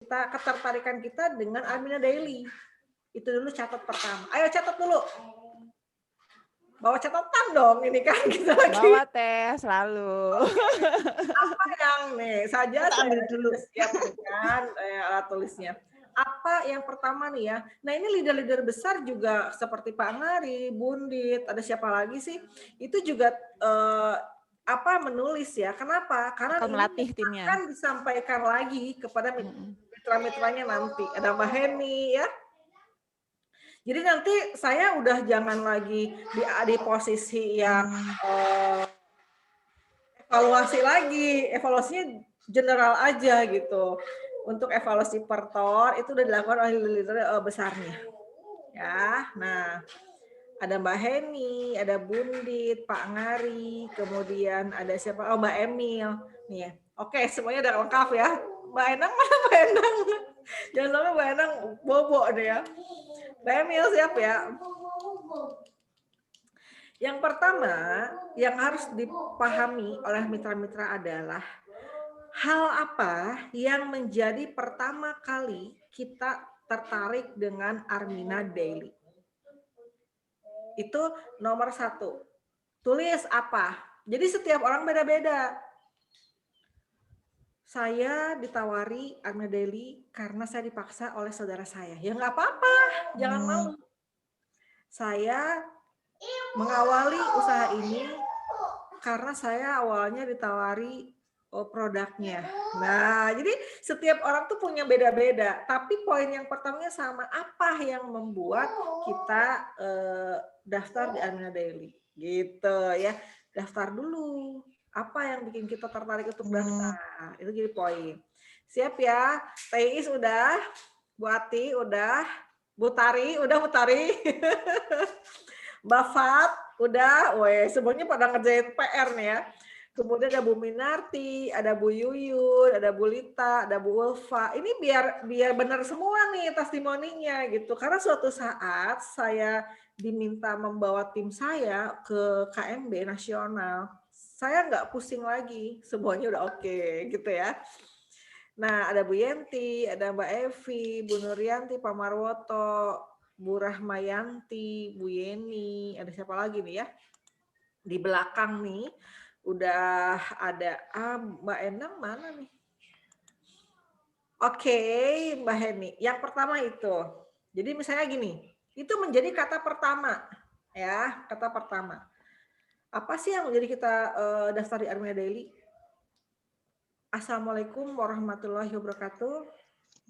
ketertarikan kita dengan Armina Daily. Itu dulu catat pertama. Ayo catat dulu. Bawa catatan dong ini kan kita lagi. Bawa teh selalu. Apa yang nih saja Kita ambil dulu. siap kan alat tulisnya. Apa yang pertama nih ya? Nah ini leader-leader besar juga seperti Pak Ngari, Bundit, ada siapa lagi sih? Itu juga menulis ya? Kenapa? Karena Akan ini melatih timnya. akan disampaikan lagi kepada mitra-mitranya nanti. Ada Mbak Heni ya. Jadi nanti saya udah jangan lagi di posisi yang evaluasi lagi, evaluasinya general aja gitu. Untuk evaluasi per tor itu udah dilakukan oleh leader besarnya. Ya, nah ada Mbak Heni, ada Bundit, Pak Ngari, kemudian ada siapa? Oh Mbak Emil. Nih ya. Oke, semuanya udah lengkap ya. Mbak Enang mana Mbak Enang? Jangan sampai Mbak Enang bobo deh ya. Mbak Emil siap ya. Yang pertama yang harus dipahami oleh mitra-mitra adalah hal apa yang menjadi pertama kali kita tertarik dengan Armina Daily. Itu nomor 1. Tulis apa. Jadi setiap orang beda-beda. Saya ditawari Armina Daily karena saya dipaksa oleh saudara saya. Ya nggak apa-apa, jangan malu. Saya mengawali usaha ini karena saya awalnya ditawari produknya. Nah, jadi setiap orang tuh punya beda-beda. Tapi poin yang pertamanya sama, apa yang membuat kita daftar di Armina Daily? Gitu ya. Daftar dulu. Apa yang bikin kita tertarik untuk daftar? Itu jadi poin. Siap ya? Teis udah, Bu Ati udah, Bu Tari udah, Bu Tari. Mbak Fat, udah, semuanya pada ngerjain PR nih ya. Kemudian ada Bu Minarti, ada Bu Yuyun, ada Bu Lita, ada Bu Ulfa. Ini biar benar semua nih testimoninya gitu. Karena suatu saat saya diminta membawa tim saya ke KMB nasional. Saya nggak pusing lagi, semuanya udah oke gitu ya. Nah, ada Bu Yenti, ada Mbak Evi, Bu Nuryanti, Pak Marwoto, Bu Rahmayanti, Bu Yeni, ada siapa lagi nih ya? Di belakang nih udah ada Mbak Endang mana nih? Oke, Mbak Heni. Yang pertama itu. Jadi misalnya gini, itu menjadi kata pertama ya, kata pertama. Apa sih yang menjadi kita daftar di Armina Daily? Assalamualaikum warahmatullahi wabarakatuh.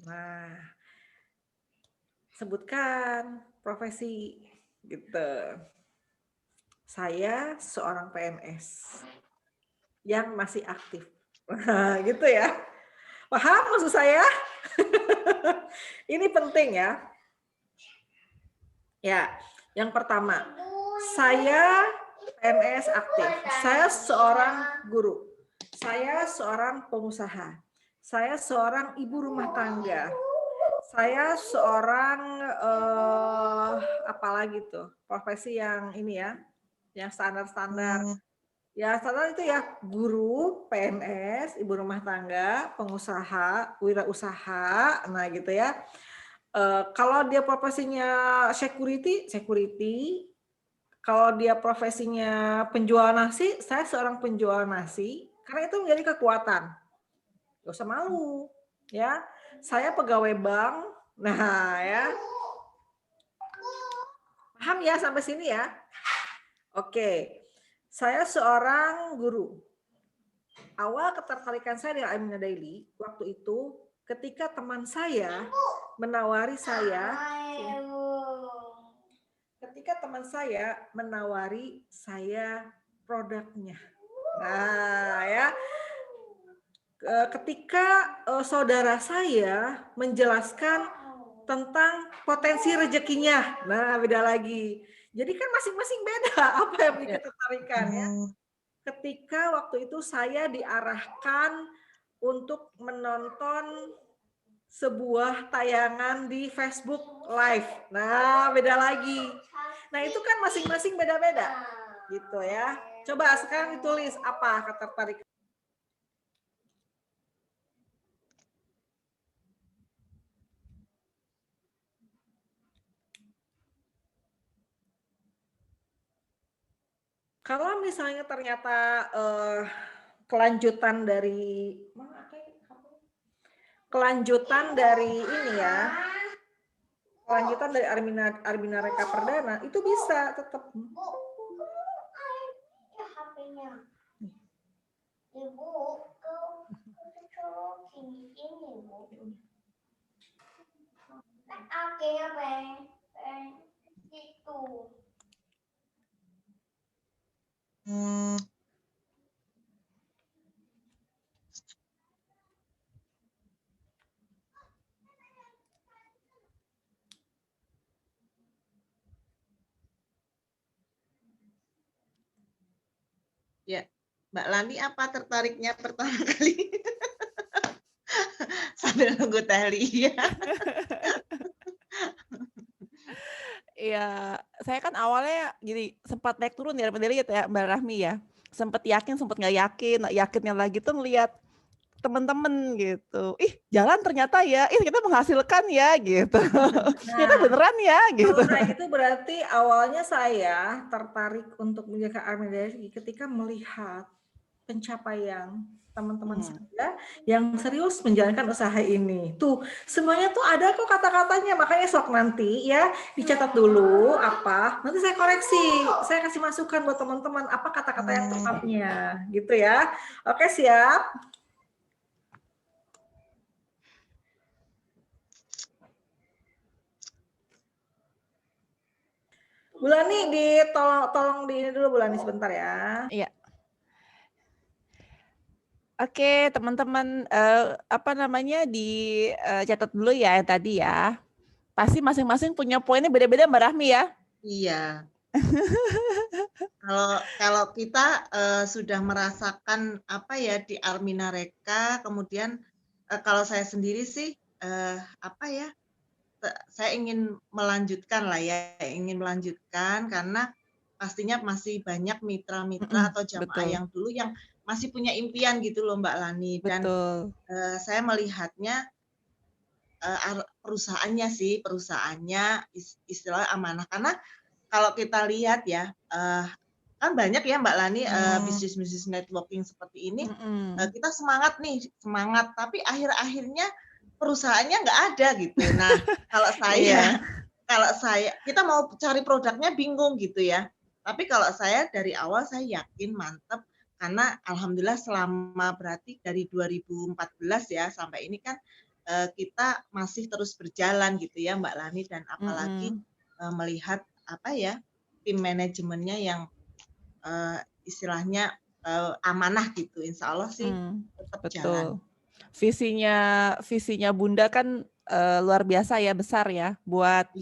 Nah, sebutkan profesi gitu. Saya seorang PNS yang masih aktif. Nah, gitu ya. Paham maksud saya? Ini penting ya. Ya, yang pertama, saya PNS aktif. Saya seorang guru. Saya seorang pengusaha. Saya seorang ibu rumah tangga. Saya seorang apalagi tuh profesi yang ini ya, yang standar-standar. Ya standar itu ya guru, PNS, ibu rumah tangga, pengusaha, wirausaha, nah gitu ya. Kalau dia profesinya security. Kalau dia profesinya penjual nasi, saya seorang penjual nasi. Karena itu menjadi kekuatan. Gak usah malu, ya. Saya pegawai bank. Nah, ya. Paham ya sampai sini ya? Oke. Saya seorang guru. Awal ketertarikan saya dengan Armina Daily waktu itu ketika teman saya menawari saya produknya. Nah, ya. Ketika saudara saya menjelaskan tentang potensi rezekinya. Nah, beda lagi. Jadi kan masing-masing beda apa yang bikin ketertarikan ya. Ketika waktu itu saya diarahkan untuk menonton sebuah tayangan di Facebook Live. Nah, beda lagi. Nah, itu kan masing-masing beda-beda. Gitu ya. Coba sekarang ditulis apa ketertarikan. Kalau misalnya ternyata, kelanjutan dari kelanjutan dari ini ya, kelanjutan dari Armina Reka Perdana itu bisa tetap. Ibu, kau ini Bu. Akhirnya itu. Ya, Mbak Lani apa tertariknya pertama kali? Sambil nunggu Teh Lia. Iya, saya kan awalnya jadi sempat naik turun ya lihat ya Mbak Rahmi ya. Sempat yakin, sempat nggak yakin. Nah, yakinnya lagi tuh ngelihat temen-temen gitu. Ih, jalan ternyata ya. Ih, kita menghasilkan ya gitu. Ternyata Nah, beneran ya gitu. kalau kayak gitu berarti awalnya saya tertarik untuk menjaga Armida ketika melihat pencapaian teman-teman saya yang serius menjalankan usaha ini. Tuh, semuanya tuh ada kok kata-katanya, makanya sok nanti ya dicatat dulu apa, nanti saya koreksi, saya kasih masukan buat teman-teman apa kata-kata yang tepatnya, gitu ya. Oke, siap? Bulani tolong di ini dulu Bulani sebentar ya. Iya. Oke, teman-teman, apa namanya, dicatat dulu ya yang tadi ya. Pasti masing-masing punya poinnya beda-beda Mbak Rahmi ya? Iya. Kalau kita sudah merasakan apa ya di Armina Reka, kemudian kalau saya sendiri sih apa ya, saya ingin melanjutkan lah ya, ingin melanjutkan karena pastinya masih banyak mitra-mitra atau jamaah Betul, yang dulu yang masih punya impian gitu loh Mbak Lani. Dan betul. saya melihatnya perusahaannya istilah amanah. Karena kalau kita lihat ya, kan banyak ya Mbak Lani bisnis-bisnis networking seperti ini, kita semangat, tapi akhir-akhirnya perusahaannya nggak ada gitu. Nah, kalau Iya. saya kita mau cari produknya bingung gitu ya. Tapi kalau saya dari awal saya yakin mantap karena alhamdulillah selama berarti dari 2014 ya sampai ini kan kita masih terus berjalan gitu ya Mbak Lani dan apalagi melihat apa ya tim manajemennya yang istilahnya amanah gitu. Insya Allah sih tetap jalan. Betul. Visinya Bunda kan luar biasa ya, besar ya buat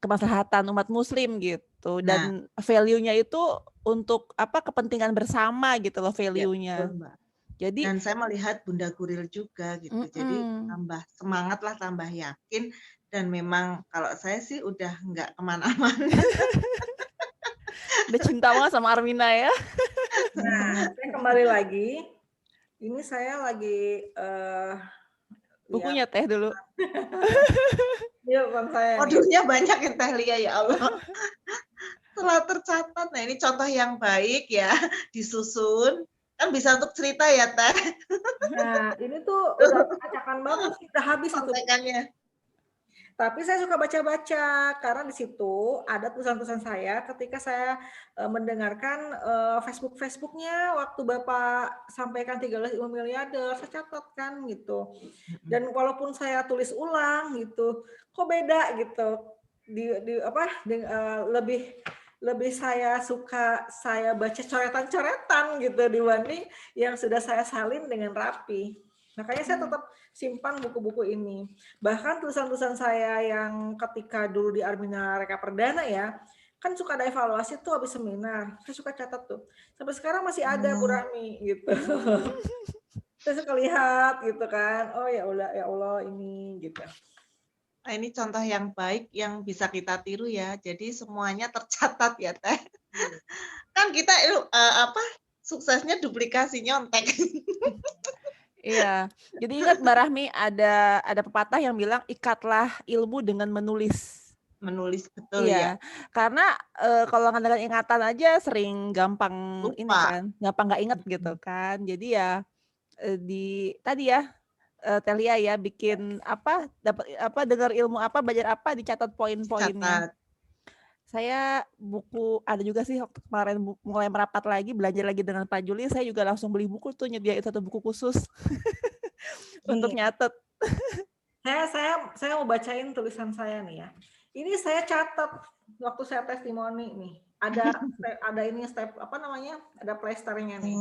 kemaslahatan umat muslim gitu. Dan value-nya itu untuk apa kepentingan bersama gitu loh value-nya. Betul, Mbak. Jadi Dan saya melihat Bunda Guril juga gitu. Jadi tambah semangat lah, tambah yakin. Dan memang kalau saya sih udah nggak kemana-mana. udah cinta banget sama Armina ya. Nah, saya kembali lagi. Ini saya lagi bukunya Teh dulu. Iya, saya. Modulnya banyak ya Teh Lia ya Allah. Telah tercatat. Nah, ini contoh yang baik ya, disusun. Kan bisa untuk cerita ya Teh. Nah, ini tuh udah acakan banget sih, udah habis itu. Tapi saya suka baca-baca karena di situ ada tulisan-tulisan saya ketika saya mendengarkan Facebooknya waktu Bapak sampaikan 13 ilmu miliarder, saya catat kan gitu. Dan walaupun saya tulis ulang gitu, kok beda gitu. Lebih saya suka saya baca coretan-coretan gitu dibanding yang sudah saya salin dengan rapi. Makanya saya tetap simpan buku-buku ini. Bahkan tulisan-tulisan saya yang ketika dulu di Armina Reka Perdana ya, kan suka ada evaluasi tuh habis seminar. Saya suka catat tuh. Sampai sekarang masih ada Bu Rahmi gitu. Saya suka lihat gitu kan. Oh ya Allah ini gitu. Nah, ini contoh yang baik yang bisa kita tiru ya. Jadi semuanya tercatat ya Teh. Kan kita suksesnya duplikasi nyontek. Iya. Jadi ingat Mbak Rahmi ada pepatah yang bilang ikatlah ilmu dengan menulis. menulis, betul ya. Iya, karena kalau ngandalkan ingatan aja sering gampang ini Lupa. kan, gampang nggak inget gitu kan. Jadi ya di tadi ya Telia ya bikin apa, dapat apa, dengar ilmu apa, belajar apa, dicatat poin-poinnya. Catat. Saya buku ada juga sih waktu kemarin mulai merapat lagi, belajar lagi dengan Pak Juli, saya juga langsung beli buku tuh, nyediain satu buku khusus untuk Nih, nyatet. saya mau bacain tulisan saya nih ya. Ini saya catat waktu saya testimoni nih. Ada ini step apa namanya? Ada plesternya nih.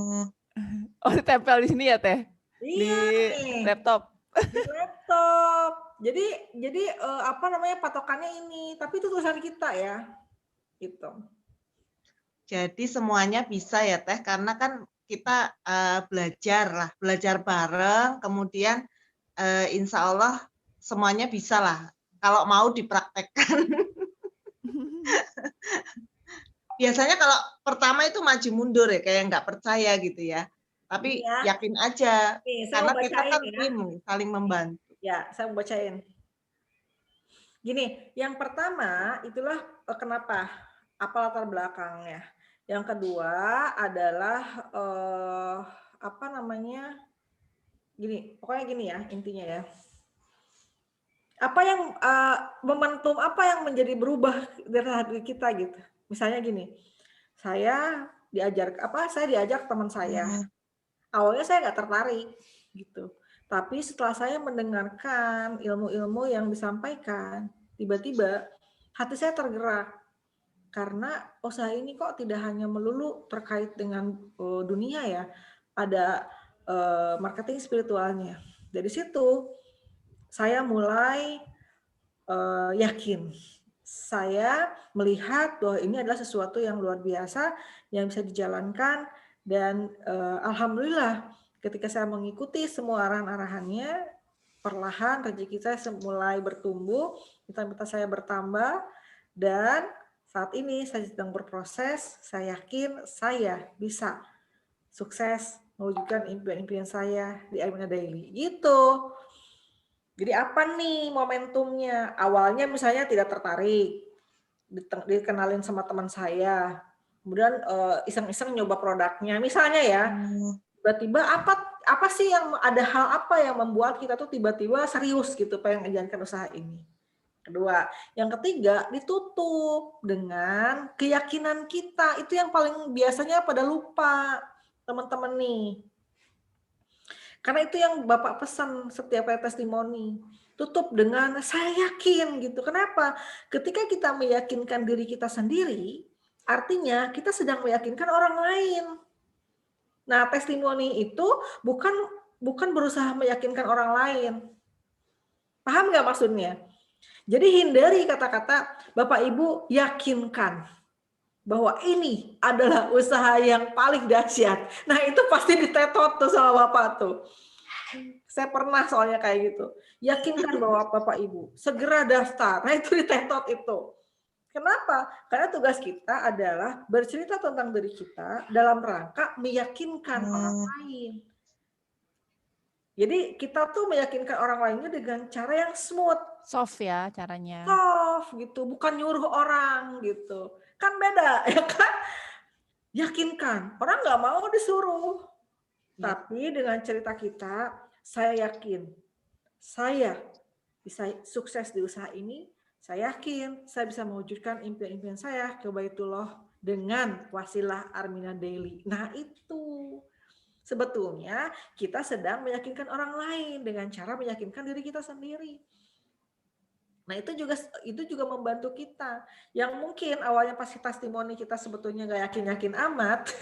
Oh, ditempel di sini ya, Teh? Iya Di nih, laptop. di laptop. Jadi apa namanya patokannya ini, tapi itu tulisan kita ya. Gitu. Jadi semuanya bisa ya Teh, karena kan kita belajar bareng, kemudian insya Allah semuanya bisa lah, kalau mau dipraktekkan. Biasanya kalau pertama itu maju mundur ya, kayak nggak percaya gitu ya. Tapi Iya. yakin aja, Nih, saya karena mau kita bacain kan ya. tim, saling membantu. Ya, saya mau bacain. Gini, yang pertama itulah kenapa, apa latar belakangnya. Yang kedua adalah apa namanya? Gini, pokoknya gini ya intinya ya. Apa yang momentum apa yang menjadi berubah dari hati kita gitu. Misalnya gini, saya diajak teman saya. Awalnya saya nggak tertarik gitu. Tapi setelah saya mendengarkan ilmu-ilmu yang disampaikan, tiba-tiba hati saya tergerak. Karena usaha ini kok tidak hanya melulu terkait dengan dunia ya, ada marketing spiritualnya. Dari situ saya mulai yakin. Saya melihat bahwa ini adalah sesuatu yang luar biasa yang bisa dijalankan dan alhamdulillah ketika saya mengikuti semua arahan-arahannya, perlahan rezeki saya mulai bertumbuh, kita saya bertambah dan saat ini saya sedang berproses, saya yakin saya bisa sukses mewujudkan impian-impian saya di Armina Daily. Gitu. Jadi apa nih momentumnya? Awalnya misalnya tidak tertarik, dikenalin sama teman saya, kemudian iseng-iseng nyoba produknya, misalnya ya, tiba-tiba apa sih ada hal apa yang membuat kita tuh tiba-tiba serius gitu pengen menjalankan usaha ini. Kedua, yang ketiga ditutup dengan keyakinan kita, itu yang paling biasanya pada lupa teman-teman nih. Karena itu yang Bapak pesan setiap testimoni. Tutup dengan saya yakin gitu. Kenapa? Ketika kita meyakinkan diri kita sendiri, artinya kita sedang meyakinkan orang lain. Nah, testimoni itu bukan berusaha meyakinkan orang lain. Paham nggak maksudnya? Jadi hindari kata-kata Bapak Ibu yakinkan bahwa ini adalah usaha yang paling dahsyat. Nah, itu pasti ditetot tuh sama Bapak tuh. Saya pernah soalnya kayak gitu. Yakinkan bahwa Bapak Ibu segera daftar. Nah, itu ditetot itu. Kenapa? Karena tugas kita adalah bercerita tentang diri kita dalam rangka meyakinkan orang lain. Jadi kita tuh meyakinkan orang lainnya dengan cara yang smooth. Soft ya caranya. Soft gitu, bukan nyuruh orang gitu. Kan beda, ya kan? Yakinkan. Orang nggak mau disuruh. Ya. Tapi dengan cerita kita, saya yakin saya bisa sukses di usaha ini. Saya yakin saya bisa mewujudkan impian-impian saya ke Baitullah dengan wasilah Armina Daily. Nah, itu sebetulnya kita sedang meyakinkan orang lain dengan cara meyakinkan diri kita sendiri. Nah, itu juga membantu kita. Yang mungkin awalnya pasti testimoni kita sebetulnya nggak yakin-yakin amat,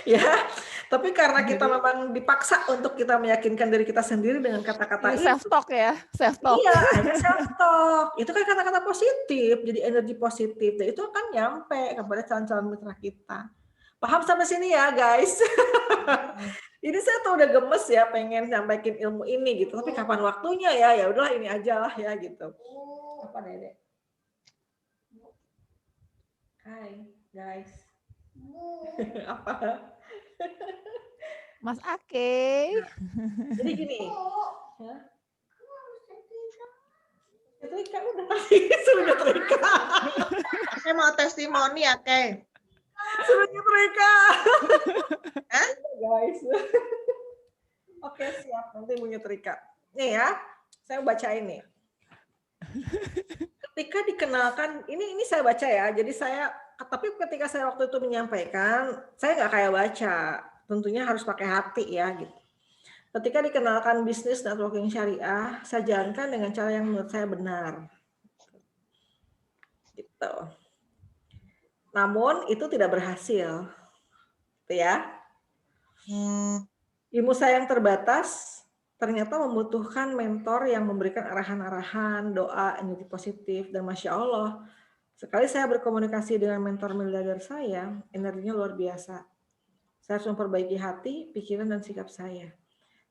ya. Tapi karena kita memang dipaksa untuk kita meyakinkan diri kita sendiri dengan kata-kata itu. Self talk ya, self talk. Iya, ada self talk. Itu kan kata-kata positif, jadi energi positif. Dan itu akan nyampe kepada calon-calon mitra kita. Paham sampai sini ya, guys? Ini saya tuh udah gemes ya pengen sampaikan ilmu ini gitu. Tapi kapan waktunya ya? Ya udahlah ini aja lah ya gitu. Apa Dede? Hai, guys. Apa? Mas Ake. Jadi gini. Nyetrika udah tadi suruh nyetrika. Saya mau testimoni ya, Kay. Suruh nyetrika. Hah? Guys. Oke, siap. Nanti mau nyetrika. Nih ya, saya baca ini. Ketika dikenalkan, ini saya baca ya. Jadi tapi ketika saya waktu itu menyampaikan, saya nggak kayak baca. Tentunya harus pakai hati ya gitu. Ketika dikenalkan bisnis networking syariah, saya jalankan dengan cara yang menurut saya benar. Gitu. Namun itu tidak berhasil. Gitu ya. Ilmu saya yang terbatas ternyata membutuhkan mentor yang memberikan arahan-arahan, doa, energi positif, dan Masya Allah, sekali saya berkomunikasi dengan mentor miliarder saya, energinya luar biasa. Saya harus memperbaiki hati, pikiran, dan sikap saya.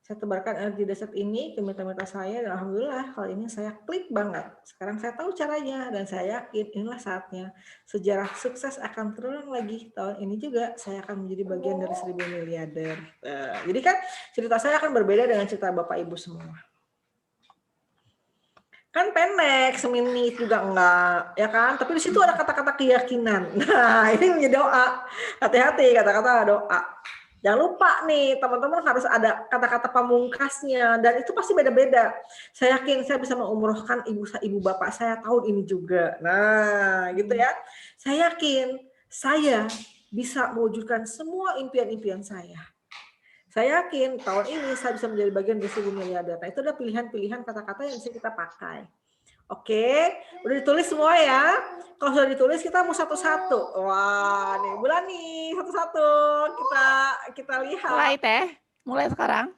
Saya tebarkan energi dahsyat ini ke mitra-mitra saya, dan alhamdulillah kali ini saya klik banget. Sekarang saya tahu caranya, dan saya yakin inilah saatnya. Sejarah sukses akan terulang lagi. Tahun ini juga saya akan menjadi bagian dari 1000 miliarder. Jadi kan cerita saya akan berbeda dengan cerita Bapak Ibu semua. Kan pendek, semenit juga enggak, ya kan? Tapi di situ ada kata-kata keyakinan. Nah, ini menjadi doa. Hati-hati kata-kata doa. Jangan lupa nih, teman-teman harus ada kata-kata pamungkasnya, dan itu pasti beda-beda. Saya yakin saya bisa mengumrohkan ibu bapak saya tahun ini juga. Nah, gitu ya. Saya yakin saya bisa mewujudkan semua impian-impian saya. Saya yakin tahun ini saya bisa menjadi bagian dari 1000 miliarder. Nah, itu adalah pilihan-pilihan kata-kata yang bisa kita pakai. Oke, udah ditulis semua ya. Kalau sudah ditulis kita mau satu-satu. Wah, nih bulan nih satu-satu kita lihat. Mulai Teh, mulai sekarang.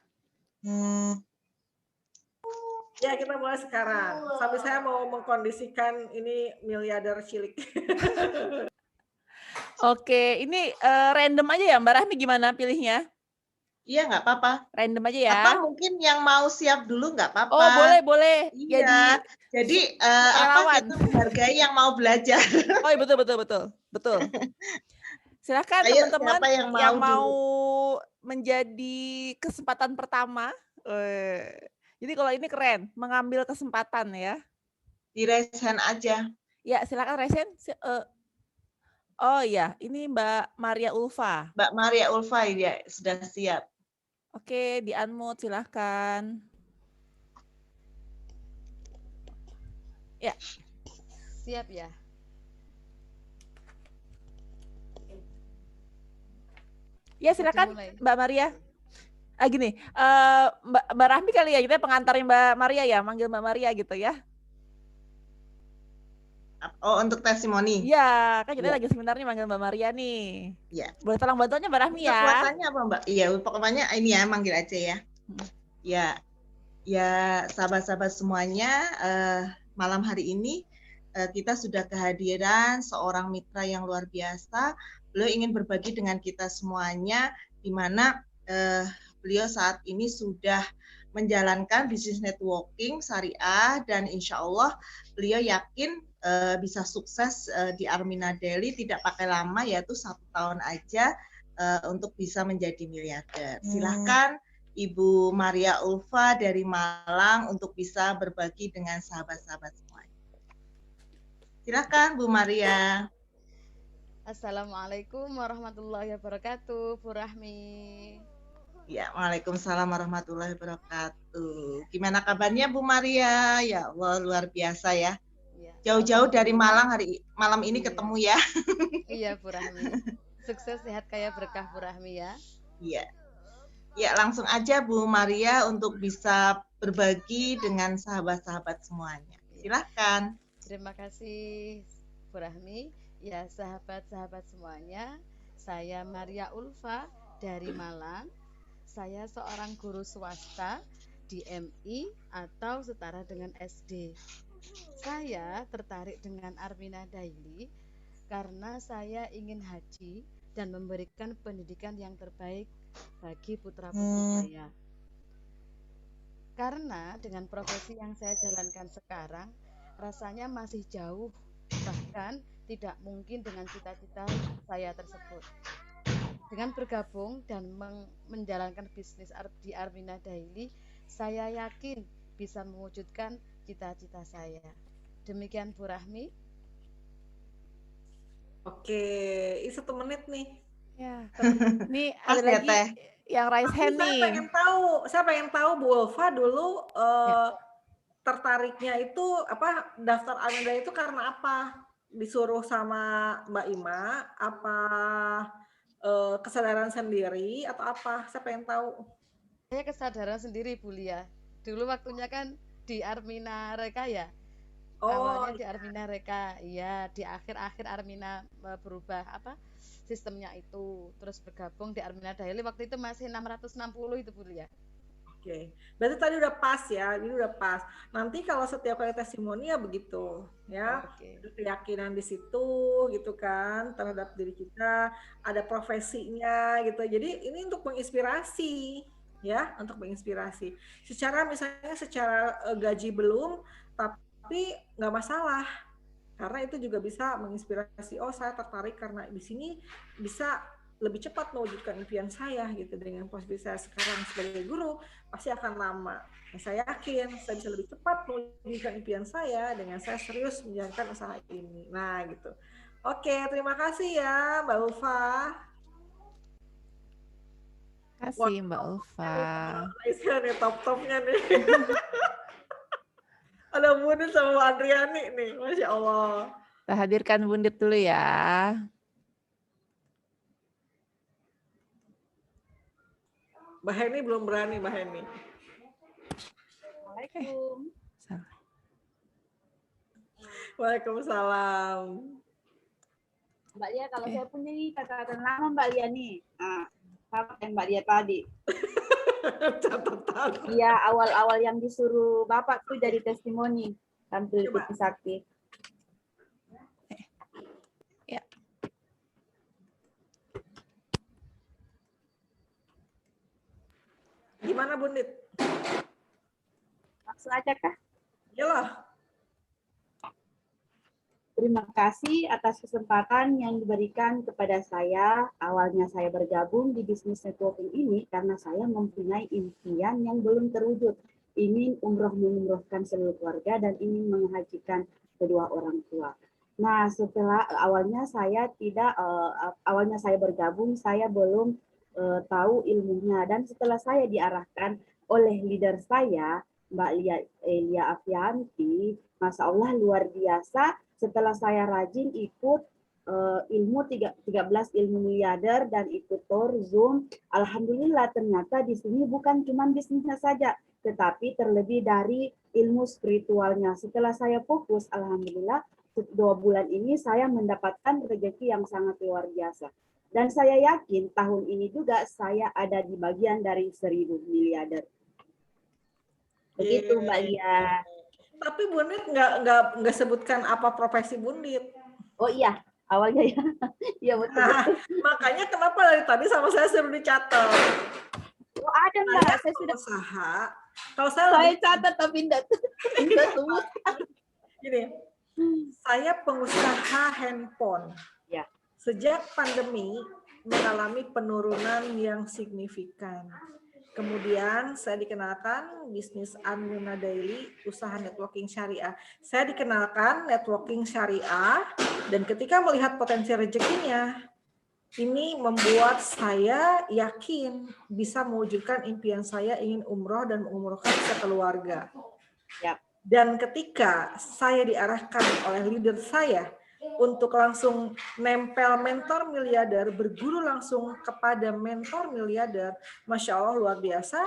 Ya, kita mulai sekarang. Sampai saya mau mengkondisikan ini miliarder cilik. Oke, ini random aja ya Mbak Rahmi, gimana pilihnya? Iya, nggak apa-apa. Random aja ya. Apa mungkin yang mau siap dulu nggak apa-apa. Oh, boleh. Iya. Jadi kita menghargai yang mau belajar. Oh, iya, betul. Silakan teman-teman yang mau menjadi kesempatan pertama. Jadi kalau ini keren, mengambil kesempatan ya. Di raise hand aja. Ya, silakan raise hand. Oh ya, ini Mbak Maria Ulfa. Mbak Maria Ulfa ya sudah siap. Oke, di unmute silahkan. Ya. Siap ya. Ya silakan Mbak Maria. Gini, Mbak Rahmi kali ya, kita pengantarin Mbak Maria ya, manggil Mbak Maria gitu ya. Oh, untuk testimoni? Iya, kan kita lagi seminarnya manggil Mbak Maria nih. Iya. Boleh tolong bantuannya Mbak Rahmi ya? Bantuannya apa Mbak? Iya, pokoknya ini ya, manggil aja ya. Ya sahabat-sahabat semuanya, malam hari ini kita sudah kehadiran seorang mitra yang luar biasa. Beliau ingin berbagi dengan kita semuanya, di mana beliau saat ini sudah menjalankan bisnis networking syariah, dan insya Allah beliau yakin bisa sukses di Armina Daily tidak pakai lama, yaitu 1 tahun aja untuk bisa menjadi miliarder. Silahkan Ibu Maria Ulfa dari Malang untuk bisa berbagi dengan sahabat-sahabat semuanya. Silahkan Bu Maria. Assalamualaikum warahmatullahi wabarakatuh, Bu Rahmi. Ya, waalaikumsalam warahmatullahi wabarakatuh. Gimana kabarnya Bu Maria? Ya Allah, luar biasa ya. Jauh-jauh dari Malang malam ini ketemu ya. Iya Bu Rahmi. Sukses, sehat, kaya, berkah Bu Rahmi ya. Iya. Ya, langsung aja Bu Maria untuk bisa berbagi dengan sahabat-sahabat semuanya. Silahkan. Terima kasih Bu Rahmi. Ya, sahabat-sahabat semuanya, saya Maria Ulfa dari Malang. Saya seorang guru swasta di MI atau setara dengan SD. Saya tertarik dengan Armina Daily karena saya ingin haji dan memberikan pendidikan yang terbaik bagi putra-putri saya. Karena dengan profesi yang saya jalankan sekarang, rasanya masih jauh, bahkan tidak mungkin dengan cita-cita saya tersebut. Dengan bergabung dan menjalankan bisnis di Armina Daily, saya yakin bisa mewujudkan cita-cita saya. Demikian Bu Rahmi. Oke, ini 1 menit nih. Ya, nih Pas ada ya, lagi Teh. yang raise Tapi hand saya nih. pengen tahu Bu Ulfa dulu Ya. tertariknya itu apa, daftar Almeda itu karena apa? Disuruh sama Mbak Ima, apa kesadaran sendiri atau apa? Saya pengen tahu. Saya kesadaran sendiri Bu Lia. Dulu waktunya kan di Armina Reka ya. Oh, Awalnya di Armina Reka, iya di akhir-akhir Armina berubah apa sistemnya itu, terus bergabung di Armina Daily. Waktu itu masih 660 itu Bu Lia. Oke, berarti tadi udah pas ya, ini udah pas. Nanti kalau setiap kali testimoni ya begitu, ya, Oke. ada keyakinan di situ, gitu kan, terhadap diri kita, ada profesinya, gitu. Jadi ini untuk menginspirasi, ya, untuk menginspirasi. Misalnya secara gaji belum, tapi nggak masalah, karena itu juga bisa menginspirasi. Oh, saya tertarik karena di sini bisa lebih cepat mewujudkan impian saya gitu. Dengan posisi saya sekarang sebagai guru pasti akan lama. Nah, saya yakin saya bisa lebih cepat mewujudkan impian saya dengan saya serius menjalankan usaha ini. Nah, gitu. Oke, terima kasih ya Mbak Ulfa. Kasih Mbak Ulfa. Nih top-topnya nih. Ada Bundit sama Mbak Adriani nih, Masya Allah. Kita hadirkan Bundit dulu ya. Mbak Heni belum berani, Mbak Heni. Assalamualaikum. Waalaikumsalam. Mbak Lia, kalau saya punya nih catatan lama Mbak Lia nih. Sama yang Mbak Lia tadi. Catatan. Iya, awal-awal yang disuruh Bapak tuh jadi testimoni tampil di Sakti. Ya. Gimana Bundit? Langsung aja kah? Iyalah. Terima kasih atas kesempatan yang diberikan kepada saya. Awalnya saya bergabung di bisnis networking ini karena saya mempunyai impian yang belum terwujud. Ingin mengumrohkan seluruh keluarga dan ingin menghajikan kedua orang tua. Nah, setelah awalnya saya bergabung, saya belum tahu ilmunya. Dan setelah saya diarahkan oleh leader saya, Mbak Lia Afianti, Masya Allah luar biasa. Setelah saya rajin ikut ilmu 13 ilmu miliarder dan ikut tour Zoom, alhamdulillah ternyata di sini bukan cuma bisnisnya saja, tetapi terlebih dari ilmu spiritualnya. Setelah saya fokus, alhamdulillah 2 bulan ini saya mendapatkan rezeki yang sangat luar biasa. Dan saya yakin tahun ini juga saya ada di bagian dari 1000 miliarder. Begitu Mbak Lia. Tapi Bundit nggak sebutkan apa profesi Bundit. Oh iya, awalnya ya. Iya betul. Nah, makanya kenapa dari tadi sama saya suruh dicatat. Oh ada Mbak, saya sudah usaha. Kalau saya catat tapi enggak sebut. Gini, saya pengusaha handphone. Ya. Sejak pandemi mengalami penurunan yang signifikan. Kemudian saya dikenalkan bisnis Armina Daily, usaha networking syariah. Saya dikenalkan networking syariah dan ketika melihat potensi rezekinya, ini membuat saya yakin bisa mewujudkan impian saya ingin umroh dan mengumrohkan sekeluarga. Ya. Dan ketika saya diarahkan oleh leader saya untuk langsung nempel mentor miliarder, berguru langsung kepada mentor miliarder, Masya Allah luar biasa,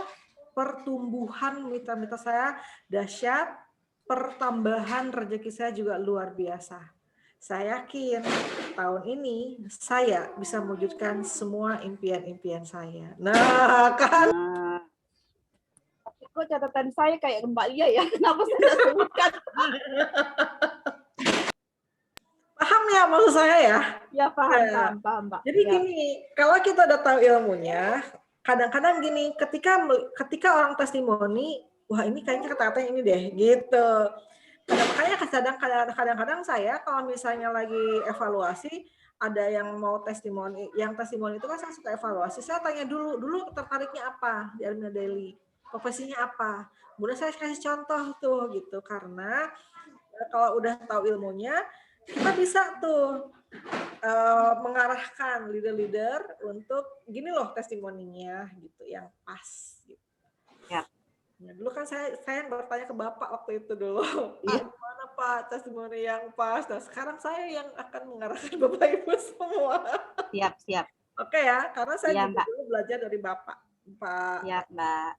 pertumbuhan mitra-mitra saya dahsyat, pertambahan rezeki saya juga luar biasa. Saya yakin tahun ini saya bisa mewujudkan semua impian-impian saya. Nah, kan? Kok catatan saya kayak Mbak Lia ya? Kenapa saya tidak sebutkan? Paham ya maksud saya ya? Ya paham Mbak. Jadi gini, kalau kita udah tahu ilmunya, kadang-kadang gini, ketika orang testimoni, wah ini kayaknya kata-katanya ini deh, gitu. Makanya kadang-kadang saya kalau misalnya lagi evaluasi, ada yang mau testimoni itu kan saya suka evaluasi, saya tanya dulu tertariknya apa di Armina Daily. profesinya apa. Kemudian saya kasih contoh tuh gitu, karena kalau udah tahu ilmunya, kita bisa tuh mengarahkan leader-leader untuk gini loh testimoninya gitu yang pas. Gitu. Ya. Nah, dulu kan saya bertanya ke Bapak waktu itu dulu, Iya. Pak, gimana Pak testimoni yang pas? Nah sekarang saya yang akan mengarahkan Bapak Ibu semua. Siap. Oke ya, karena saya Iya, juga Mbak. dulu belajar dari Bapak. Pak. Siap, Mbak.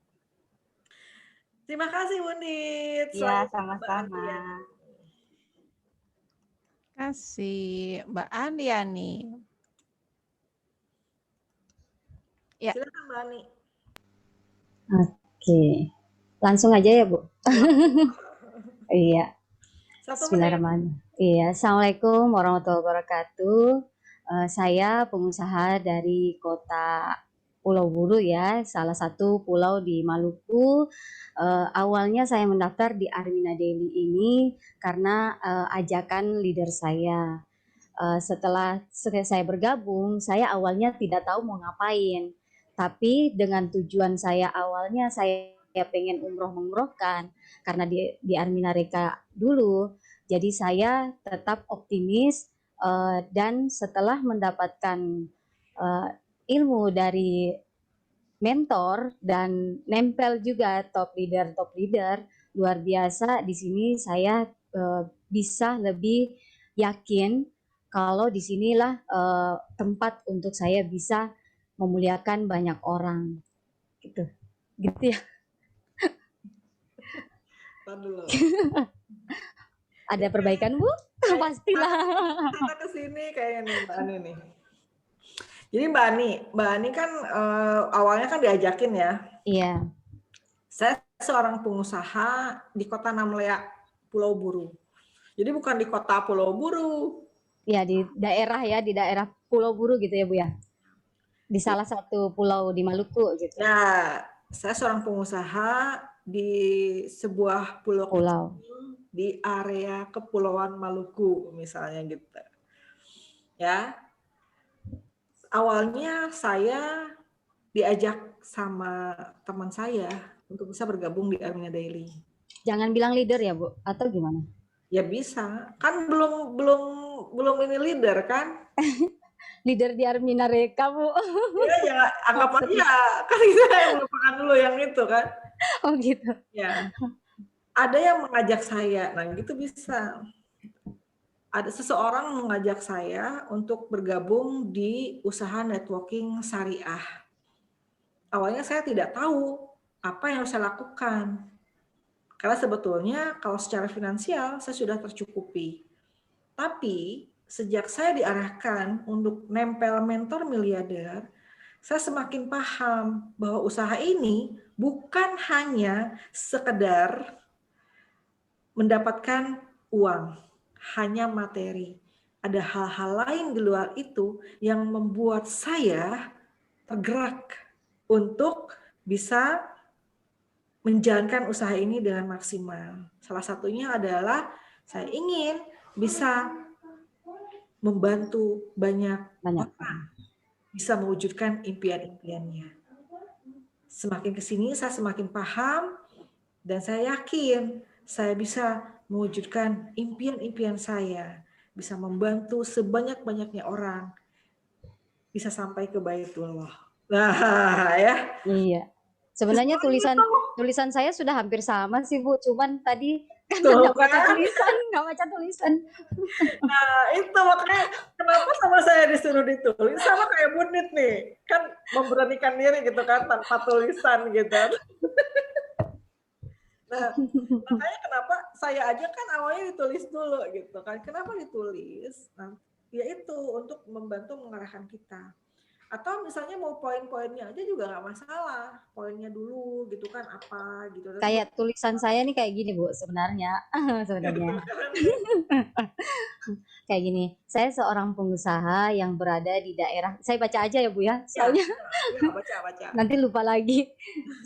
Terima kasih Bundit. Iya, Selanjutnya Mbak sama-sama. Andiani. Kasih Mbak Andiani. Ya. Silakan Mbak Ani. Oke, langsung aja ya Bu. Iya. Satu menit. Bismillahirrahmanirrahim. Iya, Assalamualaikum warahmatullahi wabarakatuh. Saya pengusaha dari kota Pulau Buru ya, salah satu pulau di Maluku. Awalnya saya mendaftar di Armina Daily ini karena ajakan leader saya. Setelah saya bergabung, saya awalnya tidak tahu mau ngapain. Tapi dengan tujuan saya awalnya saya pengen umrohkan karena di Armina Reka dulu. Jadi saya tetap optimis dan setelah mendapatkan ilmu dari mentor dan nempel juga top leader luar biasa. Di sini saya bisa lebih yakin kalau disinilah tempat untuk saya bisa memuliakan banyak orang, gitu ya. Ada perbaikan Bu? Pastilah. Kita kesini kayaknya nih Mbak Ani nih. Jadi Mbak Ani kan awalnya kan diajakin ya. Iya. Saya seorang pengusaha di kota Namlea, Pulau Buru. Jadi bukan di kota Pulau Buru. Iya, di daerah Pulau Buru gitu ya Bu ya. Di salah satu pulau di Maluku gitu. Ya, saya seorang pengusaha di sebuah pulau. Kecil di area Kepulauan Maluku misalnya gitu. Ya. Awalnya saya diajak sama teman saya untuk bisa bergabung di Armina Daily. Jangan bilang leader ya Bu, atau gimana? Ya bisa, kan belum ini leader kan? Leader di Armina Reka Bu. Iya, ya anggap aja kan kita yang melupakan dulu yang itu kan. Oh gitu. Ya. Ada yang mengajak saya, nah gitu bisa. Ada seseorang mengajak saya untuk bergabung di usaha networking syariah. Awalnya saya tidak tahu apa yang harus saya lakukan. Karena sebetulnya kalau secara finansial saya sudah tercukupi. Tapi sejak saya diarahkan untuk nempel mentor miliarder, saya semakin paham bahwa usaha ini bukan hanya sekedar mendapatkan uang, hanya materi. Ada hal-hal lain di luar itu yang membuat saya tergerak untuk bisa menjalankan usaha ini dengan maksimal. Salah satunya adalah saya ingin bisa membantu banyak orang bisa mewujudkan impian-impiannya. Semakin kesini saya semakin paham dan saya yakin saya bisa mewujudkan impian-impian saya, bisa membantu sebanyak-banyaknya orang bisa sampai ke Baitullah. Nah, ya. Iya. Sebenarnya tulisan saya sudah hampir sama sih Bu, cuman tadi kan nggak baca tulisan. Nah, itu makanya kenapa sama saya disuruh ditulis, sama kayak Bundit nih, kan memberanikan diri gitu kan tanpa tulisan gitu. Nah, makanya kenapa saya aja kan awalnya ditulis dulu gitu kan. Kenapa ditulis? Nah, ya itu untuk membantu mengarahkan kita. Atau misalnya mau poin-poinnya aja juga nggak masalah. Poinnya dulu gitu kan apa gitu. Kayak tulisan saya nih kayak gini Bu sebenarnya. Kayak gini, saya seorang pengusaha yang berada di daerah, saya baca aja ya Bu ya, soalnya baca. nanti lupa lagi.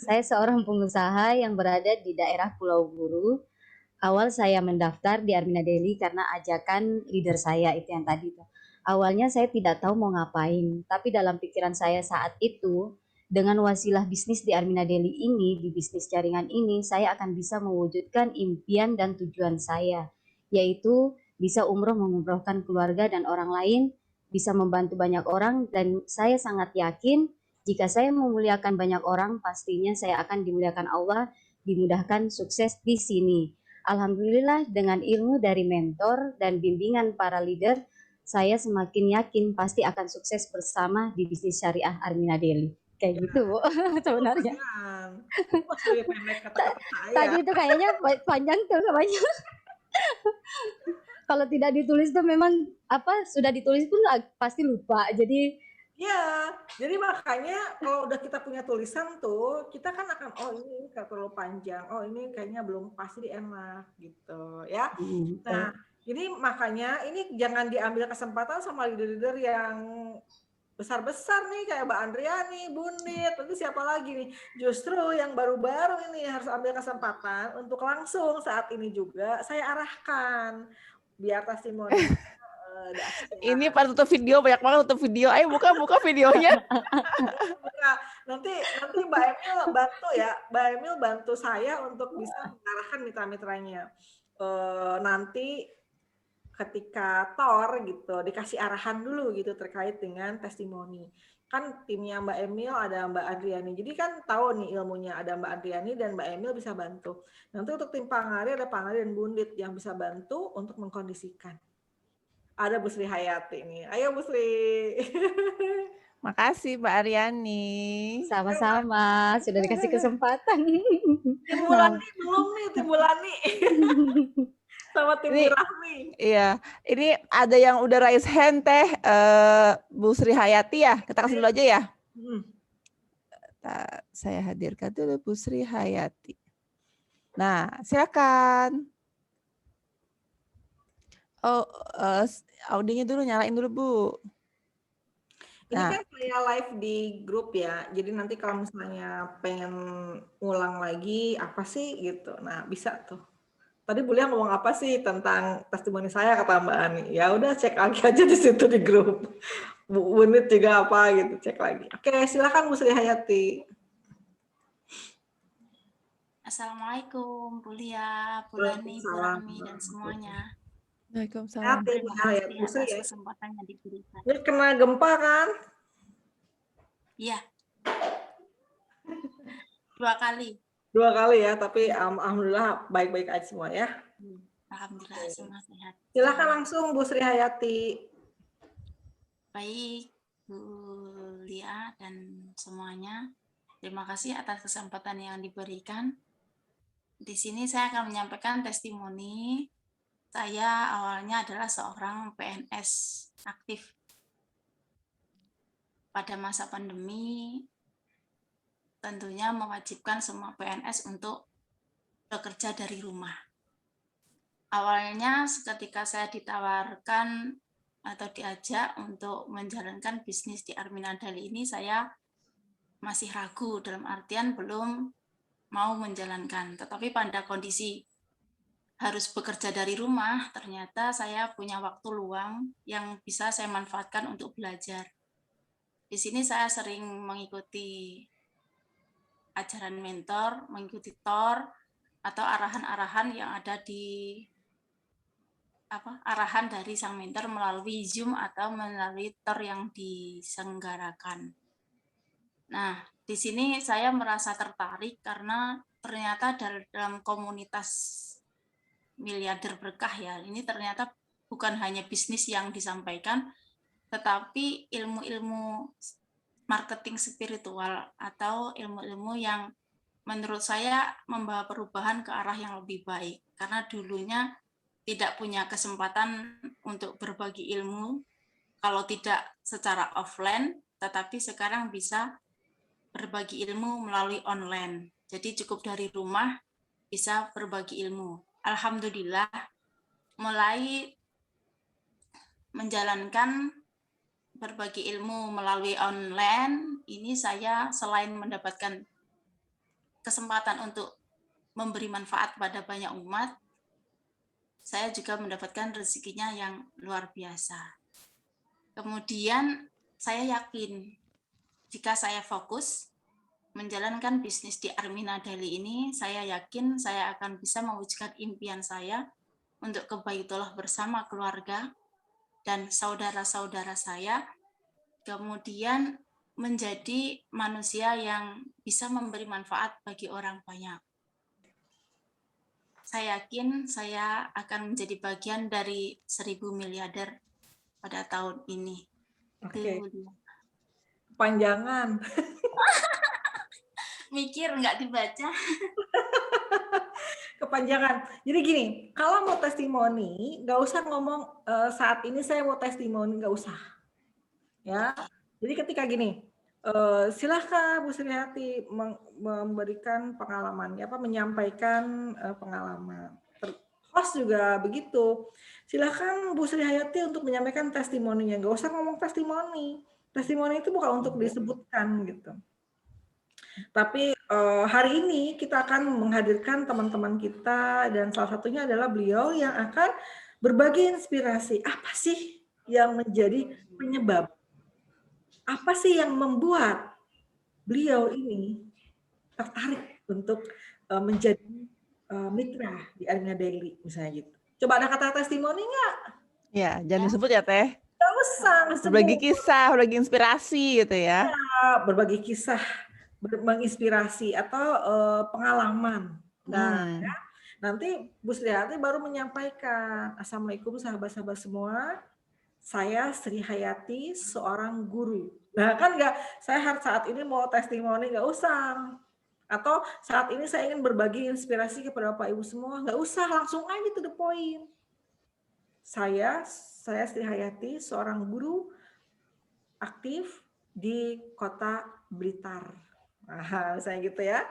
Saya seorang pengusaha yang berada di daerah Pulau Buru. Awal saya mendaftar di Armina Daily karena ajakan leader saya itu yang tadi tuh. Awalnya saya tidak tahu mau ngapain, tapi dalam pikiran saya saat itu, dengan wasilah bisnis di Armina Daily ini, di bisnis jaringan ini, saya akan bisa mewujudkan impian dan tujuan saya, yaitu bisa umroh mengumrohkan keluarga dan orang lain, bisa membantu banyak orang, dan saya sangat yakin jika saya memuliakan banyak orang, pastinya saya akan dimuliakan Allah, dimudahkan sukses di sini. Alhamdulillah dengan ilmu dari mentor dan bimbingan para leader, saya semakin yakin pasti akan sukses bersama di bisnis syariah Armina Daily. Kayak gitu, Bu, sebenarnya. Masih lebih pendek kata-kata saya. Tadi itu kayaknya panjang tuh namanya. Kalau tidak ditulis tuh memang sudah ditulis pun pasti lupa. Jadi ya, jadi makanya kalau udah kita punya tulisan tuh, kita kan akan ini nggak terlalu panjang, ini kayaknya belum pasti enak gitu ya. Nah, jadi makanya ini jangan diambil kesempatan sama leader-leader yang besar-besar nih kayak Mbak Andriani, Bundit, nanti siapa lagi nih? Justru yang baru-baru ini harus ambil kesempatan untuk langsung saat ini juga saya arahkan biar testimoni. Ini pas tutup video, banyak banget tutup video. Ayo buka videonya. Nanti Mbak Emil bantu ya, Mbak Emil bantu saya untuk bisa mengarahkan mitra-mitranya. Nanti ketika TOR gitu dikasih arahan dulu gitu terkait dengan testimoni. Kan timnya Mbak Emil ada Mbak Adriani. Jadi kan tahu nih ilmunya, ada Mbak Adriani dan Mbak Emil bisa bantu. Nanti untuk tim Pangari ada Pangari dan Bundit yang bisa bantu untuk mengkondisikan. Ada Bu Sri Hayati nih. Ayo Bu Sri. Makasih Mbak Aryani. Sama-sama, sudah dikasih kesempatan. Tim Bulani belum nih, Tim Bulani. Sama tim Rahmi. Iya, ini ada yang udah raise hand Teh, Bu Sri Hayati ya. Kita kasih dulu aja ya. Saya hadirkan dulu Bu Sri Hayati. Nah, silakan. Audionya dulu, nyalain dulu Bu. Ini kan saya live di grup ya, jadi nanti kalau misalnya pengen ulang lagi apa sih gitu, nah bisa tuh. Tadi Bu Lia ngomong apa sih tentang testimoni saya kata Mbak Ani. Ya udah cek lagi aja di situ di grup. Bu Unit juga apa gitu, cek lagi. Oke, silakan Bu Sri Hayati. Assalamualaikum Bu Lia, Bu Lani, Bu Rahmi dan semuanya. Waalaikumsalam. Terima kasih atas kesempatan yang diberikan. Ini kena gempa kan? Iya. 2 kali. 2 kali ya, tapi alhamdulillah baik-baik aja semua ya. Alhamdulillah semua sehat. Silakan langsung Bu Sri Hayati. Baik Bu Lia dan semuanya, terima kasih atas kesempatan yang diberikan. Di sini saya akan menyampaikan testimoni. Saya awalnya adalah seorang PNS aktif. Pada masa pandemi, tentunya mewajibkan semua PNS untuk bekerja dari rumah. Awalnya ketika saya ditawarkan atau diajak untuk menjalankan bisnis di Armina Daily ini, saya masih ragu, dalam artian belum mau menjalankan. Tetapi pada kondisi harus bekerja dari rumah, ternyata saya punya waktu luang yang bisa saya manfaatkan untuk belajar. Di sini saya sering mengikuti ajaran mentor, mengikuti TOR, atau arahan-arahan yang ada di arahan dari sang mentor melalui Zoom atau melalui TOR yang diselenggarakan. Nah, di sini saya merasa tertarik karena ternyata dalam komunitas miliarder berkah ya, ini ternyata bukan hanya bisnis yang disampaikan, tetapi ilmu-ilmu marketing spiritual atau ilmu-ilmu yang menurut saya membawa perubahan ke arah yang lebih baik. Karena dulunya tidak punya kesempatan untuk berbagi ilmu, kalau tidak secara offline, tetapi sekarang bisa berbagi ilmu melalui online. Jadi cukup dari rumah bisa berbagi ilmu. Alhamdulillah, mulai menjalankan berbagi ilmu melalui online, ini saya selain mendapatkan kesempatan untuk memberi manfaat pada banyak umat, saya juga mendapatkan rezekinya yang luar biasa. Kemudian saya yakin jika saya fokus menjalankan bisnis di Armina Daily ini, saya yakin saya akan bisa mewujudkan impian saya untuk ke Baitullah bersama keluarga dan saudara-saudara saya, kemudian menjadi manusia yang bisa memberi manfaat bagi orang banyak. Saya yakin saya akan menjadi bagian dari 1.000 miliarder pada tahun ini. Oke. Itu dia. Panjangan. Mikir nggak dibaca. Kepanjangan. Jadi gini, kalau mau testimoni, nggak usah ngomong saat ini saya mau testimoni, nggak usah. Ya. Jadi ketika gini, silahkan Bu Sri Hayati memberikan pengalaman, menyampaikan pengalaman. Host juga begitu. Silahkan Bu Sri Hayati untuk menyampaikan testimoninya. Nggak usah ngomong testimoni. Testimoni itu bukan untuk disebutkan gitu. Tapi hari ini kita akan menghadirkan teman-teman kita dan salah satunya adalah beliau yang akan berbagi inspirasi. Apa sih yang menjadi penyebab? Apa sih yang membuat beliau ini tertarik untuk menjadi mitra di Armina Daily misalnya gitu. Coba ada kata testimoni nggak? Ya, jangan disebut ya Teh. Nggak usah. Berbagi kisah, berbagi inspirasi gitu ya. Berbagi kisah, menginspirasi atau pengalaman. Nah, ya, nanti Bu Sri Hayati baru menyampaikan, Assalamualaikum sahabat-sahabat semua. Saya Sri Hayati, seorang guru. Nah kan saya saat ini mau testimoni, nggak usah. Atau saat ini saya ingin berbagi inspirasi kepada Bapak Ibu semua, nggak usah, langsung aja to the point. Saya Sri Hayati, seorang guru aktif di Kota Blitar. Nah, saya gitu ya.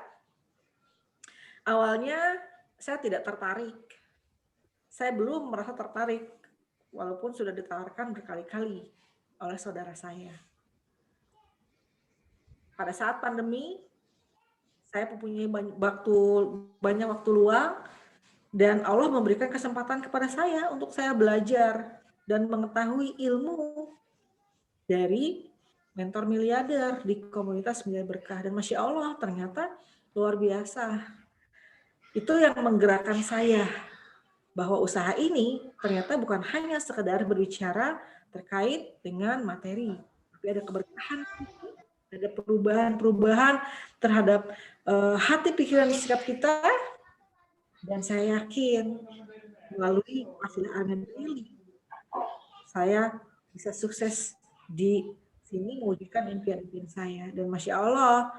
Awalnya saya tidak tertarik. Saya belum merasa tertarik. Walaupun sudah ditawarkan berkali-kali oleh saudara saya. Pada saat pandemi, saya mempunyai banyak waktu luang, dan Allah memberikan kesempatan kepada saya untuk saya belajar dan mengetahui ilmu dari mentor miliarder di komunitas Miliarder Berkah. Dan Masya Allah, ternyata luar biasa. Itu yang menggerakkan saya. Bahwa usaha ini ternyata bukan hanya sekedar berbicara terkait dengan materi, tapi ada keberkahan, ada perubahan terhadap hati, pikiran, sikap kita, dan saya yakin melalui Wasilah Armina Daily, saya bisa sukses di sini mewujudkan impian-impian saya. Dan Masya Allah,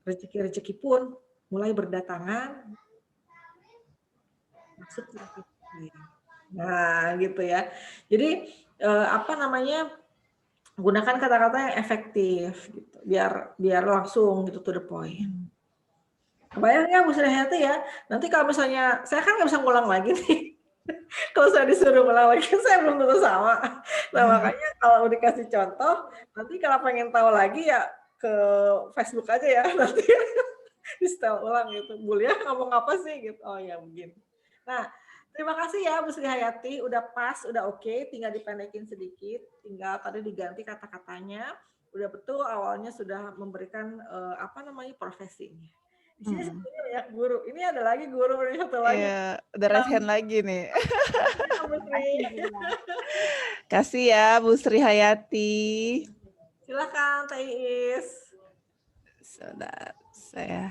rezeki-rezeki pun mulai berdatangan. Nah, gitu ya. Jadi gunakan kata-kata yang efektif gitu, biar langsung gitu to the point. Kebayang ya Bu Sri Hayati ya, nanti kalau misalnya saya kan nggak bisa ngulang lagi nih. Kalau saya disuruh ngulang lagi, saya belum tentu sama. Nah makanya kalau dikasih contoh, nanti kalau pengen tahu lagi ya ke Facebook aja ya, nanti di setel ulang gitu. Bulia ngomong apa sih gitu? Oh ya begini. Nah, terima kasih ya Bu Sri Hayati, udah pas, udah oke, tinggal dipendekin sedikit, tinggal tadi diganti kata-katanya, udah betul awalnya sudah memberikan profesinya. Di sini sebenarnya banyak guru, ini ada lagi guru, ini satu lagi. Iya, udah raise hand lagi nih. Kasih ya Bu Sri Hayati. Silakan Teh Iis. Sudah, saya.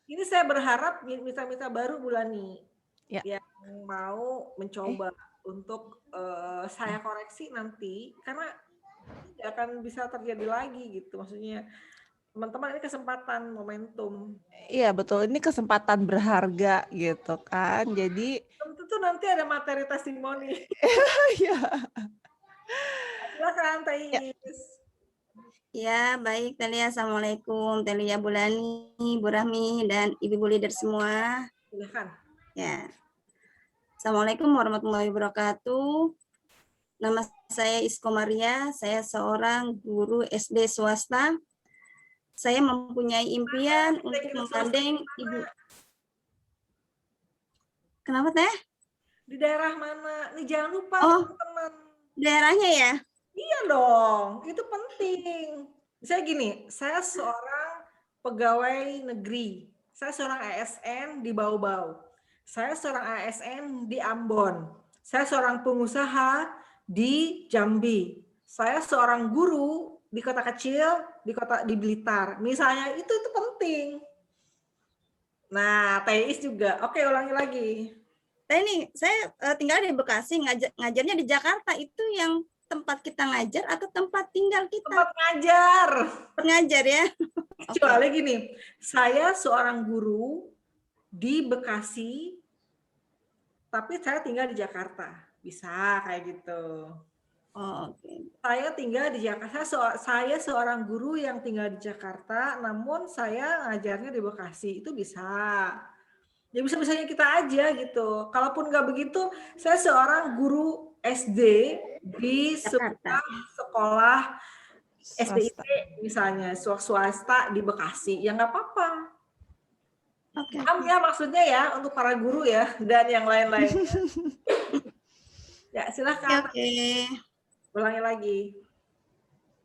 Ini saya berharap mitra-mitra baru Bulani ya, yang mau mencoba untuk saya koreksi nanti, karena tidak akan bisa terjadi lagi gitu. Maksudnya teman-teman, ini kesempatan, momentum. Iya betul, ini kesempatan berharga gitu kan. Jadi tentu nanti ada materi testimoni. Iya. Silakan Teh Iis. Ya, baik Telia. Assalamualaikum Telia, Bulani, Bu Rahmi, dan Ibu leader semua. Silakan. Ya. Assalamualaikum warahmatullahi wabarakatuh. Nama saya Isko Maria, saya seorang guru SD swasta. Saya mempunyai impian untuk menggandeng Ibu. Kenapa Teh? Di daerah mana? Nih jangan lupa teman-teman. Daerahnya ya? Iya dong, itu penting. Misalnya gini, saya seorang pegawai negeri, saya seorang ASN di Bau-Bau, saya seorang ASN di Ambon, saya seorang pengusaha di Jambi, saya seorang guru di kota kecil, di Blitar. Misalnya itu penting. Nah, Teis juga. Oke, ulangi lagi. Ini saya tinggal di Bekasi, ngajarnya di Jakarta. Itu yang tempat kita ngajar atau tempat tinggal kita? Tempat ngajar. Ngajar ya. Kecuali gini, saya seorang guru di Bekasi, tapi saya tinggal di Jakarta. Bisa kayak gitu. Oh, oke. Saya tinggal di Jakarta. Saya seorang guru yang tinggal di Jakarta, namun saya ngajarnya di Bekasi. Itu bisa. Ya bisa-bisanya kita aja gitu. Kalaupun nggak begitu, saya seorang guru SD di sebuah sekolah SDIP misalnya, swasta di Bekasi. Ya nggak apa-apa. Paham ya maksudnya ya, untuk para guru ya, dan yang lain-lain. Ya, silahkan. Oke. Ulangi lagi.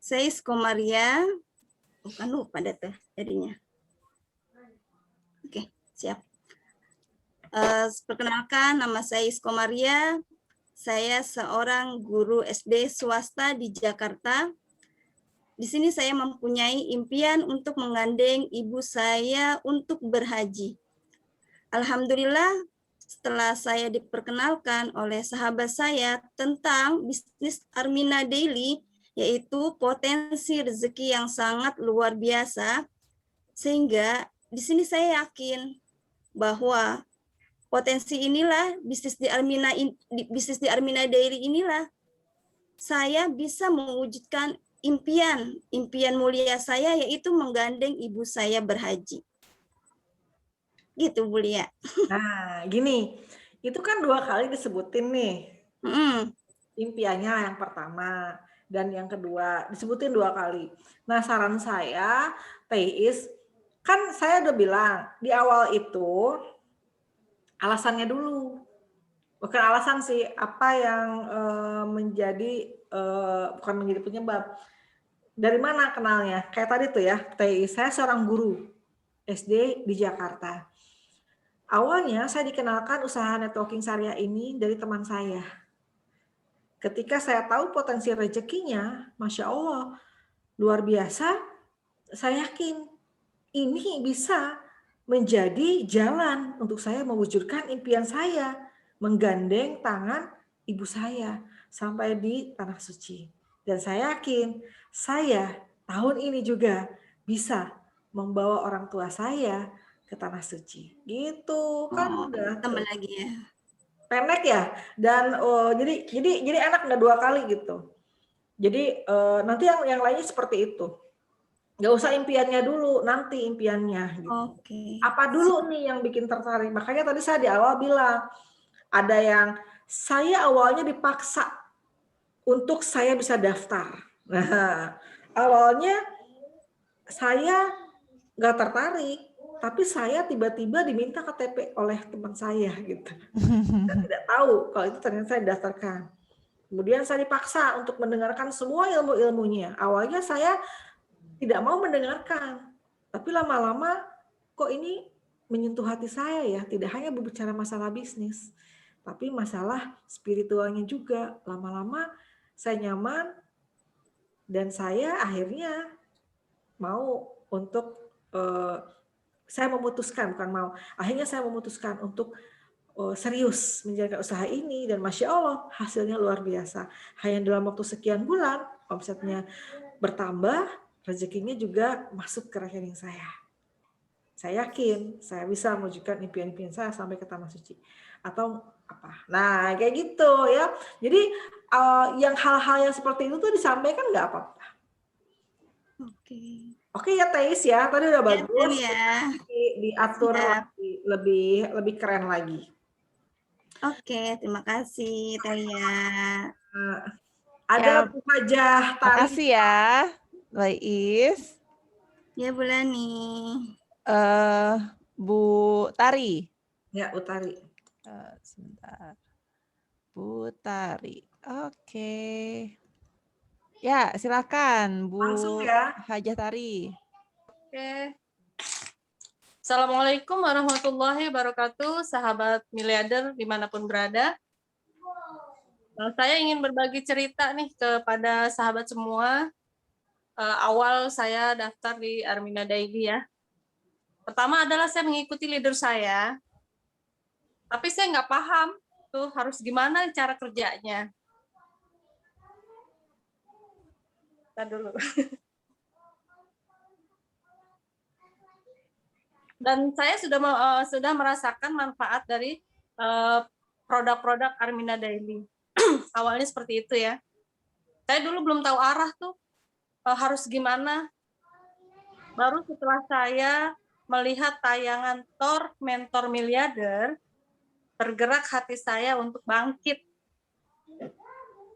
Saya Komaria. Bukan lupa deh tuh jadinya. Oke, siap. Perkenalkan, nama saya Komaria. Saya seorang guru SD swasta di Jakarta. Di sini saya mempunyai impian untuk menggandeng ibu saya untuk berhaji. Alhamdulillah, setelah saya diperkenalkan oleh sahabat saya tentang bisnis Armina Daily, yaitu potensi rezeki yang sangat luar biasa, sehingga di sini saya yakin bahwa potensi inilah bisnis di Armina Daily inilah saya bisa mewujudkan impian mulia saya, yaitu menggandeng ibu saya berhaji. Gitu, Bu Lia. Nah, gini, itu kan 2 kali disebutin nih. Impiannya yang pertama dan yang kedua disebutin 2 kali. Nah, saran saya, Teis, kan saya udah bilang di awal itu alasannya dulu. Bukan alasan sih, apa yang bukan menjadi penyebab. Dari mana kenalnya? Kayak tadi tuh ya, Teis, saya seorang guru SD di Jakarta. Awalnya saya dikenalkan usaha networking syariah ini dari teman saya. Ketika saya tahu potensi rezekinya, Masya Allah, luar biasa, saya yakin ini bisa menjadi jalan untuk saya mewujudkan impian saya, menggandeng tangan ibu saya sampai di Tanah Suci. Dan saya yakin saya tahun ini juga bisa membawa orang tua saya ke Tanah Suci. Gitu kan udah tambah lagi ya. Pendek ya, dan jadi enak nggak 2 kali gitu. Jadi nanti yang lainnya seperti itu. Nggak usah impiannya dulu, nanti impiannya. Gitu. Apa dulu nih yang bikin tertarik? Makanya tadi saya di awal bilang, ada yang saya awalnya dipaksa untuk saya bisa daftar. Nah, awalnya saya nggak tertarik, tapi saya tiba-tiba diminta KTP oleh teman saya gitu. Saya tidak tahu kalau itu ternyata saya daftarkan. Kemudian saya dipaksa untuk mendengarkan semua ilmu-ilmunya. Awalnya saya tidak mau mendengarkan, tapi lama-lama kok ini menyentuh hati saya ya. Tidak hanya berbicara masalah bisnis, tapi masalah spiritualnya juga. Lama-lama saya nyaman dan saya akhirnya mau untuk saya memutuskan, bukan mau, akhirnya saya memutuskan untuk serius menjaga usaha ini, dan Masya Allah hasilnya luar biasa. Hanya dalam waktu sekian bulan omsetnya bertambah, rezekinya juga masuk ke rekening saya. Saya yakin saya bisa mewujudkan impian-impian saya sampai ke Tanah Suci atau apa. Nah kayak gitu ya. Jadi yang hal-hal yang seperti itu tuh disampaikan nggak apa-apa. Oke ya Teis ya, tadi udah bagus ya. Diatur lebih keren lagi. Oke, terima kasih Telia. Ada Bu Hajah Tari. Makasih ya, Lais. Ya Bu Lani. Bu Tari. Ya, Bu Tari. Sebentar. Bu Tari. Oke. Ya, silakan Bu Langsung ya. Hajah Tari. Oke. Assalamualaikum warahmatullahi wabarakatuh, sahabat miliarder dimanapun berada. Saya ingin berbagi cerita nih kepada sahabat semua. Awal saya daftar di Armina Daily ya. Pertama adalah saya mengikuti leader saya, tapi saya nggak paham tuh harus gimana cara kerjanya. Kita dulu. Dan saya sudah merasakan manfaat dari produk-produk Armina Daily. Awalnya seperti itu ya. Saya dulu belum tahu arah tuh harus gimana. Baru setelah saya melihat tayangan Thor Mentor Miliarder, tergerak hati saya untuk bangkit.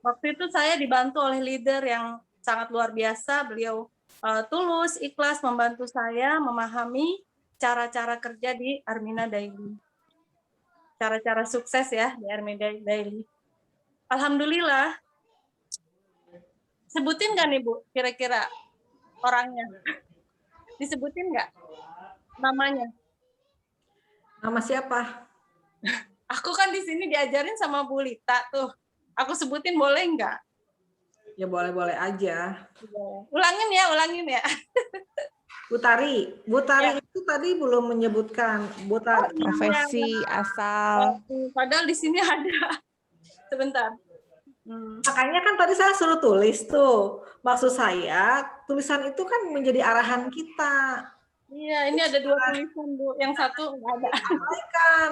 Waktu itu saya dibantu oleh leader yang sangat luar biasa. Beliau tulus, ikhlas membantu saya memahami cara-cara kerja di Armina Daily. Cara-cara sukses ya di Armina Daily. Alhamdulillah. Sebutin nggak nih Bu, kira-kira orangnya? Disebutin nggak namanya? Nama siapa? Aku kan di sini diajarin sama Bu Lita tuh. Aku sebutin boleh nggak? Ya boleh-boleh aja. Ulangin ya. Bu Tari ya. Itu tadi belum menyebutkan Bu Tari. Profesi, asal. Padahal di sini ada. Sebentar. Makanya kan tadi saya suruh tulis tuh. Maksud saya, tulisan itu kan menjadi arahan kita. Iya, ini ada 2 tulisan, Bu. Yang satu nggak ada. Sampaikan.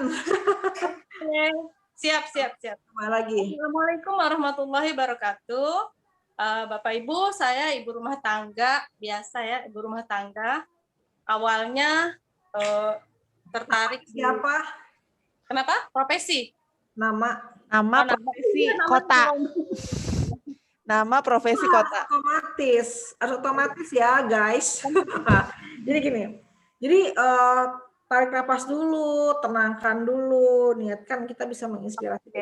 Siap. Kembali lagi. Assalamualaikum warahmatullahi wabarakatuh. Bapak Ibu, saya ibu rumah tangga, biasa ya, ibu rumah tangga. Awalnya tertarik. Siapa? Kenapa? Profesi. Nama profesi, kota. Nama profesi kota. Otomatis ya guys. Jadi gini, tarik napas dulu, tenangkan dulu, niatkan kita bisa menginspirasi.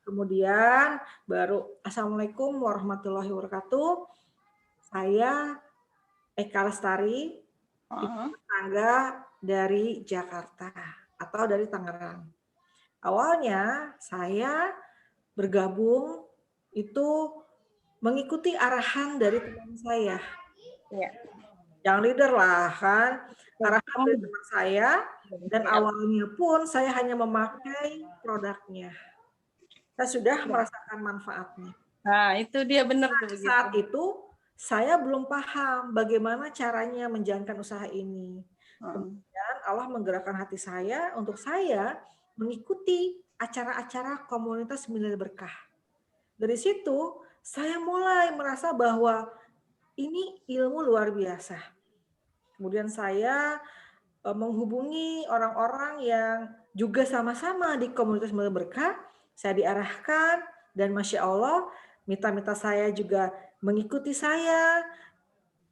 Kemudian baru Assalamualaikum warahmatullahi wabarakatuh. Saya Eka Lestari, tangga dari Jakarta atau dari Tangerang. Awalnya saya bergabung itu mengikuti arahan dari teman saya. Ya. Yang leader lah kan, arahan dari teman saya, dan awalnya pun saya hanya memakai produknya. Saya sudah merasakan manfaatnya. Nah, itu dia benar tuh. Saat itu saya belum paham bagaimana caranya menjalankan usaha ini. Kemudian Allah menggerakkan hati saya untuk saya mengikuti acara-acara komunitas Miliarder Berkah. Dari situ saya mulai merasa bahwa ini ilmu luar biasa. Kemudian saya menghubungi orang-orang yang juga sama-sama di komunitas Miliarder Berkah. Saya diarahkan dan Masya Allah mitra-mitra saya juga mengikuti saya,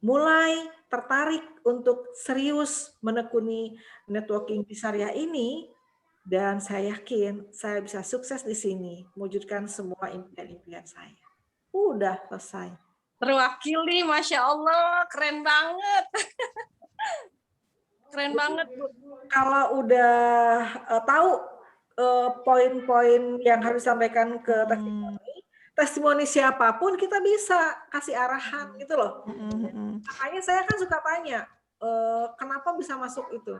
mulai tertarik untuk serius menekuni networking di syariah ini, dan saya yakin saya bisa sukses di sini, mewujudkan semua impian-impian saya. Udah selesai. Terwakili, Masya Allah, keren banget. Keren banget, Bu. Kalau udah tahu poin-poin yang harus disampaikan ke testimoni siapapun, kita bisa kasih arahan gitu loh. Makanya saya kan suka tanya, kenapa bisa masuk itu?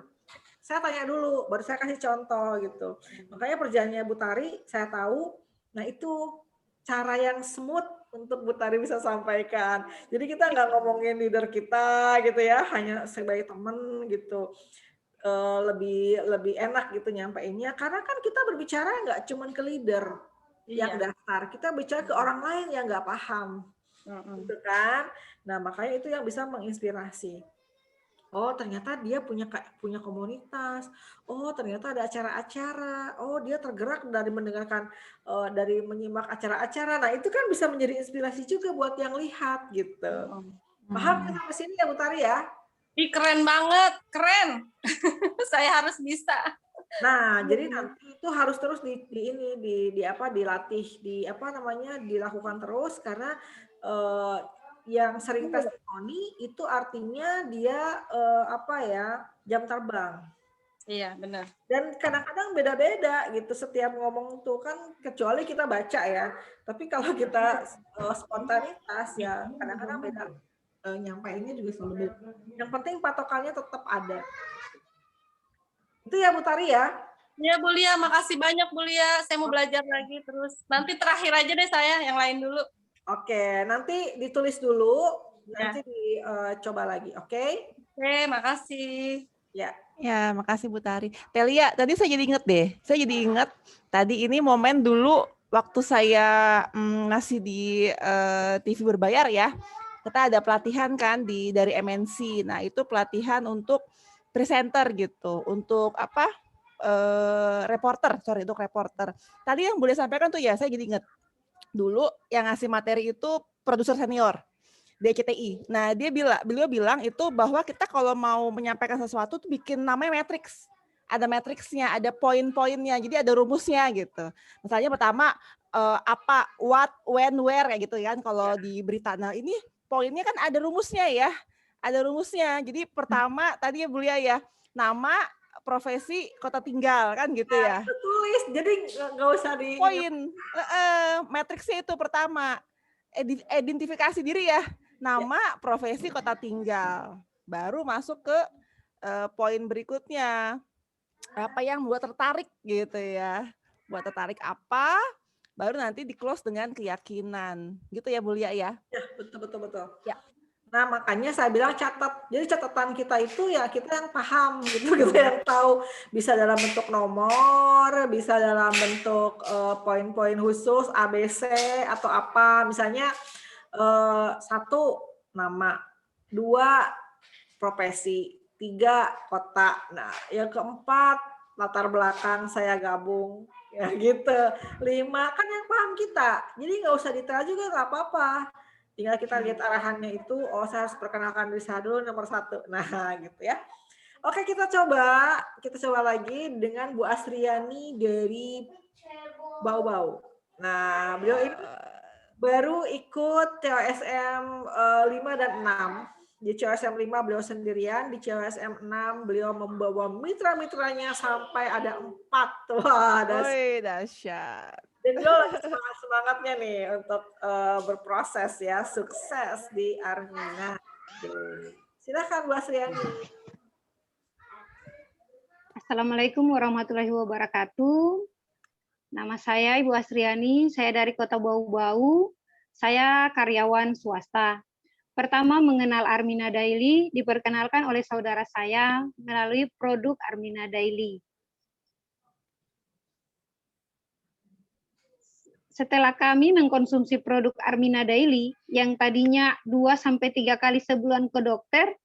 Saya tanya dulu, baru saya kasih contoh gitu. Makanya perjalanannya Bu Tari, saya tahu, nah itu cara yang smooth untuk Bu Tari bisa sampaikan. Jadi kita nggak ngomongin leader kita gitu ya, hanya sebagai teman gitu. Lebih enak gitu nyampeinnya, karena kan kita berbicara nggak cuma ke leader yang daftar, kita bicara ke orang lain yang nggak paham, gitu kan. Nah makanya itu yang bisa menginspirasi. Oh ternyata dia punya komunitas, oh ternyata ada acara-acara, oh dia tergerak dari mendengarkan, dari menyimak acara-acara. Nah itu kan bisa menjadi inspirasi juga buat yang lihat gitu. Paham sampai sini ya Bu Tari ya? Ih, keren banget, keren. Saya harus bisa. Nah, jadi nanti itu harus terus dilatih, dilakukan terus, karena yang sering testimoni itu artinya dia jam terbang. Iya, benar. Dan kadang-kadang beda-beda gitu setiap ngomong tuh kan, kecuali kita baca ya. Tapi kalau kita spontanitas ya kadang-kadang beda. Nyampainya juga selalu beda. Yang penting patokannya tetap ada. Itu ya Bu Tari ya. Ya Bu Lia, makasih banyak Bu Lia. Saya mau belajar lagi terus. Nanti terakhir aja deh saya, yang lain dulu. Oke, nanti ditulis dulu, Ya. nanti dicoba lagi, oke? Oke, makasih. Ya. Ya, makasih Bu Tari. Telia, tadi saya jadi inget deh. Saya jadi inget tadi ini momen dulu waktu saya ngasih di TV berbayar ya. Kita ada pelatihan kan dari MNC. Nah, itu pelatihan untuk presenter gitu, untuk apa? Reporter. Tadi yang boleh sampaikan tuh ya, saya jadi inget. Dulu yang ngasih materi itu produser senior di CTI. Nah, beliau bilang itu bahwa kita kalau mau menyampaikan sesuatu tuh bikin namanya matriks. Ada matriksnya, ada poin-poinnya. Jadi ada rumusnya gitu. Misalnya pertama apa, what, when, where kayak gitu kan kalau di berita. Nah, ini poinnya kan ada rumusnya ya. Ada rumusnya. Jadi pertama tadi ya Bu Lia ya, nama, profesi, kota tinggal kan gitu ya. Tulis, jadi nggak usah di poin. Matriksnya itu pertama. Identifikasi diri ya. Nama, profesi, kota tinggal. Baru masuk ke poin berikutnya. Apa yang buat tertarik gitu ya. Buat tertarik apa, baru nanti di-close dengan keyakinan. Gitu ya Bu Lia ya? Ya, betul. Ya. Nah, makanya saya bilang catat. Jadi catatan kita itu ya kita yang paham gitu, kita yang tahu. Bisa dalam bentuk nomor, bisa dalam bentuk poin-poin khusus, ABC atau apa. Misalnya 1 nama, 2 profesi, 3 kota. Nah, yang keempat latar belakang saya gabung ya gitu. 5 kan yang paham kita. Jadi nggak usah detail juga nggak apa-apa. Tinggal kita lihat arahannya itu, oh saya harus perkenalkan diri saya dulu nomor 1. Nah, gitu ya. Oke, kita coba lagi dengan Bu Asriani dari Bau-Bau. Nah, beliau ini baru ikut COSM 5 dan 6. Di COSM 5 beliau sendirian, di COSM 6 beliau membawa mitra-mitranya sampai ada 4. Wah, dahsyat. Dan beliau lagi semangat-semangatnya nih untuk berproses ya, sukses di Armina. Silakan Bu Asriani. Assalamualaikum warahmatullahi wabarakatuh. Nama saya Ibu Asriani, saya dari Kota Bau-Bau. Saya karyawan swasta. Pertama mengenal Armina Daily diperkenalkan oleh saudara saya melalui produk Armina Daily. Setelah kami mengkonsumsi produk Armina Daily yang tadinya 2-3 kali sebulan ke dokter,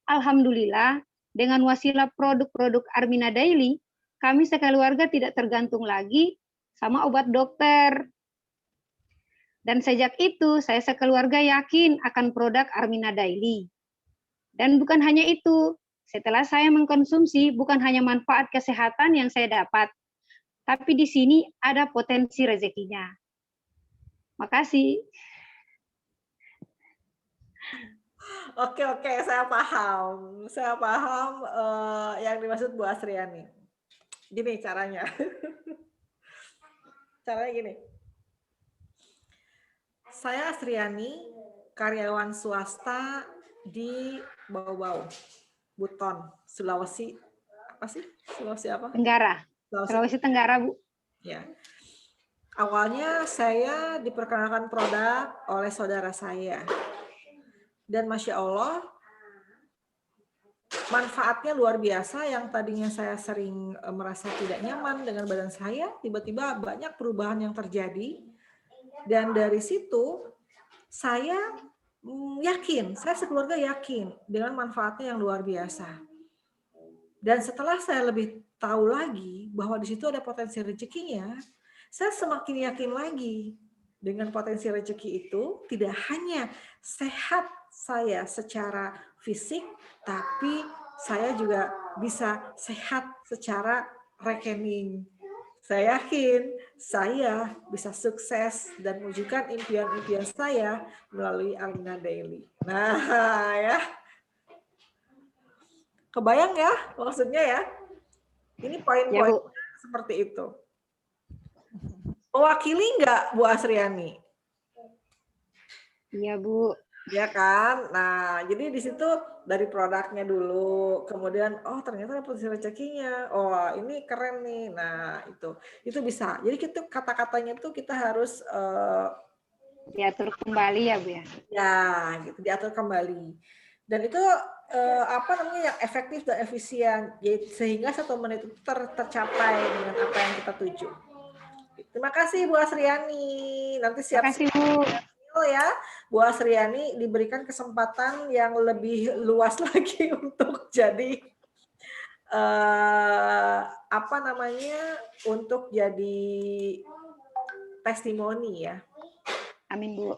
alhamdulillah dengan wasilah produk-produk Armina Daily, kami sekeluarga tidak tergantung lagi sama obat dokter. Dan sejak itu, saya sekeluarga yakin akan produk Armina Daily. Dan bukan hanya itu, setelah saya mengkonsumsi, bukan hanya manfaat kesehatan yang saya dapat, tapi di sini ada potensi rezekinya. Makasih. Oke, saya paham. Saya paham yang dimaksud Bu Asriani. Gini caranya. Caranya gini. Saya Asriani, karyawan swasta di Bau-Bau, Buton, Sulawesi. Apa sih? Sulawesi apa? Tenggara. Sulawesi Tenggara, Bu. Ya. Awalnya saya diperkenalkan produk oleh saudara saya. Dan Masya Allah, manfaatnya luar biasa. Yang tadinya saya sering merasa tidak nyaman dengan badan saya, tiba-tiba banyak perubahan yang terjadi. Dan dari situ saya yakin, saya sekeluarga yakin dengan manfaatnya yang luar biasa. Dan setelah saya lebih tahu lagi bahwa di situ ada potensi rezekinya, saya semakin yakin lagi dengan potensi rezeki itu tidak hanya sehat saya secara fisik, tapi saya juga bisa sehat secara rekening. Saya yakin saya bisa sukses dan mewujudkan impian-impian saya melalui Armina Daily. Nah, ya. Kebayang ya maksudnya ya? Ini poin-poinnya seperti itu. Mewakili nggak Bu Asriani? Iya, Bu. Ya kan? Nah, jadi di situ dari produknya dulu, kemudian oh ternyata ada potensi rezekinya. Oh, ini keren nih. Nah, itu bisa. Jadi kita kata-katanya tuh kita harus Diatur kembali ya, Bu ya. ya, gitu diatur kembali. Dan itu apa namanya yang efektif dan efisien, sehingga 1 menit itu tercapai dengan apa yang kita tuju. Terima kasih Bu Asriani. Nanti siap-siap ya, Bu Asriani diberikan kesempatan yang lebih luas lagi untuk jadi apa namanya untuk jadi testimoni ya. Amin, Bu.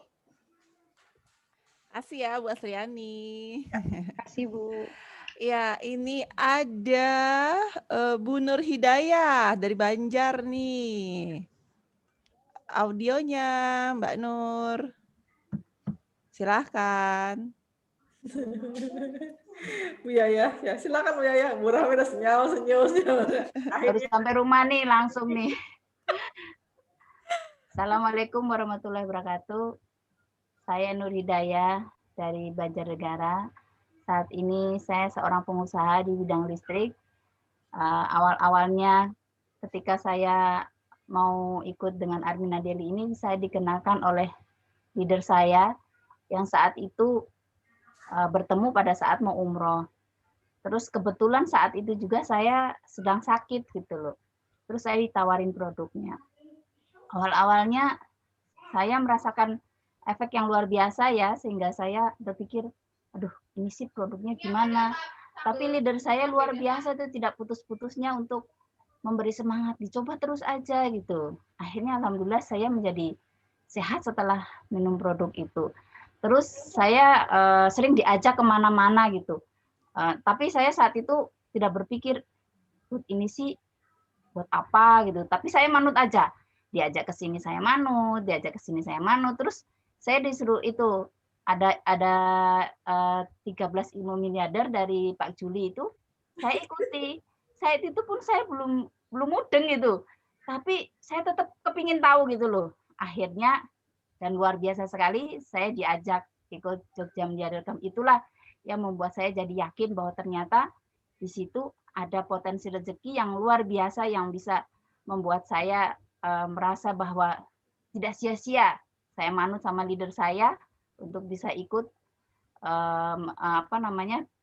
Kasih ya Bu Asriani. Kasih, Bu. Ya, ini ada Bu Nur Hidayah dari Banjar nih. Audionya Mbak Nur. Silahkan. Bu Yaya, ya silakan Bu Yaya. Bu Rahmi udah senyum. Harus sampai rumah nih langsung nih. Assalamualaikum warahmatullahi wabarakatuh. Saya Nur Hidayah dari Banjarnegara. Saat ini saya seorang pengusaha di bidang listrik. Awal-awalnya ketika saya mau ikut dengan Armina Daily ini, saya dikenalkan oleh leader saya yang saat itu bertemu pada saat mau umroh. Terus kebetulan saat itu juga saya sedang sakit gitu loh. Terus saya ditawarin produknya. Awal-awalnya saya merasakan efek yang luar biasa ya, sehingga saya berpikir, aduh ini sih produknya gimana. Tapi leader saya luar biasa tuh, tidak putus-putusnya untuk memberi semangat, dicoba terus aja gitu. Akhirnya alhamdulillah saya menjadi sehat setelah minum produk itu. Terus saya sering diajak kemana-mana gitu. Tapi saya saat itu tidak berpikir, ini sih buat apa gitu. Tapi saya manut aja. Diajak ke sini saya manut, diajak ke sini saya manut. Terus saya disuruh itu, ada 13 ilmu miliarder dari Pak Juli itu, saya ikuti. Saat itu pun saya belum mudeng gitu. Tapi saya tetap kepingin tahu gitu loh. Akhirnya, dan luar biasa sekali, saya diajak ikut Jogja Miliarder Camp. Itulah yang membuat saya jadi yakin bahwa ternyata di situ ada potensi rezeki yang luar biasa yang bisa membuat saya merasa bahwa tidak sia-sia saya manut sama leader saya untuk bisa ikut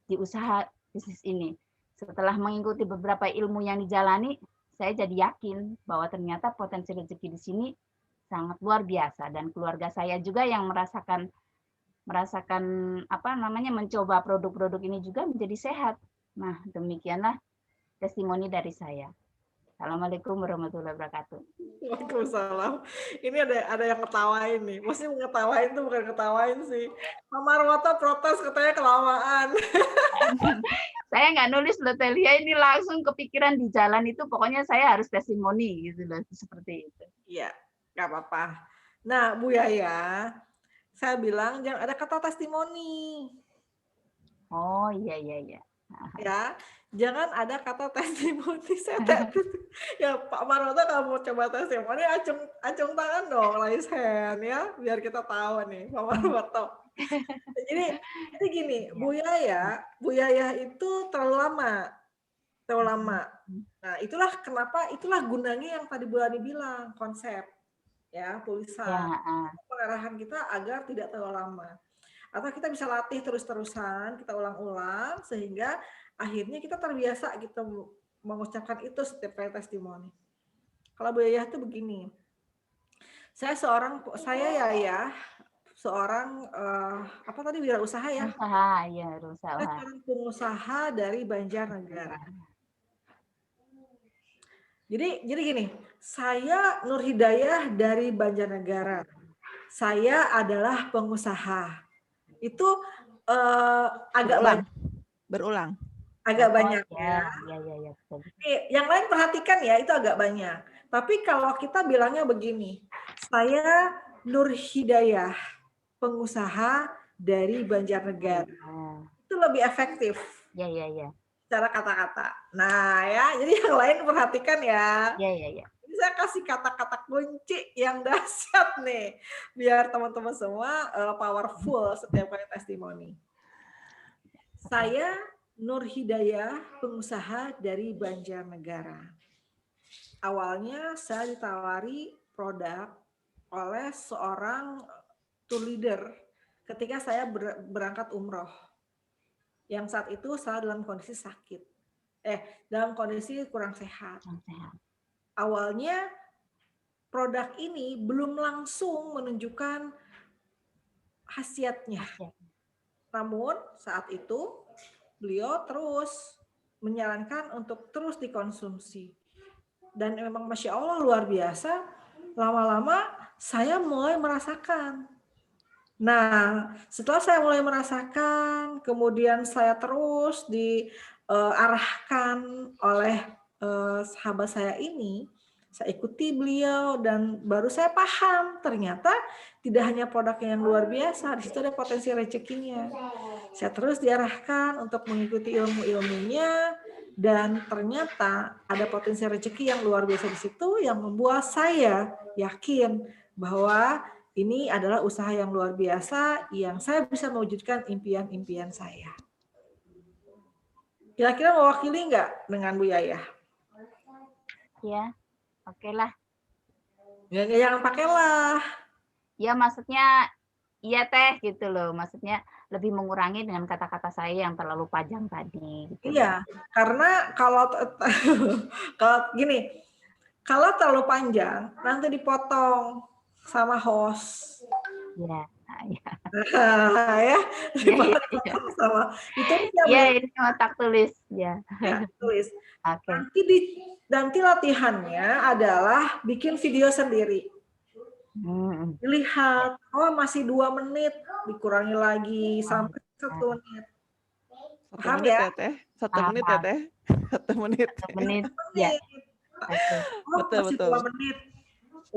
di usaha bisnis ini. Setelah mengikuti beberapa ilmu yang dijalani, saya jadi yakin bahwa ternyata potensi rezeki di sini sangat luar biasa, dan keluarga saya juga yang merasakan mencoba produk-produk ini juga menjadi sehat. Nah, demikianlah testimoni dari saya. Assalamualaikum warahmatullahi wabarakatuh. Waalaikumsalam. Ini ada yang ketawain nih. Mesti ngetawain tuh bukan ketawain sih. Mama Marwata protes katanya kelamaan. Saya nggak nulis loh Telia, ini langsung kepikiran di jalan itu, pokoknya saya harus testimoni gitu loh, seperti itu. Iya, nggak apa-apa. Nah, Bu Yaya, saya bilang jangan ada kata testimoni. Oh iya. Ya, jangan ada kata testimoni. Ya Pak Marwata kalau mau coba testimoni, acung tangan dong, raise hand ya, biar kita tahu nih Pak Marwata. Jadi gini, Bu Yaya itu terlalu lama. Nah, itulah gunanya yang tadi Bu Ani bilang, konsep ya, tulisan. Pengarahan kita agar tidak terlalu lama. Atau kita bisa latih terus-terusan, kita ulang-ulang sehingga akhirnya kita terbiasa gitu mengucapkan itu setiap kali testimoni. Kalau Bu Yaya itu begini. Saya seorang wirausaha ya. Usaha. Saya seorang pengusaha dari Banjarnegara. Jadi gini, saya Nur Hidayah dari Banjarnegara. Saya adalah pengusaha. Itu agak berulang. Agak Oh banyak ya, ya. ya, betul. Yang lain perhatikan ya, itu agak banyak. Tapi kalau kita bilangnya begini, saya Nur Hidayah, pengusaha dari Banjarnegara. Itu lebih efektif. Ya. Secara kata-kata. Nah ya, jadi yang lain perhatikan ya. Ya. Ini saya kasih kata-kata kunci yang dahsyat nih, biar teman-teman semua powerful setiap kali testimoni. Saya Nur Hidayah, pengusaha dari Banjarnegara. Awalnya saya ditawari produk oleh seorang tour leader ketika saya berangkat umroh. Yang saat itu saya dalam kondisi sakit. Dalam kondisi kurang sehat. Awalnya produk ini belum langsung menunjukkan khasiatnya. Namun saat itu beliau terus menyarankan untuk terus dikonsumsi. Dan memang Masya Allah luar biasa, lama-lama saya mulai merasakan. Nah, setelah saya mulai merasakan, kemudian saya terus diarahkan oleh sahabat saya ini, saya ikuti beliau dan baru saya paham ternyata tidak hanya produknya yang luar biasa, di situ ada potensi rezekinya. Saya terus diarahkan untuk mengikuti ilmu-ilmunya dan ternyata ada potensi rezeki yang luar biasa di situ yang membuat saya yakin bahwa ini adalah usaha yang luar biasa yang saya bisa mewujudkan impian-impian saya. Kira-kira mewakili nggak dengan Bu Yayah? Ya, oke lah. Ya, jangan pakailah. Ya maksudnya, iya teh gitu loh. Maksudnya lebih mengurangi dengan kata-kata saya yang terlalu panjang tadi. Gitu iya, karena kalau gini, kalau terlalu panjang nanti dipotong sama host. Ya. Ya. Sama itu ini otak tulis ya. Tulis. Okay. Nanti latihannya adalah bikin video sendiri. Lihat, masih 2 menit, dikurangi lagi sampai 1 menit. Paham ya? 1 menit ya teh. 1 menit. 1 menit. Ya. Betul. 2 menit.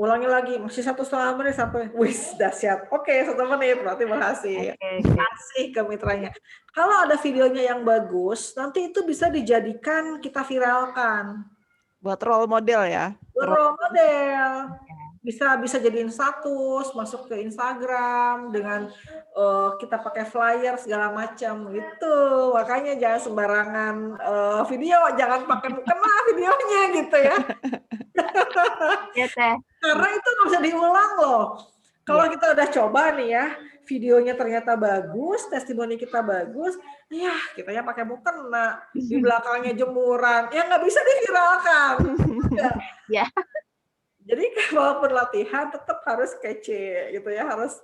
Ulangi lagi, masih 1,5 menit sampai, wis dahsyat. Oke, 1 menit berarti berhasil. Kasih ke mitranya. Kalau ada videonya yang bagus, nanti itu bisa dijadikan kita viralkan. Buat role model ya. Buat role model. Bisa jadiin status, masuk ke Instagram dengan kita pakai flyer segala macam gitu. Makanya jangan sembarangan video, jangan pakai mukena videonya gitu ya. Karena itu nggak bisa diulang loh. Kalau kita udah coba nih ya, videonya ternyata bagus, testimoni kita bagus, ya kitanya pakai mukena, di belakangnya jemuran, ya nggak bisa diviralkan. Ya. Jadi walaupun latihan tetap harus kece gitu ya, harus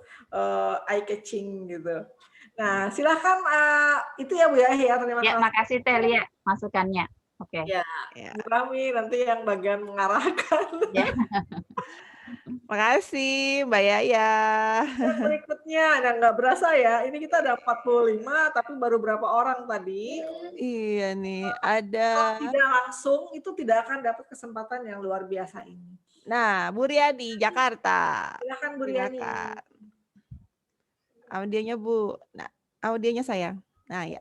eye catching gitu. Nah, silakan itu ya Bu ya, terima kasih. Ya, makasih Teh Lia masukannya. Oke. Ya. Rami nanti yang bagian mengarahkan. Ya. Makasih Mbak Yaya. Berikutnya, nggak berasa ya, ini kita ada 45 tapi baru berapa orang tadi. Iya nih, ada. Tidak langsung itu tidak akan dapat kesempatan yang luar biasa ini. Nah, Bu Riani, Jakarta. Silakan Bu Riani. Audionya Bu. Nah, audionya sayang. Nah ya.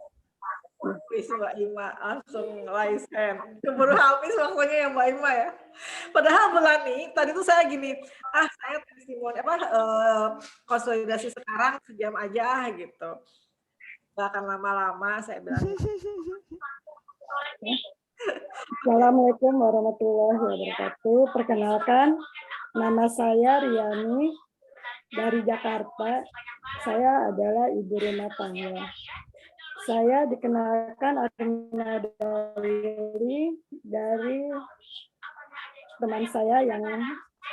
Wis Mbak Ima langsung raise hand. Keburu habis waktunya ya Mbak Ima ya. Padahal Bulani tadi tuh saya gini, saya testimoni konsolidasi sekarang sejam aja gitu. Gak akan lama-lama saya bilang. Assalamualaikum warahmatullahi wabarakatuh. Perkenalkan, nama saya Riani dari Jakarta. Saya adalah ibu rumah tangga. Saya dikenalkan Armina Daily dari teman saya yang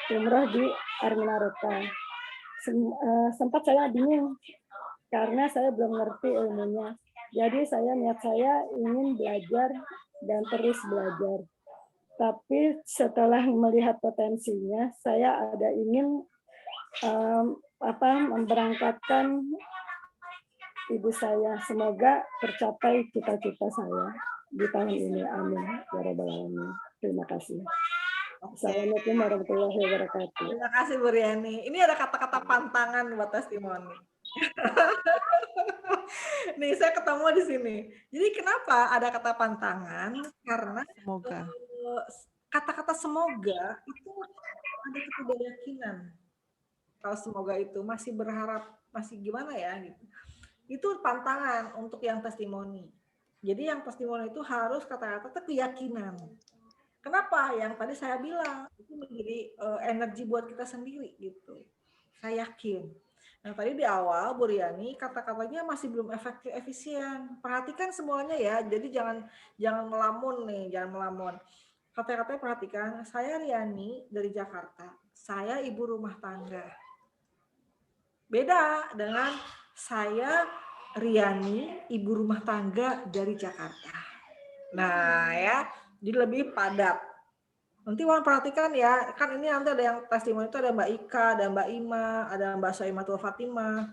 umroh di Armina Rota. Sempat saya bingung karena saya belum ngerti ilmunya. Jadi niat saya ingin belajar dan terus belajar. Tapi setelah melihat potensinya, saya ada ingin memberangkatkan ibu saya. Semoga tercapai cita-cita saya. di tahun ini. Amin. Ya Rabbal Alamin. Terima kasih. Assalamualaikum warahmatullahi wabarakatuh. Terima kasih Bu Riani. Ini ada kata-kata pantangan buat testimoni. Nih saya ketemu di sini. Jadi kenapa ada kata pantangan? Karena Semoga. Kata-kata semoga itu ada ketidakyakinan. Kalau semoga itu masih berharap, masih gimana ya gitu. Itu pantangan untuk yang testimoni. Jadi yang testimoni itu harus kata-kata keyakinan. Kenapa? Yang tadi saya bilang itu menjadi energi buat kita sendiri gitu. Saya yakin. Nah tadi di awal Bu Riani kata-katanya masih belum efektif efisien. Perhatikan semuanya ya. Jadi jangan melamun nih, jangan melamun. Kata-katanya perhatikan. Saya Riani dari Jakarta. Saya ibu rumah tangga. Beda dengan saya Riani ibu rumah tangga dari Jakarta. Nah ya. Jadi lebih padat. Nanti mohon perhatikan ya, kan ini nanti ada yang testimoni itu ada Mbak Ika, ada Mbak Ima, ada Mbak Soimatul Fatimah.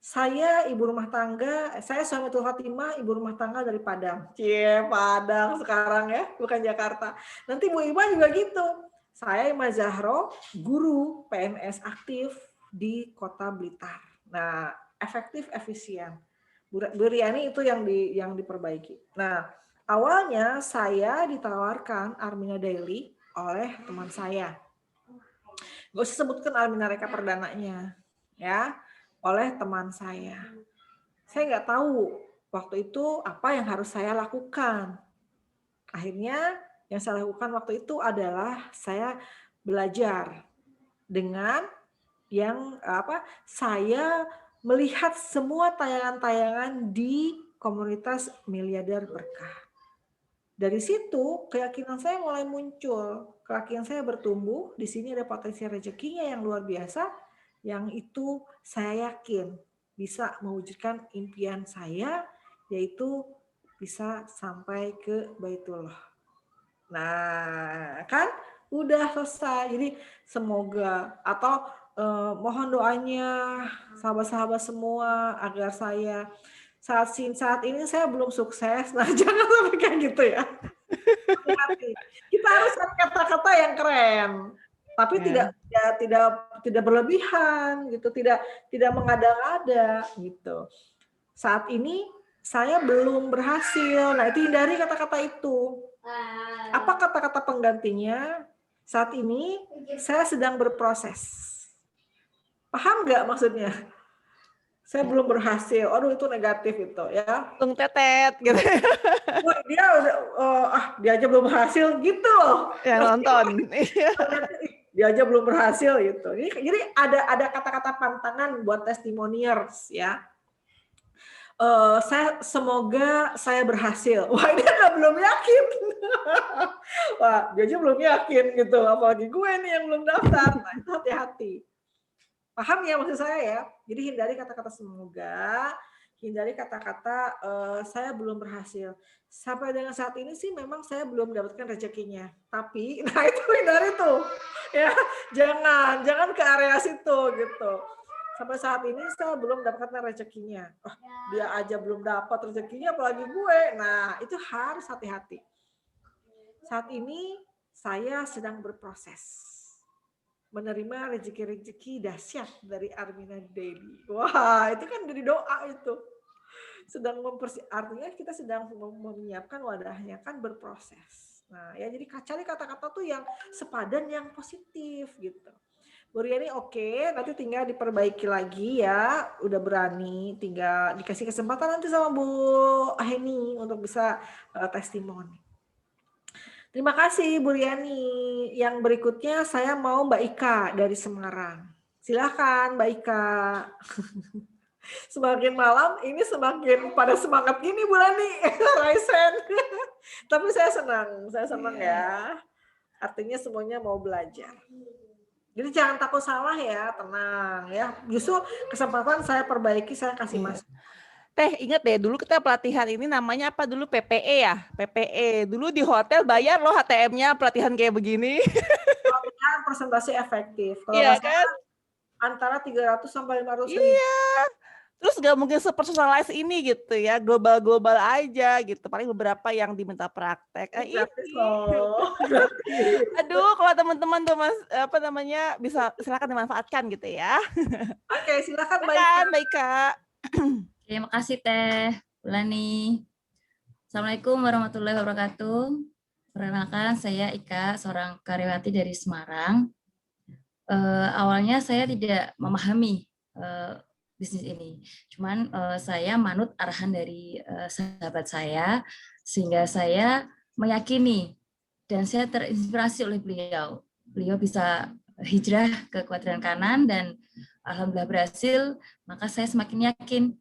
Saya ibu rumah tangga, saya Soimatul Fatimah, ibu rumah tangga dari Padang. Cie, Padang sekarang ya, bukan Jakarta. Nanti Bu Ima juga gitu. Saya Ima Zahro, guru PNS aktif di Kota Blitar. Nah, efektif, efisien. Bu Riani itu yang diperbaiki. Nah, awalnya saya ditawarkan Armina Daily oleh teman saya. Gak usah sebutkan Armina Reka Perdananya, ya, oleh teman saya. Saya nggak tahu waktu itu apa yang harus saya lakukan. Akhirnya yang saya lakukan waktu itu adalah saya belajar dengan yang saya melihat semua tayangan-tayangan di komunitas Miliarder Berkah. Dari situ keyakinan saya mulai muncul, keyakinan saya bertumbuh. Di sini ada potensi rezekinya yang luar biasa, yang itu saya yakin bisa mewujudkan impian saya, yaitu bisa sampai ke Baitullah. Nah, kan udah selesai. Jadi semoga atau mohon doanya sahabat-sahabat semua agar saya saat ini saya belum sukses, nah jangan sampai kayak gitu ya. Hati-hati. Kita harus kata-kata yang keren, tapi tidak berlebihan gitu, tidak mengada-ngada gitu. Saat ini saya belum berhasil, nah itu hindari kata-kata itu. Apa kata-kata penggantinya? Saat ini saya sedang berproses. Paham nggak maksudnya? Saya belum berhasil. Aduh itu negatif itu ya. Tung tetet gitu. Dia udah dia aja belum berhasil gitu loh. Yang nonton. Dia aja belum berhasil gitu. Jadi ada kata-kata pantangan buat testimoniers ya. Semoga saya berhasil. Wah ini belum yakin. Wah dia aja belum yakin gitu. Apalagi gue nih yang belum daftar. Nah, itu hati-hati. Paham ya maksud saya ya? Jadi hindari kata-kata semoga, hindari kata-kata saya belum berhasil. Sampai dengan saat ini sih memang saya belum mendapatkan rezekinya. Tapi, nah itu hindari tuh. Ya, jangan ke area situ gitu. Sampai saat ini saya belum mendapatkan rezekinya. Oh, dia aja belum dapat rezekinya apalagi gue. Nah, itu harus hati-hati. Saat ini saya sedang berproses menerima rezeki-rezeki dahsyat dari Armina Daily. Wah, itu kan dari doa itu. Artinya kita sedang menyiapkan wadahnya, kan berproses. Nah, ya jadi cari kata-kata tuh yang sepadan, yang positif gitu. Bu Riani oke, nanti tinggal diperbaiki lagi ya. Udah berani, tinggal dikasih kesempatan nanti sama Bu Heni untuk bisa testimoni. Terima kasih Bu Riani. Yang berikutnya saya mau Mbak Ika dari Semarang. Silakan Mbak Ika. Semakin malam ini semakin pada semangat gini Bu Rani. Raisen. Tapi saya senang ya. Artinya semuanya mau belajar. Jadi jangan takut salah ya, tenang ya. Justru kesempatan saya perbaiki, saya kasih masuk. Teh, ingat deh, dulu kita pelatihan ini namanya apa dulu? PPE ya? PPE. Dulu di hotel bayar loh HTM-nya pelatihan kayak begini. Pelatihan presentasi efektif. Kalau iya kan? Antara 300 sampai 500 ribu. Iya. Terus gak mungkin sepersonalize ini gitu ya, global-global aja gitu. Paling beberapa yang diminta praktek. Aduh, kalau teman-teman tuh Mas apa namanya bisa silakan dimanfaatkan gitu ya. Oke, silakan Baik Kak. Terima kasih Teh Ulani. Assalamualaikum warahmatullahi wabarakatuh. Perkenalkan saya Ika, seorang karyawati dari Semarang. Awalnya saya tidak memahami bisnis ini, cuman saya manut arahan dari sahabat saya, sehingga saya meyakini dan saya terinspirasi oleh beliau. Beliau bisa hijrah ke kuadran kanan dan alhamdulillah berhasil, maka saya semakin yakin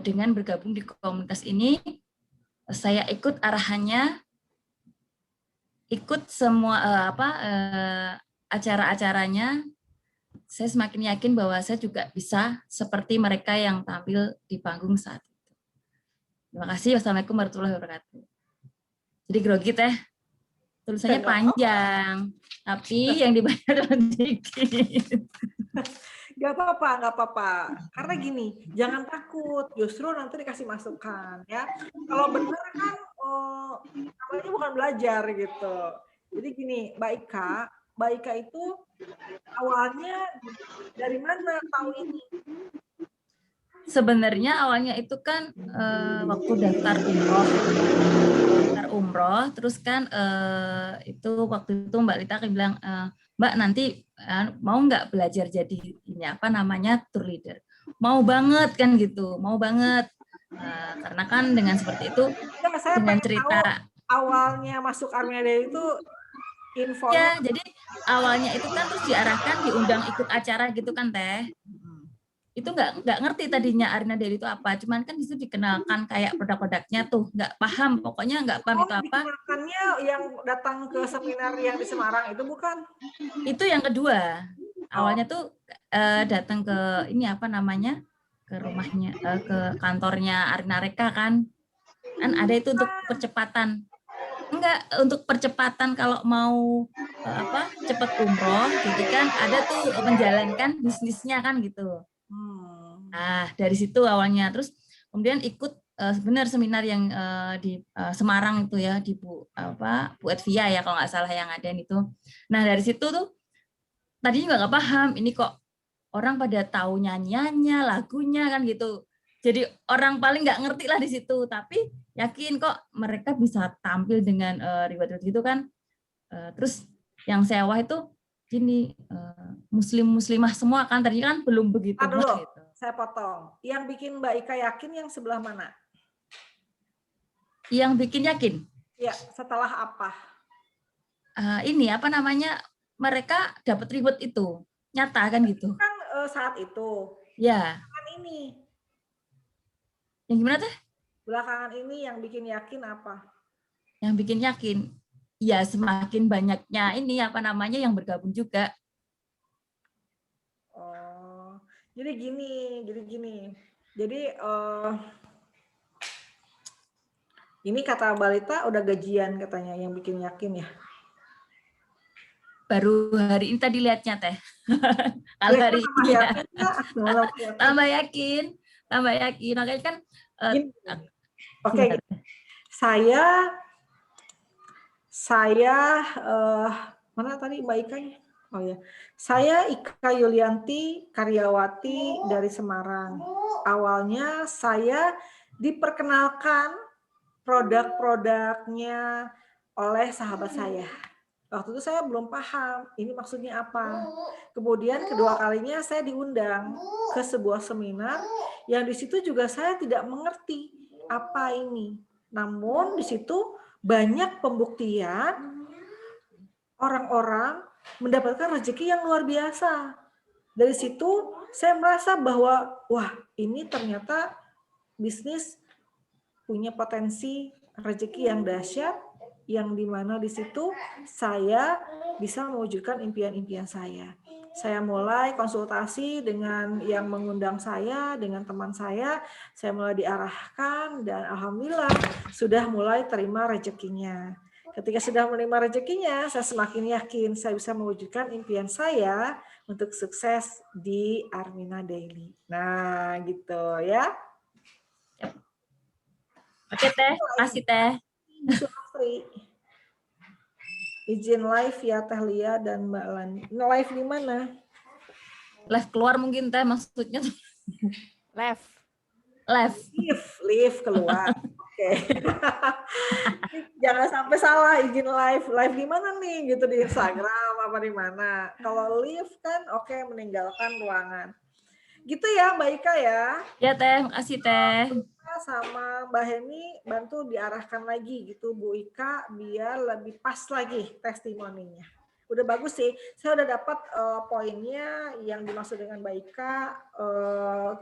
dengan bergabung di komunitas ini. Saya ikut arahannya, ikut semua acara-acaranya. Saya semakin yakin bahwa saya juga bisa seperti mereka yang tampil di panggung saat itu. Terima kasih. Wassalamualaikum warahmatullahi wabarakatuh. Jadi grogi Teh, tulisannya panjang, tapi yang dibayar sedikit. Gak apa-apa. Karena gini, jangan takut. Justru nanti dikasih masukan ya. Kalau benar kan, namanya bukan belajar gitu. Jadi gini, Mbak Ika itu awalnya dari mana tahu ini? Sebenarnya awalnya itu kan waktu daftar umroh, terus kan itu waktu itu Mbak Lita bilang, Mbak nanti mau nggak belajar jadi ini apa namanya tour leader? Mau banget kan gitu, mau banget. Karena kan dengan seperti itu, saya dengan cerita awalnya masuk Armina Daily itu infonya. Ya, jadi awalnya itu kan terus diarahkan diundang ikut acara gitu kan Teh. Itu nggak ngerti tadinya Armina Daily itu apa, cuman kan itu dikenalkan kayak produk-produknya tuh, nggak paham, pokoknya nggak paham itu apa. Dikenalkannya yang datang ke seminar yang di Semarang itu bukan? Itu yang kedua. Awalnya tuh datang ke ini apa namanya, ke rumahnya, ke kantornya Arina Reka kan ada itu untuk percepatan. Enggak, untuk percepatan kalau mau cepat umroh, jadi kan ada tuh menjalankan bisnisnya kan gitu. Nah dari situ awalnya, terus kemudian ikut benar seminar yang di Semarang itu ya, di Bu Edvia ya kalau nggak salah yang ada itu. Nah dari situ tuh tadinya nggak paham, ini kok orang pada tahu nyanyiannya, lagunya kan gitu. Jadi orang paling nggak ngerti lah di situ, tapi yakin kok mereka bisa tampil dengan riwayat gitu kan. Terus yang saya wah itu gini, muslim-muslimah semua kan, tadinya kan belum begitu. Aduh, gitu. Saya potong. Yang bikin Mbak Ika yakin yang sebelah mana? Yang bikin yakin? Ya, setelah apa? Ini apa namanya, mereka dapat reward itu, nyata kan gitu. Kan saat itu. Ya. Kan ini. Yang gimana Teh? Belakangan ini yang bikin yakin apa? Yang bikin yakin, ya semakin banyaknya ini apa namanya yang bergabung juga. Oh, jadi gini. Jadi ini kata Balita udah gajian katanya yang bikin yakin ya. Baru hari ini tadi lihatnya Teh. Kalau hari ini ya. Tambah yakin. Makanya kan Oke, saya mana tadi Mbak Ika? Oh ya, saya Ika Yulianti, karyawati dari Semarang. Awalnya saya diperkenalkan produk-produknya oleh sahabat saya. Waktu itu saya belum paham ini maksudnya apa. Kemudian kedua kalinya saya diundang ke sebuah seminar yang di situ juga saya tidak mengerti apa ini. Namun di situ banyak pembuktian orang-orang mendapatkan rezeki yang luar biasa. Dari situ saya merasa bahwa wah, ini ternyata bisnis punya potensi rezeki yang dahsyat, yang dimana di situ saya bisa mewujudkan impian-impian saya. Saya mulai konsultasi dengan yang mengundang saya, dengan teman saya mulai diarahkan dan alhamdulillah sudah mulai terima rezekinya. Ketika sudah menerima rezekinya, saya semakin yakin saya bisa mewujudkan impian saya untuk sukses di Armina Daily. Nah, gitu ya. Oke Teh, kasih Teh. Sufri. Izin live ya Teh Lia dan Mbak Lani. Live di mana? Live keluar mungkin Teh maksudnya. Live. Live keluar. Oke. Jangan sampai salah izin live. Live di mana nih? Gitu di Instagram apa di mana? Kalau live kan oke, meninggalkan ruangan. Gitu ya Mbak Ika ya. Ya Teh, makasih Teh. Sama Mbak Heni bantu diarahkan lagi gitu Bu Ika biar lebih pas lagi testimoninya. Udah bagus sih. Saya udah dapat poinnya yang dimaksud dengan Mbak Ika.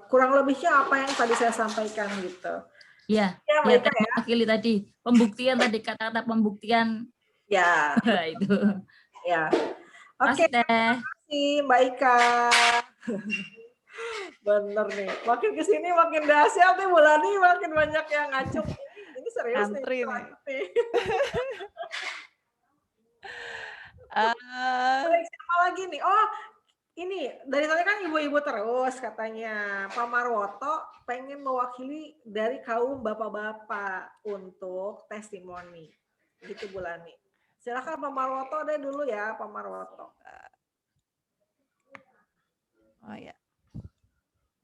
Kurang lebihnya apa yang tadi saya sampaikan gitu. Iya, Ya, ya Mbak Ika Teh, ya. mewakili tadi. Pembuktian tadi, kata-kata pembuktian. Ya. Itu. Ya. Oke. Makasih Teh. Makasih Mbak Ika. Bener nih. Makin kesini makin dahsyat nih bulan ini makin banyak yang ngacung. Ini serius Antri nih. Siapa lagi nih? Oh, ini dari tadi kan ibu-ibu terus katanya. Pak Marwoto pengen mewakili dari kaum bapak-bapak untuk testimoni. Gitu Bulani. Silakan Pak Marwoto deh dulu ya, Pak Marwoto. Oh ya.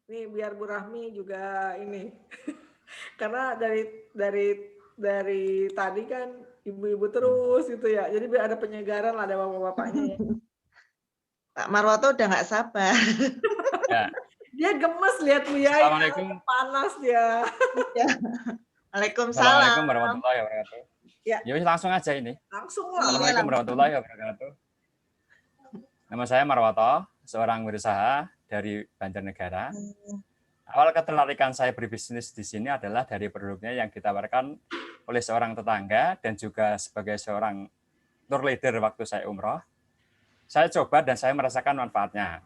Nih biar Bu Rahmi juga ini. Karena dari tadi kan ibu-ibu terus gitu ya. Jadi biar ada penyegaran lah ada bapak-bapaknya ya. Pak Marwoto udah nggak sabar. Ya. Dia gemes lihat Bu Yaya. Assalamualaikum. Panas dia. Waalaikumsalam. Assalamualaikum warahmatullahi wabarakatuh. Ya. Ya langsung aja ini. Langsung lah. Assalamualaikum warahmatullahi wabarakatuh. Nama saya Marwoto, seorang berusaha dari Banjarnegara. Awal ketertarikan saya berbisnis di sini adalah dari produknya yang ditawarkan oleh seorang tetangga dan juga sebagai seorang tour leader waktu saya umroh. Saya coba dan saya merasakan manfaatnya.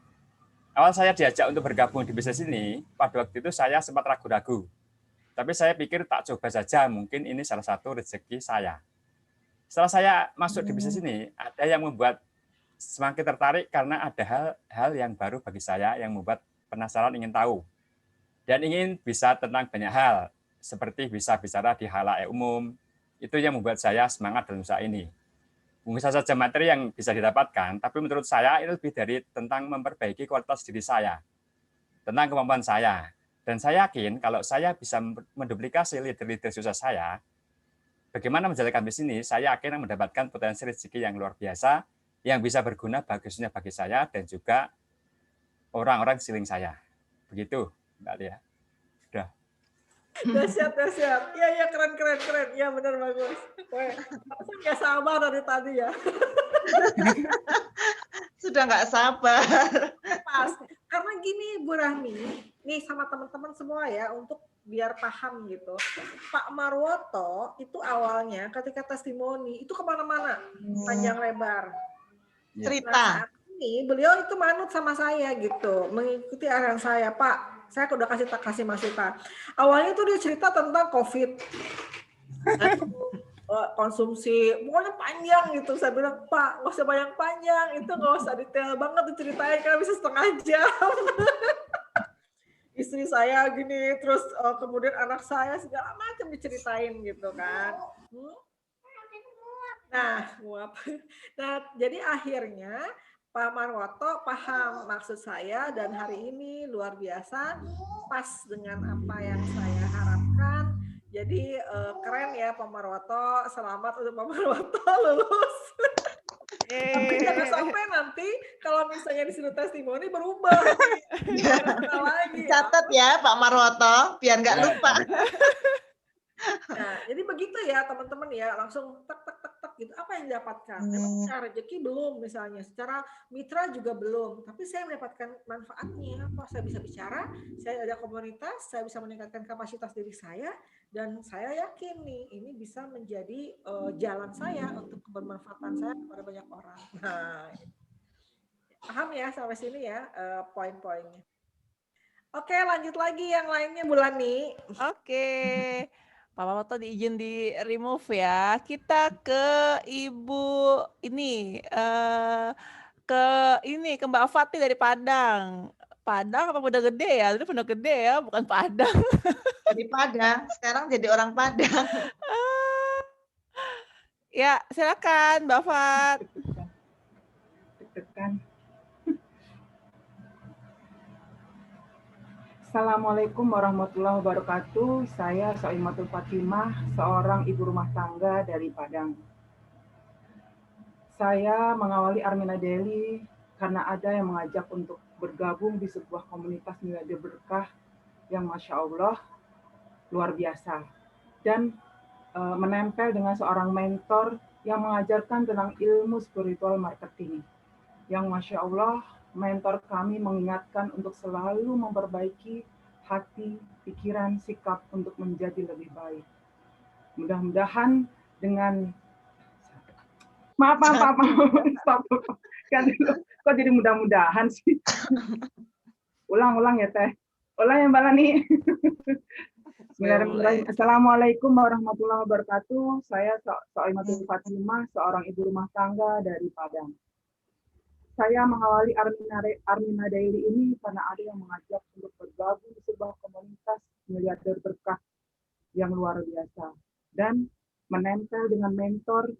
Awal saya diajak untuk bergabung di bisnis ini, pada waktu itu saya sempat ragu-ragu. Tapi saya pikir tak coba saja, mungkin ini salah satu rezeki saya. Setelah saya masuk di bisnis ini, ada yang membuat semakin tertarik karena ada hal yang baru bagi saya yang membuat penasaran ingin tahu. Dan ingin bisa tentang banyak hal, seperti bisa bicara di halayak umum. Itu yang membuat saya semangat dalam usaha ini. Bukan saja materi yang bisa didapatkan, tapi menurut saya itu lebih dari tentang memperbaiki kualitas diri saya, tentang kemampuan saya. Dan saya yakin kalau saya bisa menduplikasi leader-leader sukses saya, bagaimana menjalankan bisnis ini, saya yakin mendapatkan potensi rezeki yang luar biasa, yang bisa berguna bagusnya bagi saya dan juga orang-orang sekeliling saya. Begitu, Mbak Lia. Udah. Dahsyat. Iya, keren. Iya, benar bagus. Weh, langsung nggak sabar dari tadi ya. Sudah nggak sabar. Pas. Karena gini Bu Rahmi, nih sama teman-teman semua ya, untuk biar paham gitu. Pak Marwoto itu awalnya ketika testimoni itu kemana-mana, panjang lebar. Cerita. Nah, saat ini beliau itu manut sama saya gitu, mengikuti arahan saya. Pak, saya udah kasih masukan. Awalnya tuh dia cerita tentang COVID, konsumsi, pokoknya panjang gitu. Saya bilang, Pak, nggak usah panjang, itu nggak usah detail banget diceritain, karena bisa setengah jam. Istri saya gini, terus kemudian anak saya segala macam diceritain gitu kan. Nah, jadi akhirnya Pak Marwoto paham maksud saya dan hari ini luar biasa pas dengan apa yang saya harapkan. Jadi keren ya Pak Marwoto, selamat untuk Pak Marwoto lulus. Tapi jangan sampai nanti kalau misalnya disuruh testimoni berubah. Lagi. Catat ya Pak Marwoto, biar nggak lupa. Nah, jadi begitu ya teman-teman ya, langsung tek gitu. Apa yang didapatkan? Memang secara rezeki belum misalnya, secara mitra juga belum. Tapi saya mendapatkan manfaatnya. Apa? Saya bisa bicara, saya ada komunitas, saya bisa meningkatkan kapasitas diri saya, dan saya yakin nih ini bisa menjadi jalan saya untuk kebermanfaatan saya kepada banyak orang. Nah, paham ya sampai sini ya poin-poinnya. Oke, lanjut lagi yang lainnya Bu Lani. Oke. Pak Mamoto diizin di remove ya. Kita ke Ibu ini ke Mbak Fati dari Padang. Padang apa Pondok Gede ya? Itu Pondok Gede ya, bukan Padang. Dari Padang, sekarang jadi orang Padang. Ya, silakan Mbak Fat. Deg-degan. Assalamualaikum warahmatullahi wabarakatuh. Saya Soimatul Fatimah, seorang ibu rumah tangga dari Padang. Saya mengawali Armina Daily karena ada yang mengajak untuk bergabung di sebuah komunitas Milada Berkah yang Masya Allah luar biasa. Dan menempel dengan seorang mentor yang mengajarkan tentang ilmu spiritual marketing. Yang Masya Allah, mentor kami mengingatkan untuk selalu memperbaiki hati, pikiran, sikap untuk menjadi lebih baik. Mudah-mudahan dengan maaf. Stop. Kok jadi mudah-mudahan sih? Ulang ya Teh. Ulang ya Mbak Lani. Bismillahirrahmanirrahim. Assalamualaikum warahmatullahi wabarakatuh. Saya Soimatul Fatimah, seorang ibu rumah tangga dari Padang. Saya mengawali Armina Daily ini karena ada yang mengajak untuk bergabung di sebuah komunitas miliarder berkah yang luar biasa dan menempel dengan mentor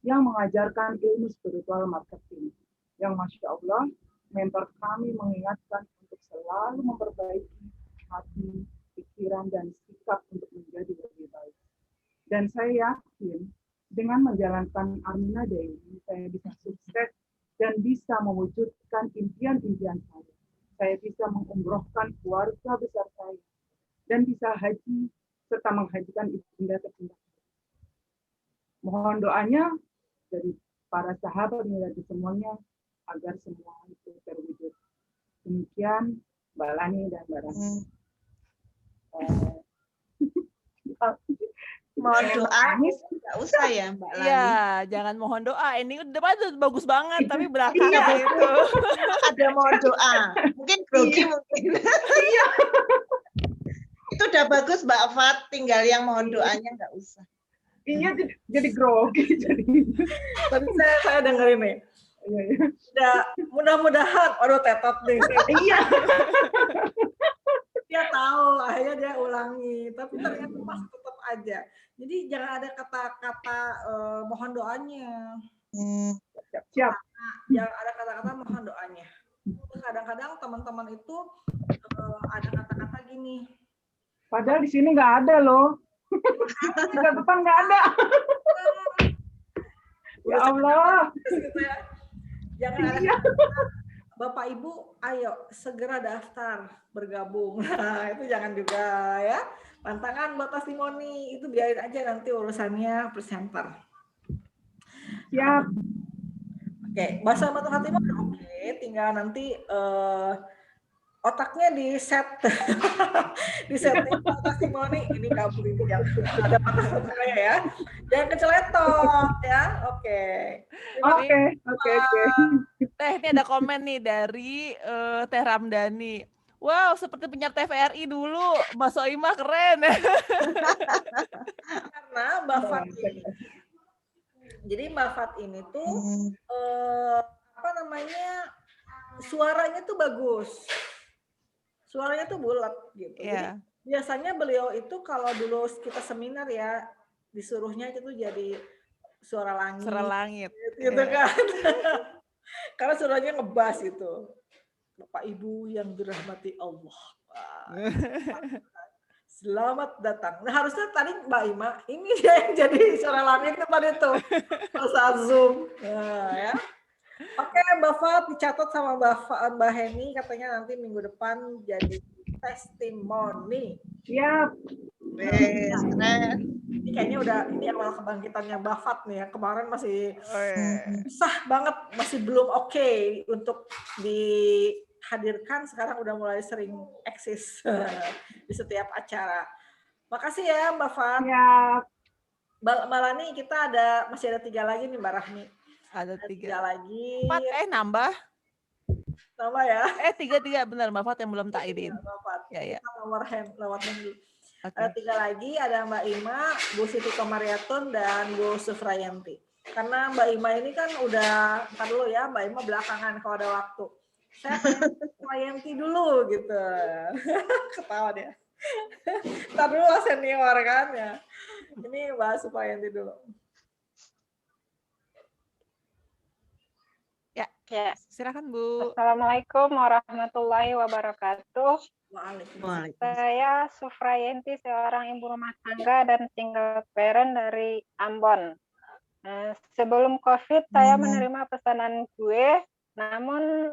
yang mengajarkan ilmu spiritual marketing. Yang Masya Allah, mentor kami mengingatkan untuk selalu memperbaiki hati, pikiran, dan sikap untuk menjadi lebih baik. Dan saya yakin dengan menjalankan Armina Daily, saya bisa sukses dan bisa mewujudkan impian-impian saya. Saya bisa mengumrohkan keluarga besar saya dan bisa haji serta menghajikan ibunda tercinta. Mohon doanya dari para sahabat miladi semuanya agar semua itu terwujud. Demikian Mbak Lani dan Mbak Rani. Mohon doa, nggak usah ya Mbak Lani. Iya, jangan mohon doa. Ini udah bagus banget, tapi belakang itu. Ada mohon doa. Mungkin grogi mungkin. Iya. Itu udah bagus Mbak Fat, tinggal yang mohon doanya nggak usah. Iya, jadi grogi. Tapi saya dengerin nih. Ya, mudah-mudahan, waduh tetot nih. Iya. Dia tahu, akhirnya dia ulangi, tapi ternyata masih tetap aja. Jadi jangan ada kata-kata mohon doanya. Siap. Jangan ada kata-kata mohon doanya. Kadang-kadang teman-teman itu ada kata-kata gini. Padahal di sini nggak ada loh. Di depan nggak ada. Ya Allah. Jangan ada Bapak Ibu, ayo segera daftar bergabung. Nah, itu jangan juga ya. Pantangan buat testimoni itu biarin aja nanti urusannya presenter. Siap. Oke, bahasa Matul Fatimah oke, tinggal nanti otaknya di set di setting testimoni ini kabur ini yang ada patah ya. Jangan keceletot ya. Oke. Teh, ini ada komen nih dari Teh Ramdhani. Wow, seperti penyiar TVRI dulu. Mas Soimah keren. Karena Mbak Fat ini. Jadi Mbak Fat ini tuh apa namanya? Suaranya tuh bagus. Suaranya tuh bulat gitu. Yeah. Jadi biasanya beliau itu kalau dulu kita seminar ya disuruhnya itu jadi suara langit. Suara langit. Gitu kan. Karena suaranya ngebas itu. Bapak Ibu yang dirahmati Allah. Selamat datang. Nah harusnya tadi Mbak Ima, ini dia yang jadi suara langit itu tadi tuh. Saat Zoom. Nah, ya. Oke, Mbak Fat dicatat sama Mbak Heni katanya nanti minggu depan jadi testimoni. Siap. Keren. Ini kayaknya udah ini awal kebangkitannya Mbak Fat nih ya. Kemarin masih susah banget, masih belum oke untuk dihadirkan. Sekarang udah mulai sering eksis di setiap acara. Makasih ya Mbak Fat. Siap. Mbak Lani kita masih ada 3 lagi nih Mbak Rahmi. Ada 3 lagi. 4 nambah. Nambah ya? 3 benar Mbak Fat yang belum tak idin. Mbak Fat. Ya. Lewat hand dulu. Ada 3 lagi, ada Mbak Ima, Bu Siti Komariatun, dan Bu Sufrayanti. Karena Mbak Ima ini kan udah, ntar dulu ya, Mbak Ima belakangan kalau ada waktu. Saya pengen Sufrayanti dulu gitu. Ketawa dia. Ntar dulu lah senior kan ya. Ini Mbak Sufrayanti dulu. Ya, silakan Bu. Assalamualaikum warahmatullahi wabarakatuh. Waalaikumsalam. Saya Sufrayanti, seorang ibu rumah tangga dan single parent dari Ambon. Sebelum COVID saya menerima pesanan kue, namun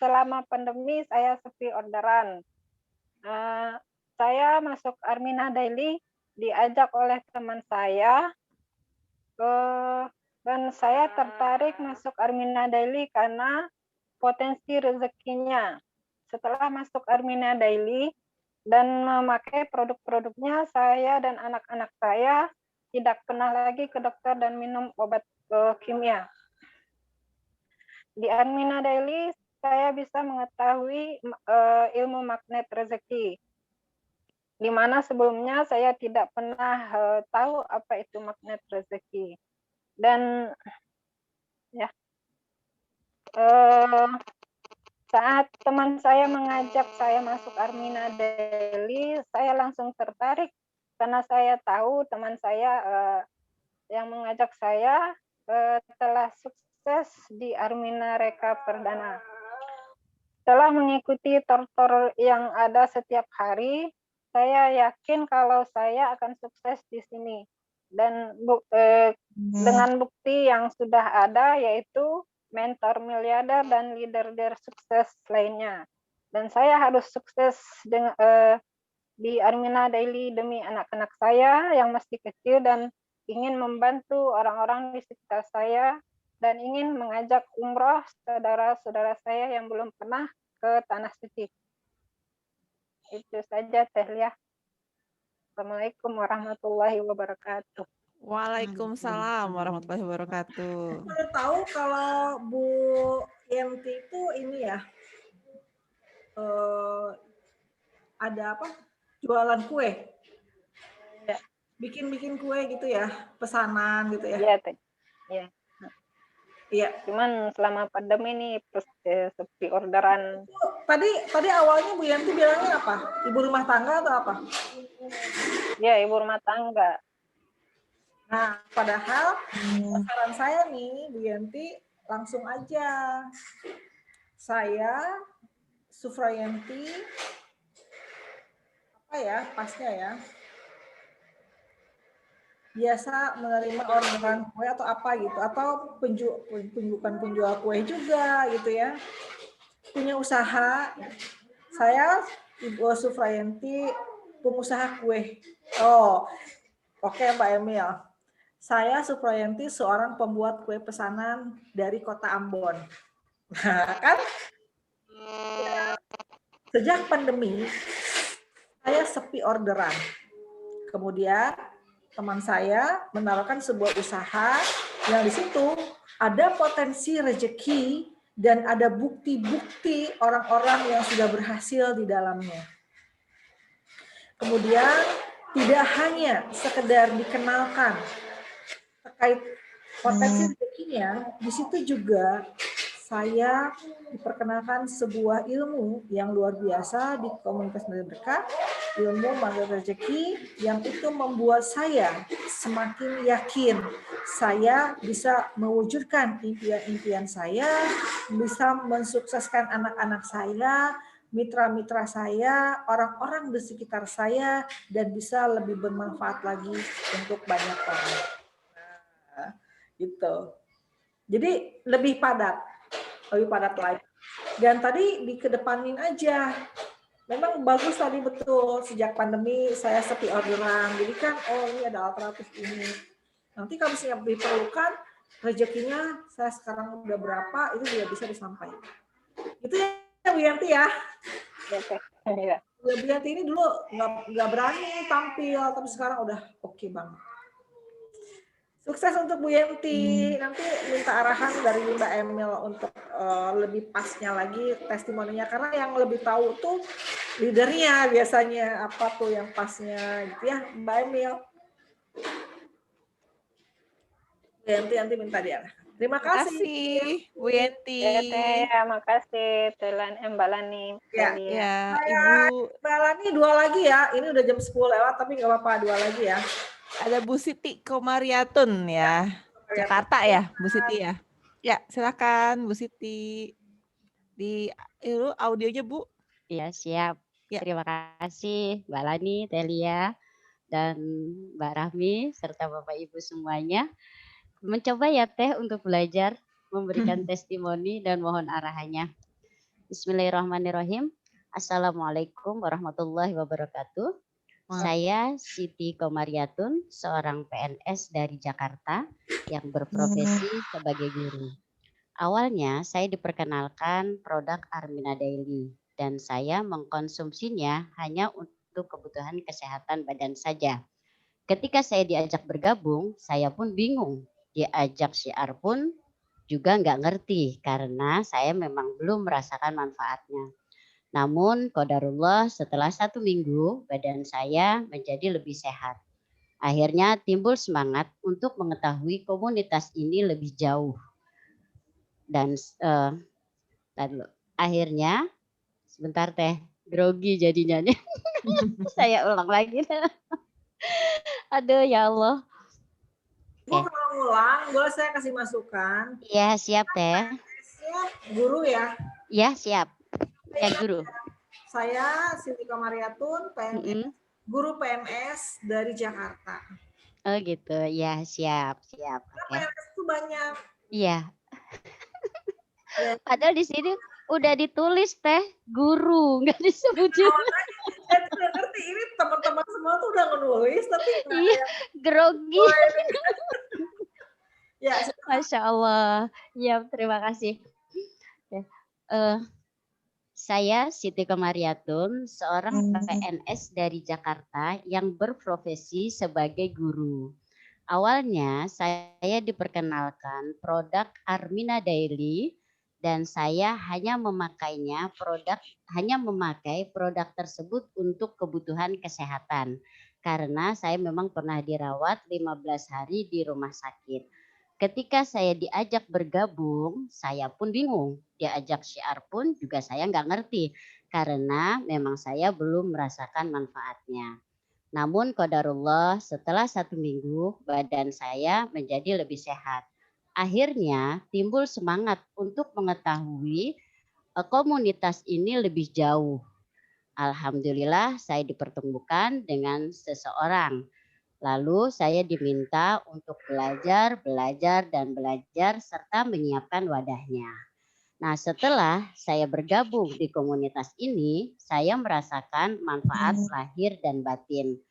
selama pandemi saya sepi orderan. Saya masuk Armina Daily diajak oleh teman saya. Dan saya tertarik masuk Armina Daily karena potensi rezekinya. Setelah masuk Armina Daily dan memakai produk-produknya, saya dan anak-anak saya tidak pernah lagi ke dokter dan minum obat kimia. Di Armina Daily, saya bisa mengetahui ilmu magnet rezeki, di mana sebelumnya saya tidak pernah tahu apa itu magnet rezeki. Dan ya, saat teman saya mengajak saya masuk Armina Daily, saya langsung tertarik karena saya tahu teman saya yang mengajak saya telah sukses di Armina Reka Perdana. Setelah mengikuti tor-tor yang ada setiap hari, saya yakin kalau saya akan sukses di sini. Dan dengan bukti yang sudah ada, yaitu mentor miliarder dan leader sukses lainnya. Dan saya harus sukses dengan, di Armina Daily demi anak-anak saya yang masih kecil dan ingin membantu orang-orang di sekitar saya dan ingin mengajak umroh saudara-saudara saya yang belum pernah ke Tanah Suci. Itu saja, Teh Lia. Assalamualaikum warahmatullahi wabarakatuh. Waalaikumsalam warahmatullahi wabarakatuh. Saya tahu kalau Bu Yanti itu ini ya, ada apa? Jualan kue. Bikin-bikin kue gitu ya, pesanan gitu ya. Iya, Teh. Iya. Iya. Cuman selama pandemi ini sepi orderan. Tadi awalnya Bu Yanti bilangnya apa? Ibu rumah tangga atau apa? Ya, ibu rumah tangga. Nah, padahal saran saya nih, Bu Yanti, langsung aja. Saya, Sufrayanti, apa ya, pasnya ya, biasa menerima orderan kue atau apa gitu, atau penjual kue juga gitu ya, punya usaha. Saya Ibu Sufrayanti, pengusaha kue. Oh, oke Mbak Emil. Saya Sufrayanti, seorang pembuat kue pesanan dari kota Ambon. Nah, kan sejak pandemi saya sepi orderan. Kemudian teman saya menaruhkan sebuah usaha yang di situ ada potensi rezeki dan ada bukti-bukti orang-orang yang sudah berhasil di dalamnya. Kemudian tidak hanya sekedar dikenalkan terkait potensi rezekinya, di situ juga saya diperkenalkan sebuah ilmu yang luar biasa di komunitas Media Berkah, ilmu magnet rezeki, yang itu membuat saya semakin yakin saya bisa mewujudkan impian-impian saya, bisa mensukseskan anak-anak saya, mitra-mitra saya, orang-orang di sekitar saya, dan bisa lebih bermanfaat lagi untuk banyak orang. Nah, gitu. Jadi lebih padat lagi. Dan tadi dikedepanin aja. Memang bagus tadi betul, sejak pandemi saya sepi orderan. Jadi kan, oh ini ada alternatif ini. Nanti kalau misalnya diperlukan, rezekinya saya sekarang udah berapa, itu juga bisa disampaikan. Itu ya Bu Yanti ya. Iya. Bu Yanti ini dulu nggak berani tampil, tapi sekarang udah oke banget. Sukses untuk Bu Yanti. Nanti minta arahan dari Mbak Emil untuk lebih pasnya lagi testimoninya. Karena yang lebih tahu tuh leadernya biasanya apa tuh yang pasnya gitu ya, Mbak Emil. Yanti minta dia. Terima kasih Bu Yenti. Ya, makasih Mbak Lani. Ya, ya Ibu Mbak Lani 2 lagi ya. Ini udah jam 10 lewat tapi nggak apa-apa 2 lagi ya. Ada Bu Siti Komariatun ya. Jakarta ya, Bu Siti ya. Ya, silakan Bu Siti. Di audionya, Bu. Ya, siap. Ya. Terima kasih Mbak Lani, Telia, dan Mbak Rahmi, serta Bapak Ibu semuanya. Mencoba ya Teh untuk belajar, memberikan testimoni dan mohon arahannya. Bismillahirrahmanirrahim. Assalamualaikum warahmatullahi wabarakatuh. Saya Siti Komariatun, seorang PNS dari Jakarta yang berprofesi sebagai guru. Awalnya saya diperkenalkan produk Armina Daily dan saya mengkonsumsinya hanya untuk kebutuhan kesehatan badan saja. Ketika saya diajak bergabung, saya pun bingung. Diajak syiar pun juga nggak ngerti karena saya memang belum merasakan manfaatnya. Namun qadarullah setelah 1 minggu badan saya menjadi lebih sehat. Akhirnya timbul semangat untuk mengetahui komunitas ini lebih jauh. Dan akhirnya sebentar Teh, grogi jadinya nih. Saya ulang lagi. Aduh ya Allah. Bu kalau ngulang, boleh saya kasih masukan? Iya siap Teh. Guru ya? Iya siap. Ya guru. Saya Siti Komariatun, PNS, guru PMS dari Jakarta. Oh gitu, ya siap. Oke. PMS itu banyak. Iya. Padahal di sini udah ditulis Teh, guru, nggak disebut juga. Saya tidak ngerti, ini teman-teman semua tuh udah menulis, tapi iya, grogi. Ya, Masya Allah. Ya, terima kasih. Saya Siti Komariatun, seorang PNS dari Jakarta yang berprofesi sebagai guru. Awalnya saya diperkenalkan produk Armina Daily dan saya hanya memakai produk tersebut untuk kebutuhan kesehatan karena saya memang pernah dirawat 15 hari di rumah sakit. Ketika saya diajak bergabung, saya pun bingung. Diajak syiar pun juga saya nggak ngerti karena memang saya belum merasakan manfaatnya. Namun qadarullah setelah 1 minggu badan saya menjadi lebih sehat. Akhirnya timbul semangat untuk mengetahui komunitas ini lebih jauh. Alhamdulillah saya dipertemukan dengan seseorang. Lalu saya diminta untuk belajar serta menyiapkan wadahnya. Nah setelah saya bergabung di komunitas ini, saya merasakan manfaat lahir dan batin.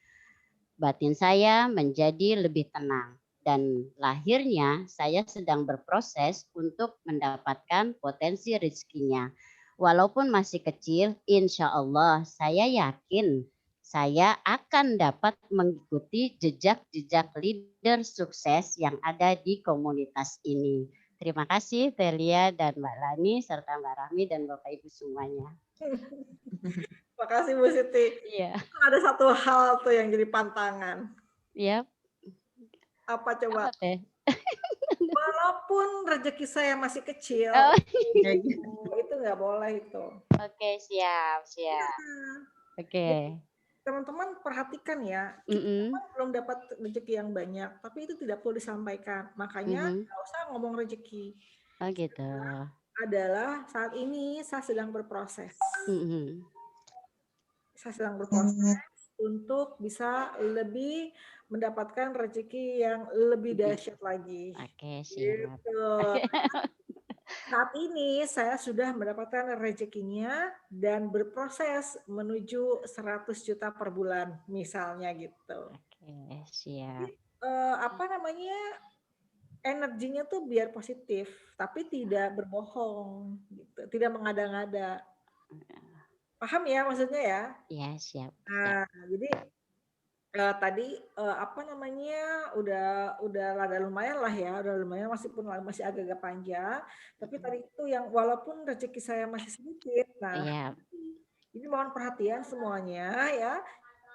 Batin saya menjadi lebih tenang. Dan lahirnya saya sedang berproses untuk mendapatkan potensi rezekinya. Walaupun masih kecil, insya Allah saya yakin saya akan dapat mengikuti jejak-jejak leader sukses yang ada di komunitas ini. Terima kasih Telia dan Mbak Lani serta Mbak Rahmi dan Bapak Ibu semuanya. Terima kasih Bu Siti. Iya. Ada satu hal tuh yang jadi pantangan. Iya. Apa coba? Apa Teh? Walaupun rezeki saya masih kecil, itu nggak boleh itu. Oke, siap. Oke. Teman-teman perhatikan ya, kita belum dapat rezeki yang banyak, tapi itu tidak perlu disampaikan. Makanya nggak usah ngomong rezeki. Oh gitu. Adalah saat ini saya sedang berproses. Saya sedang berproses untuk bisa lebih mendapatkan rezeki yang lebih dahsyat lagi. Oke, siap. Gitu. Saat ini saya sudah mendapatkan rezekinya dan berproses menuju 100 juta per bulan misalnya gitu. Oke, siap. Energinya tuh biar positif, tapi tidak berbohong gitu, tidak mengada-ngada. Paham ya maksudnya ya? Iya, siap. Nah, jadi tadi udah rada lumayan lah ya, udah lumayan meskipun masih agak-agak panjang, tapi tadi itu yang walaupun rezeki saya masih sedikit, nah Jadi mohon perhatian semuanya ya.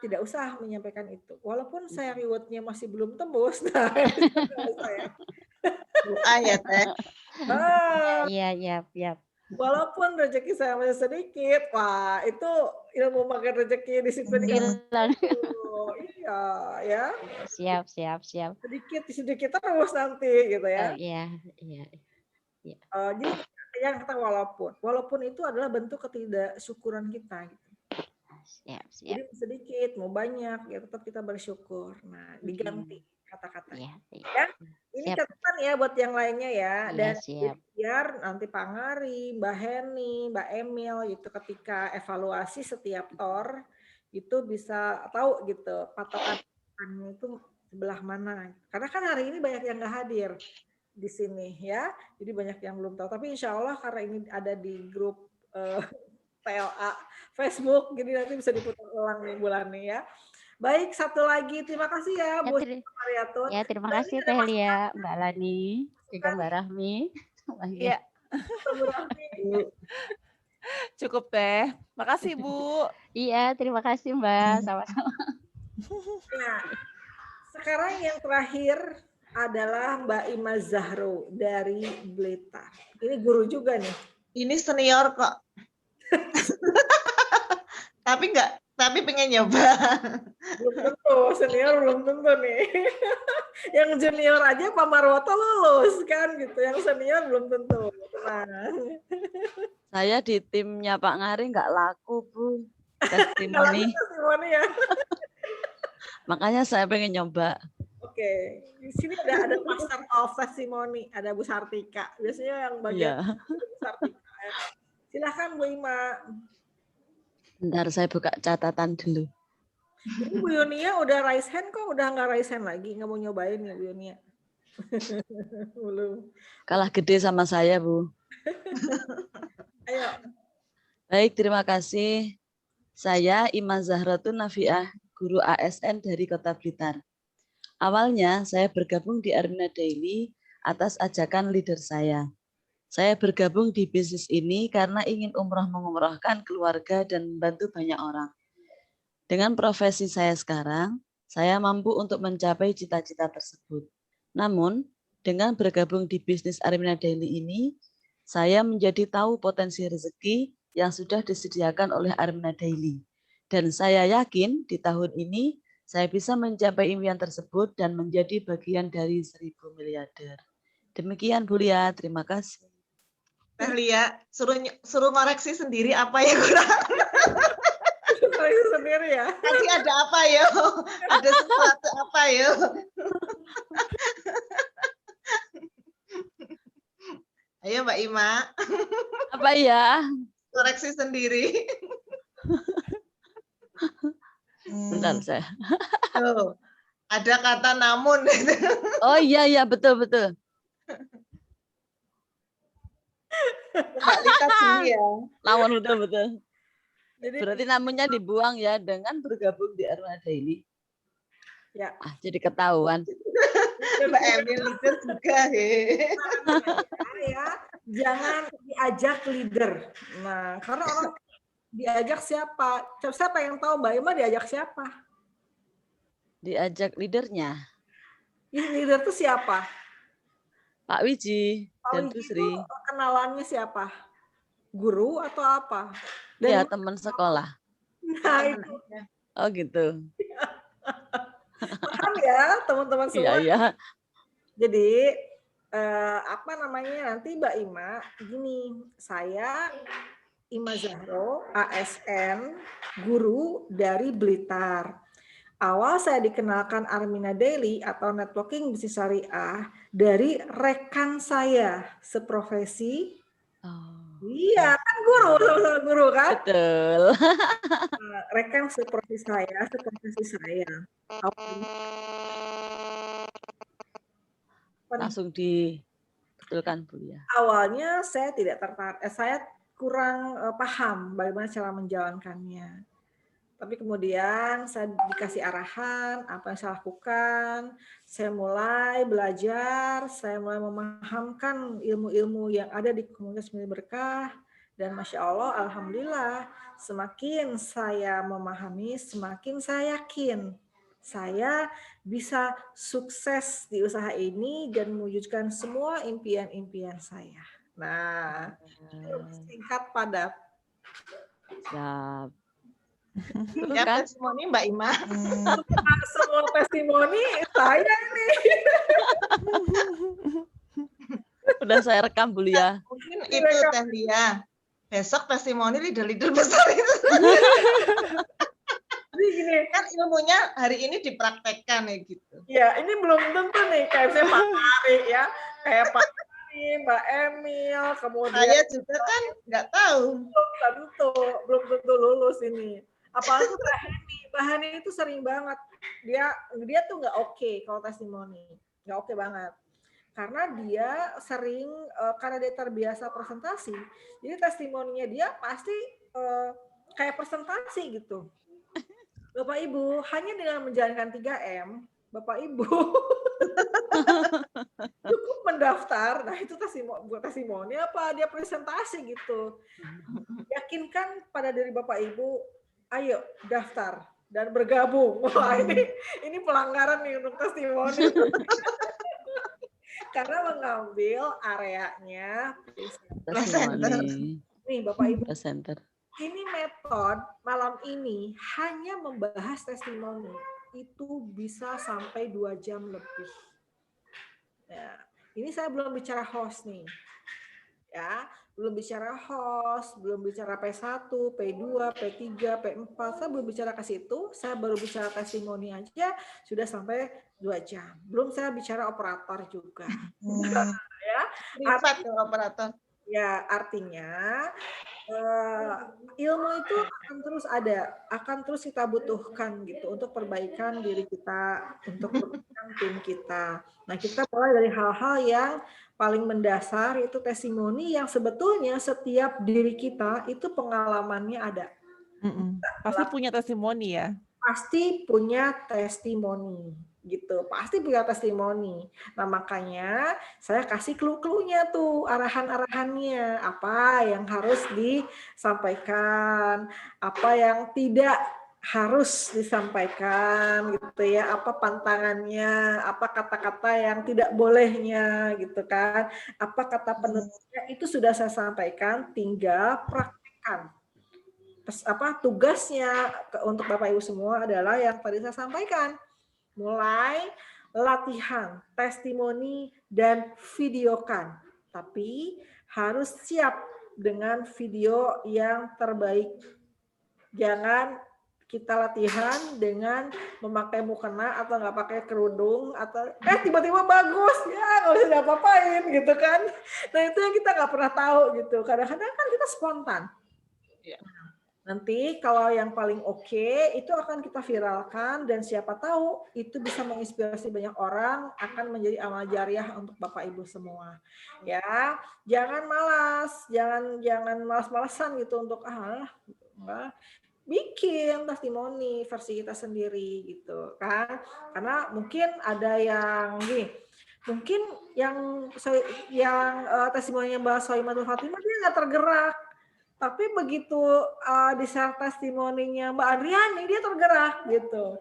Tidak usah menyampaikan itu. Walaupun saya rewardnya masih belum tembus. Nah, saya. Doa ya Teh. Iya, Walaupun rezeki saya masih sedikit, wah itu ilmu makan rezeki di situ hilang. Iya, ya. Siap. Sedikit terus nanti gitu ya. Iya. Jadi yang kata walaupun itu adalah bentuk ketidaksyukuran kita. Gitu. Siap. Jadi sedikit, mau banyak, ya tetap kita bersyukur. Nah, diganti kata-katanya. Ya, ini catatan ya buat yang lainnya ya. Dan biar nanti Pak Ngari, Mbak Heni, Mbak Emil gitu ketika evaluasi setiap TOR itu bisa tahu gitu patokan itu sebelah mana. Karena kan hari ini banyak yang nggak hadir di sini ya. Jadi banyak yang belum tahu. Tapi insya Allah karena ini ada di grup PLA Facebook, jadi nanti bisa diputar ulang nih bulannya ya. Baik, satu lagi. Terima kasih ya, Bu Mariatun. Ya, terima kasih Teh Lia, Mbak Lani, juga Mbak Rahmi. Iya. Cukup Teh. Makasih Bu. Iya, terima kasih Mbak. Sama-sama. Nah, sekarang yang terakhir adalah Mbak Ima Zahro dari Blitar. Ini guru juga nih. Ini senior kok. tapi pengen nyoba. Belum tentu, senior belum tentu nih. Yang junior aja Pak Marwoto lulus kan gitu, yang senior belum tentu. Nah. Saya di timnya Pak Ngari nggak laku Bu, testimoni. Ya. Makanya saya pengen nyoba. Oke, di sini ada Master of Testimony, ada Bu Sartika. Biasanya yang bagian Bu Sartika. Silahkan Bu Ima. Bentar saya buka catatan dulu. Ini Bu Yunia udah raise hand kok, udah nggak raise hand lagi, nggak mau nyobain ya Bu Yunia. Belum. Kalah gede sama saya Bu. Ayo. Baik, terima kasih. Saya Ima Zahratun Nafiah, guru ASN dari Kota Blitar. Awalnya saya bergabung di Armina Daily atas ajakan leader saya. Saya bergabung di bisnis ini karena ingin mengumrohkan keluarga dan membantu banyak orang. Dengan profesi saya sekarang, saya mampu untuk mencapai cita-cita tersebut. Namun, dengan bergabung di bisnis Armina Daily ini, saya menjadi tahu potensi rezeki yang sudah disediakan oleh Armina Daily. Dan saya yakin di tahun ini, saya bisa mencapai impian tersebut dan menjadi bagian dari 1000 miliarder. Demikian Bu Lia, terima kasih. Teh Lia, suruh ngoreksi sendiri apa yang kurang. Ngoreksi sendiri ya. Nanti ada apa ya? Ada sesuatu apa ya? Ayo Mbak Ima. Apa ya? Koreksi sendiri. Bentar saya. Tuh, ada kata namun. Oh iya, betul. Mbak Lita sini ya. Namun betul. Berarti namunnya dibuang ya dengan bergabung di Armina Daily. Ya. Jadi ketahuan. Mbak Emil leader juga. Ya, jangan diajak leader. Nah, karena orang diajak siapa? Siapa yang tahu Mbak Ima diajak siapa? Diajak leadernya. Leader itu siapa? Pak Wiji dan Bu Sri. Kenalannya siapa? Guru atau apa? Iya, teman sekolah. Nah, itu. Oh gitu. Paham ya teman-teman semua? Iya. Jadi nanti Mbak Ima gini, saya Ima Zahro, ASN, guru dari Blitar. Awal saya dikenalkan Armina Daily atau Networking Bisnis Syariah dari rekan saya seprofesi. Iya, kan guru kan? Betul. Rekan seprofesi saya. Langsung dibetulkan Bu ya. Awalnya saya tidak tertarik, saya kurang paham bagaimana cara menjalankannya. Tapi kemudian saya dikasih arahan apa yang saya lakukan, saya mulai belajar, saya mulai memahamkan ilmu-ilmu yang ada di komunitas Milik Berkah, Dan Masya Allah, Alhamdulillah, semakin saya memahami, semakin saya yakin saya bisa sukses di usaha ini dan mewujudkan semua impian-impian saya. Nah, singkat padat. Siap. Ya, testimoni Mbak Ima. Semua testimoni saya ini. Udah saya rekam Bu Lia. Mungkin itu Teh Lia. Besok testimoni leader-leader besar itu. Jadi gini, kan ilmunya hari ini dipraktekkan ya gitu. Ya, ini belum tentu nih kayak saya Pak Ari ya, kayak Pak Ari, Mbak Emil, kemudian saya juga kan nggak tahu. Belum tentu lulus ini. Apalagi Mbak Hani itu sering banget. Dia tuh nggak oke kalau testimoni, nggak oke banget. Karena dia sering, karena dia terbiasa presentasi, jadi testimoninya dia pasti kayak presentasi gitu. Bapak Ibu, hanya dengan menjalankan 3M, Bapak Ibu cukup mendaftar. Nah, itu testimoni apa dia presentasi gitu. Yakinkan pada diri Bapak Ibu, ayo daftar dan bergabung. Wah, ini pelanggaran nih untuk testimoni. Karena mengambil areanya presenter. Nih Bapak Ibu, ini metode malam ini hanya membahas testimoni. Itu bisa sampai 2 jam lebih. Ya, ini saya belum bicara host nih. Ya, belum bicara host, belum bicara P1, P2, P3, P4. Saya belum bicara ke situ, saya baru bicara testimoni aja sudah sampai 2 jam. Belum saya bicara operator juga. Ya, operator. Ya, artinya ilmu itu akan terus ada, akan terus kita butuhkan gitu untuk perbaikan diri kita, untuk perbaikan tim kita. Nah, kita mulai dari hal-hal yang paling mendasar, itu testimoni yang sebetulnya setiap diri kita itu pengalamannya ada. Pasti punya testimoni ya? Pasti punya testimoni gitu, pasti punya testimoni. Nah, makanya saya kasih clue-cluenya tuh, arahan-arahannya, apa yang harus disampaikan, apa yang tidak harus disampaikan gitu ya, apa pantangannya, apa kata-kata yang tidak bolehnya gitu kan, apa kata penutupnya, itu sudah saya sampaikan, tinggal praktekkan. Tugasnya untuk Bapak Ibu semua adalah yang tadi saya sampaikan. Mulai latihan, testimoni, dan videokan. Tapi harus siap dengan video yang terbaik. Jangan kita latihan dengan memakai mukena atau nggak pakai kerudung atau tiba-tiba bagus ya nggak usah apa-apain gitu kan. Nah itu yang kita nggak pernah tahu gitu. Kadang-kadang kan kita spontan. Ya. Nanti kalau yang paling oke itu akan kita viralkan dan siapa tahu itu bisa menginspirasi banyak orang, akan menjadi amal jariah untuk Bapak Ibu semua. Ya, jangan malas, jangan malas-malasan gitu untuk bikin testimoni versi kita sendiri gitu kan. Karena mungkin ada yang gini, mungkin yang testimoninya Mbak Soimatul Fatimah dia nggak tergerak. Tapi begitu di share testimoninya Mbak Andriani, dia tergerak gitu.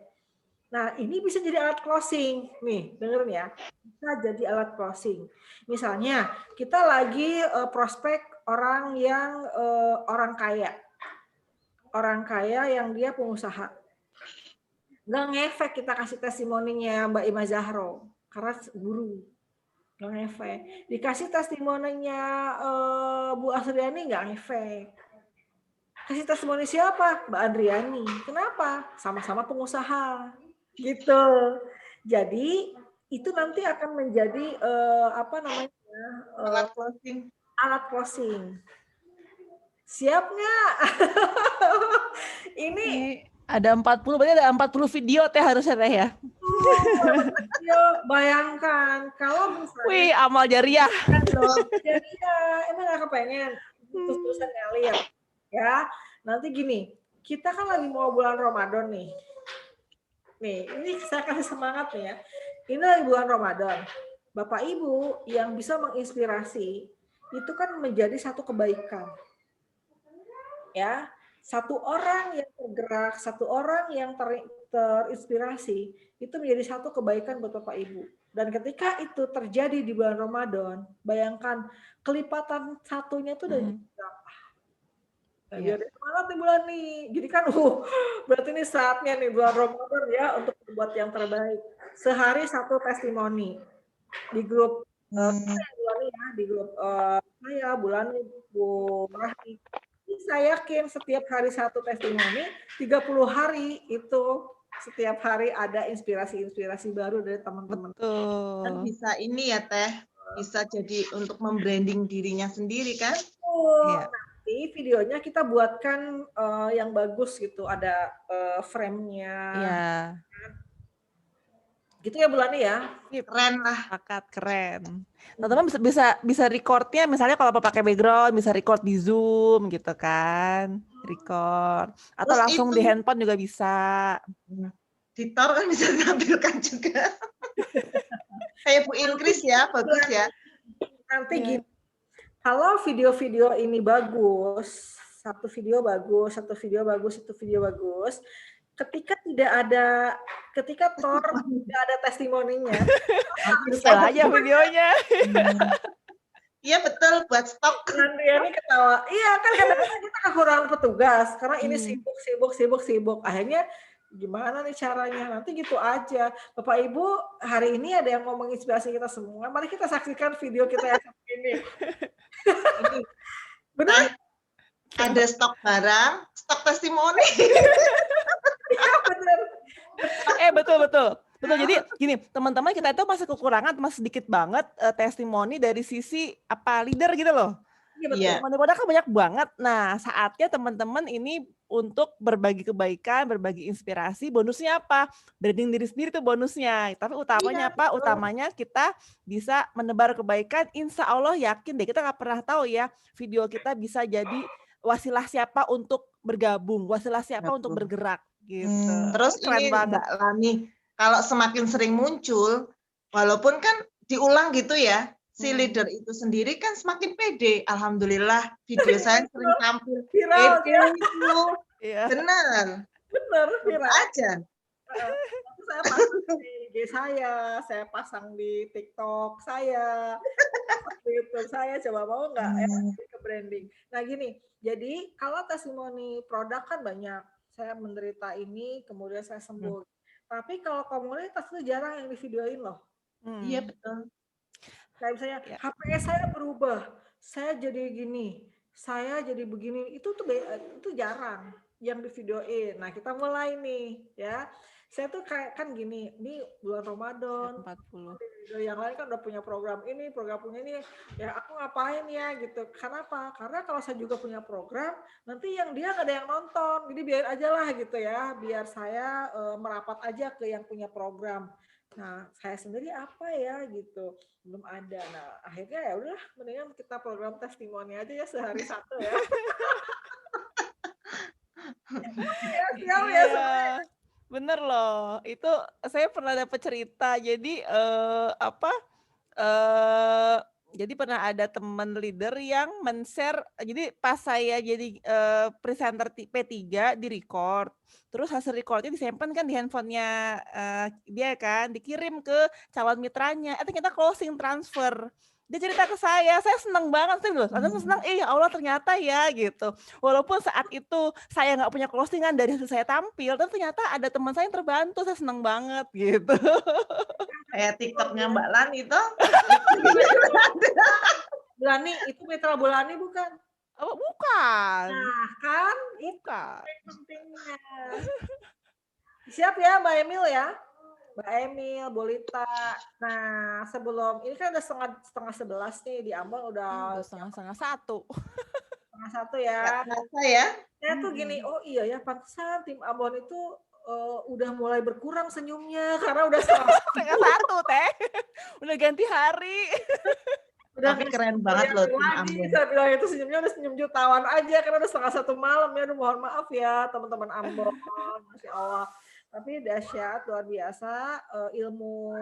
Nah, ini bisa jadi alat closing. Nih, dengerin ya. Bisa jadi alat closing. Misalnya, kita lagi prospek orang yang orang kaya. Orang kaya yang dia pengusaha. Nggak ngefek kita kasih testimoninya Mbak Ima Zahro. Karena guru. Nggak ngefek. Dikasih testimoninya Bu Asriani nggak ngefek. Kasih testimoni siapa? Mbak Andriani. Kenapa? Sama-sama pengusaha. Gitu. Jadi itu nanti akan menjadi alat closing. Alat closing. Siap nggak? Ini ada 40, berarti ada 40 video teh harusnya teh ya. Bayangkan kalau misalnya wih, amal jariah. Jariah, emang gak kepengen terus-terusan ngalir ya. Nanti gini, kita kan lagi mau bulan Ramadan nih. Nih, ini saya kasih semangat nih ya. Ini lagi bulan Ramadan. Bapak Ibu yang bisa menginspirasi itu kan menjadi satu kebaikan. ya, satu orang yang tergerak, satu orang yang terinspirasi, itu menjadi satu kebaikan buat Bapak Ibu. Dan ketika itu terjadi di bulan Ramadan, bayangkan kelipatan satunya itu udah berapa? Nah, biar semangat nih bulan nih. Jadi kan berarti ini saatnya nih bulan Ramadan ya untuk berbuat yang terbaik. Sehari satu testimoni di grup Bulani ya, di grup saya, Bulani, Bu Rahmi. Saya yakin setiap hari satu testimoni, 30 hari itu setiap hari ada inspirasi-inspirasi baru dari teman-teman. Dan bisa ini ya Teh, bisa jadi untuk membranding dirinya sendiri kan? Nanti videonya kita buatkan yang bagus gitu, ada frame-nya. Iya. Gitu ya Bulani ya. Keren lah. Pakat keren. Teman-teman bisa recordnya misalnya kalau pakai background bisa record di Zoom gitu kan. Record atau Terus langsung itu, di handphone juga bisa. Editor kan bisa ditampilkan juga. Kayak Bu Inkris ya, bagus ya. Nanti gini. Kalau video-video ini bagus, satu video bagus, satu video bagus, satu video bagus, ketika Thor tidak ada testimoninya, bisa aja videonya. Iya betul, buat stok. Andriani ketawa. Iya kan kadang-kadang kita kekurangan petugas karena ini sibuk. Akhirnya gimana nih caranya? Nanti gitu aja. Bapak Ibu, hari ini ada yang mau menginspirasi kita semua. Mari kita saksikan video kita yang satu ini. Benar? Ada stok barang, stok testimoni. Iya benar. Betul. Jadi gini, teman-teman kita itu masih kekurangan, masih sedikit banget testimoni dari sisi leader gitu loh. Iya betul. Produk kan banyak banget. Nah, saatnya teman-teman ini untuk berbagi kebaikan, berbagi inspirasi. Bonusnya apa? Branding diri sendiri tuh bonusnya. Tapi utamanya apa? Utamanya kita bisa menebar kebaikan. Insya Allah yakin deh, kita nggak pernah tahu ya video kita bisa jadi wasilah siapa untuk bergabung, wasilah siapa untuk bergerak gitu. Terus keren ini banget. Mbak Lani, kalau semakin sering muncul, walaupun kan diulang gitu ya, si leader itu sendiri kan semakin pede. Alhamdulillah video saya sering tampil viral pede ya. itu. Benar, viral aja. Saya pasang di IG saya pasang di TikTok saya, di YouTube saya, coba mau nggak ya ke branding. Nah gini, jadi kalau testimoni produk kan banyak, saya menderita ini, kemudian saya sembuh. Tapi kalau komunitas itu jarang yang divideoin loh. Iya betul. Kayak misalnya HPS saya berubah, saya jadi gini, saya jadi begini, itu jarang yang divideoin. Nah kita mulai nih ya. Saya tuh kayak kan gini, ini bulan Ramadan, 40. Yang lain kan udah punya program ini, program punya ini, ya aku ngapain ya gitu. Kenapa? Karena kalau saya juga punya program, nanti yang dia nggak ada yang nonton, jadi biar aja lah gitu ya, biar saya merapat aja ke yang punya program. Nah, saya sendiri apa ya gitu, belum ada. Nah, akhirnya ya udah, mendingan kita program testimoni aja ya sehari satu ya. Iya, bener loh. Itu saya pernah dapat cerita. Jadi jadi pernah ada teman leader yang men-share. Jadi pas saya jadi presenter P3 di record, terus hasil recordnya disimpan kan di handphonenya dia kan, dikirim ke calon mitranya. Ternyata closing transfer. Dia cerita ke saya senang banget sih loh. Saya senang, ya Allah ternyata ya gitu. Walaupun saat itu saya nggak punya closingan dari hasil saya tampil, tapi ternyata ada teman saya yang terbantu, saya senang banget gitu. Kayak TikToknya Mbak Lani itu. Bulani, itu mitra Bulani bukan? Oh, bukan. Nah kan, bukan. Pentingnya. Siap ya Mbak Emil ya? Mbak Emil, Bolita. Nah, sebelum ini kan udah setengah 11 nih di Ambon udah setengah 1. Setengah 1 ya. Ya. Saya tuh gini, oh iya ya pantesan tim Ambon itu udah mulai berkurang senyumnya karena udah setengah 1 Teh. Udah ganti hari. Udah tapi keren banget loh tim Ambon. Saya bilang itu senyumnya udah senyum jutawan aja karena udah setengah 1 malam ya. Aduh, mohon maaf ya teman-teman Ambon. Masya Allah. Tapi dahsyat, luar biasa, ilmu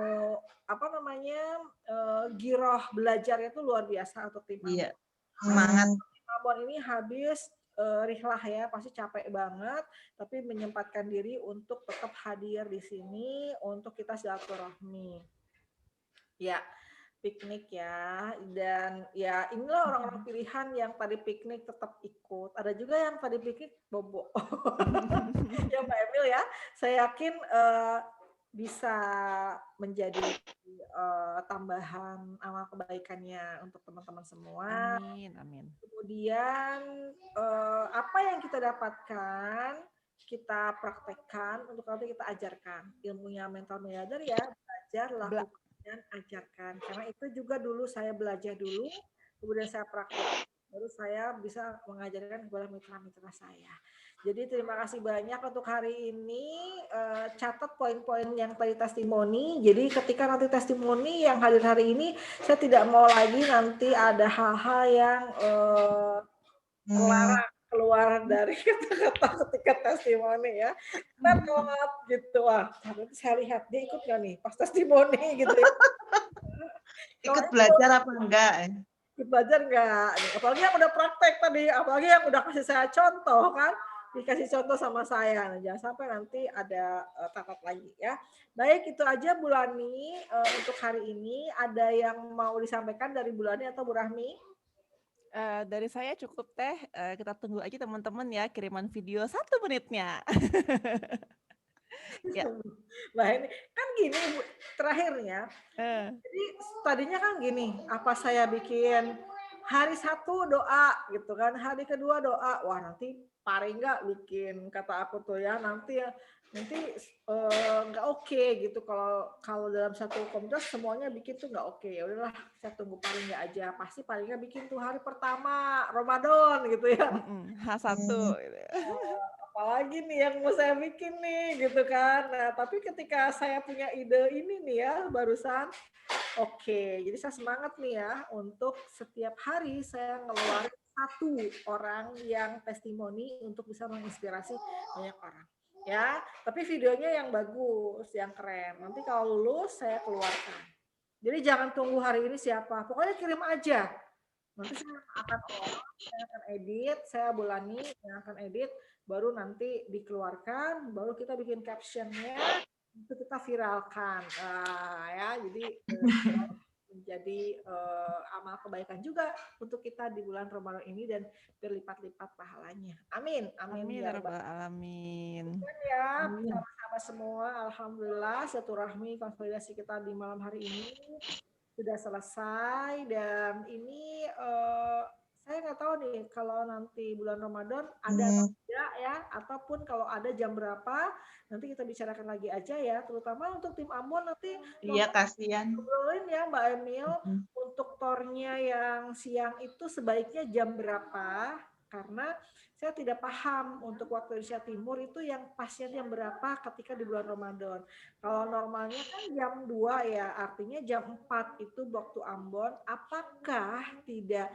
giroh belajarnya itu luar biasa untuk tim. Iya, semangat. Ambon ini habis rihlah ya, pasti capek banget, tapi menyempatkan diri untuk tetap hadir di sini untuk kita silaturahmi. Ya, piknik ya, dan ya inilah orang-orang pilihan yang tadi piknik tetap ikut. Ada juga yang tadi piknik bobo. Ya Mbak Emil ya, saya yakin bisa menjadi tambahan amal kebaikannya untuk teman-teman semua. Amin, amin. Kemudian apa yang kita dapatkan kita praktekkan untuk nanti kita ajarkan ilmunya mental miliarder ya, belajar, lakukan dan ajarkan. Karena itu juga dulu saya belajar dulu, kemudian saya praktek, baru saya bisa mengajarkan kepada mitra-mitra saya. Jadi terima kasih banyak untuk hari ini. Catat poin-poin yang tadi testimoni. Jadi ketika nanti testimoni yang hadir hari ini, saya tidak mau lagi nanti ada hal-hal yang keluar dari kata-kata ketika testimoni ya. Not gitu. Nanti saya lihat dia ikut nggak nih pas testimoni gitu ya. Ikut belajar apa enggak? Ikut belajar enggak? Apalagi yang udah praktek tadi, apalagi yang udah kasih saya contoh kan. Dikasih contoh sama saya, nah, jangan sampai nanti ada catat lagi ya. Baik, itu aja Bu Lani untuk hari ini. Ada yang mau disampaikan dari Bu Lani atau Bu Rahmi? Dari saya cukup Teh, kita tunggu aja teman-teman ya kiriman video 1 menitnya. Ya. Nah ini kan gini Bu, terakhirnya. Jadi tadinya kan gini, apa saya bikin hari 1 doa gitu kan, hari kedua doa, wah nanti paling nggak bikin kata aku tuh ya nanti nggak oke gitu kalau dalam satu komunitas semuanya bikin tuh nggak oke. Ya udahlah saya tunggu paling nggak aja, pasti paling nggak bikin tuh hari pertama Ramadan gitu ya. H1 gitu. Apalagi nih yang mau saya bikin nih gitu kan. Nah tapi ketika saya punya ide ini nih ya barusan, oke, jadi saya semangat nih ya untuk setiap hari saya ngeluarin 1 orang yang testimoni untuk bisa menginspirasi banyak orang. Ya, tapi videonya yang bagus, yang keren. Nanti kalau lulus saya keluarkan. Jadi jangan tunggu hari ini siapa, pokoknya kirim aja. Nanti saya akan edit, saya Bu Lani yang akan edit, baru nanti dikeluarkan, baru kita bikin captionnya, itu kita viralkan. Ya, jadi menjadi amal kebaikan juga untuk kita di bulan Ramadan ini dan berlipat-lipat pahalanya. Amin. Amin ya rabbal alamin. Ya, sama-sama semua. Alhamdulillah silaturahmi konsolidasi kita di malam hari ini sudah selesai dan ini saya nggak tahu nih kalau nanti bulan Ramadan ada atau tidak ya, ataupun kalau ada jam berapa nanti kita bicarakan lagi aja ya, terutama untuk tim Ambon nanti. Iya, kasihan. Ngobrolin ya Mbak Emil, untuk tornya yang siang itu sebaiknya jam berapa? Karena saya tidak paham untuk waktu Indonesia Timur itu yang pasnya jam berapa ketika di bulan Ramadan. Kalau normalnya kan jam 2 ya, artinya jam 4 itu waktu Ambon. Apakah tidak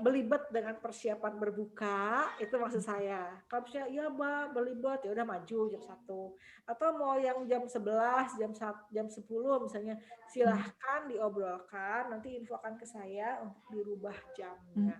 belibet dengan persiapan berbuka, itu maksud saya. Kalau misalnya iya Mbak belibet, ya udah maju jam 1. Atau mau yang jam 11, jam 10 misalnya, silahkan diobrolkan, nanti infokan ke saya untuk dirubah jamnya.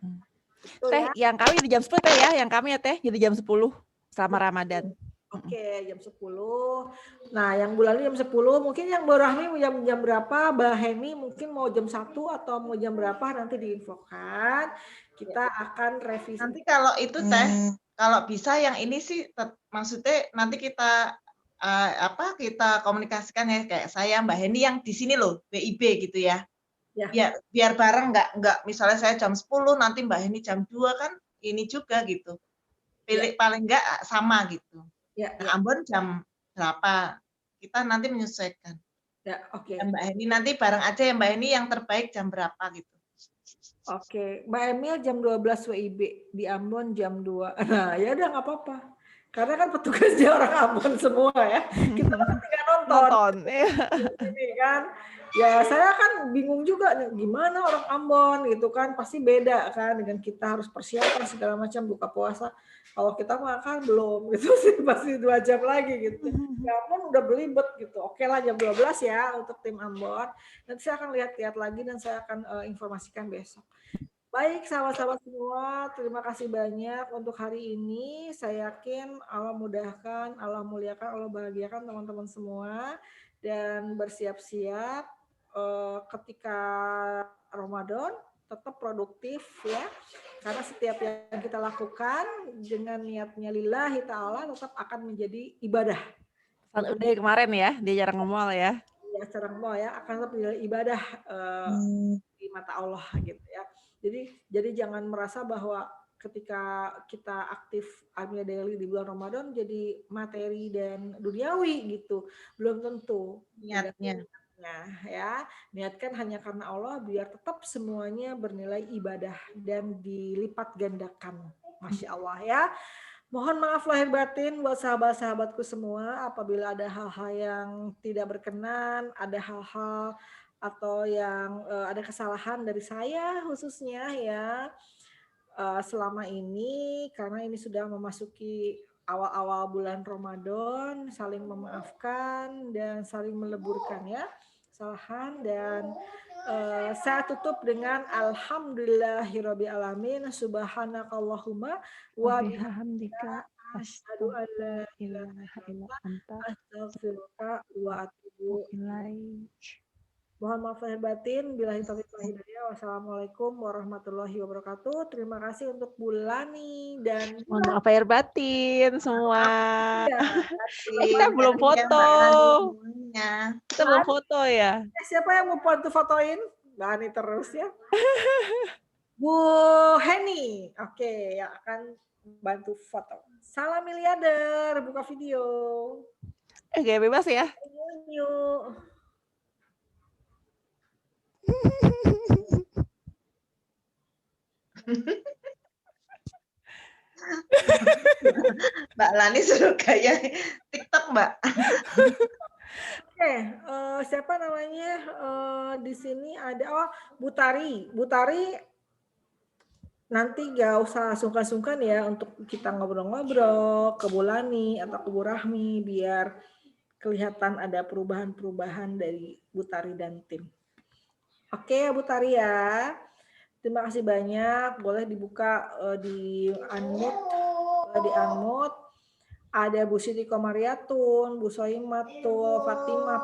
Teh, Ya. yang kami di jam 10 Teh ya, yang kami ya Teh jadi jam 10 selama Ramadan. Oke, jam 10. Nah, yang bulan ini jam 10, mungkin yang Bu Rahmi jam berapa, Mbak Heni mungkin mau jam 1 atau mau jam berapa nanti diinfokan. Kita akan revisi. Nanti kalau itu Teh, kalau bisa yang ini sih maksudnya nanti kita kita komunikasikan ya, kayak saya Mbak Heni yang di sini loh, WIB gitu ya. Ya, biar bareng nggak misalnya saya jam 10 nanti Mbak Heni jam 2 kan ini juga gitu. Paling nggak sama gitu. Nah, Ambon jam berapa? Kita nanti menyesuaikan. Ya, oke. Mbak Heni nanti bareng aja ya Mbak Heni yang terbaik jam berapa gitu. Oke, Mbak Emil jam 12 WIB, di Ambon jam 2. Nah, ya udah nggak apa-apa. Karena kan petugasnya orang Ambon semua ya. Kita kan tinggal nonton. Ini kan. Ya saya kan bingung juga nih, gimana orang Ambon gitu kan, pasti beda kan dengan kita harus persiapan segala macam buka puasa. Kalau kita makan belum gitu sih, pasti 2 jam lagi gitu. Ya Ambon udah belibet gitu. Oke lah jam 12 ya untuk tim Ambon. Nanti saya akan lihat-lihat lagi dan saya akan informasikan besok. Baik, sahabat-sahabat semua, terima kasih banyak untuk hari ini. Saya yakin Allah mudahkan, Allah muliakan, Allah bahagiakan teman-teman semua. Dan bersiap-siap ketika Ramadan tetap produktif ya. Karena setiap yang kita lakukan dengan niatnya lillahi ta'ala tetap akan menjadi ibadah. Udah kemarin ya, dia jarang ngomong ya. Ya, secara ngomong ya, akan tetap menjadi ibadah di mata Allah gitu ya. Jadi jangan merasa bahwa ketika kita aktif Armina Daily di bulan Ramadan jadi materi dan duniawi gitu. Belum tentu. Niatnya. Nah, ya, niatkan hanya karena Allah biar tetap semuanya bernilai ibadah dan dilipat gandakan. Masya Allah ya. Mohon maaf lahir batin buat sahabat-sahabatku semua apabila ada hal-hal yang tidak berkenan, ada hal-hal atau yang ada kesalahan dari saya khususnya ya selama ini karena ini sudah memasuki awal-awal bulan Ramadan, saling memaafkan dan saling meleburkan ya kesalahan dan saya tutup dengan alhamdulillahirabbil alamin subhanakallahumma wa bihamdika asyhadu an la ilaha illa anta astaghfiruka wa atubu ilaik. Mohon maaf lahir batin. Billahi taufiq wal hidayah. Wassalamualaikum warahmatullahi wabarakatuh. Terima kasih untuk Bulani dan mohon maaf lahir batin semua. Ya, Kita belum foto. Kita belum foto ya. Siapa yang mau fotoin? Mbak Ani terus ya. Bu Heni. Oke, yang akan bantu foto. Salam miliarder, buka video. Gak bebas ya. Yuk. Mbak Lani suruh gaya TikTok, Mbak. Oke, siapa namanya? Di sini ada Bu Tari. Bu Tari nanti gak usah sungkan-sungkan ya untuk kita ngobrol-ngobrol ke Bulani atau ke Bu Rahmi biar kelihatan ada perubahan-perubahan dari Bu Tari dan tim. Oke, Bu Tari ya. Terima kasih banyak. Boleh dibuka di unmute. Ada Bu Siti Komariatun, Bu Soimatul, Fatimah.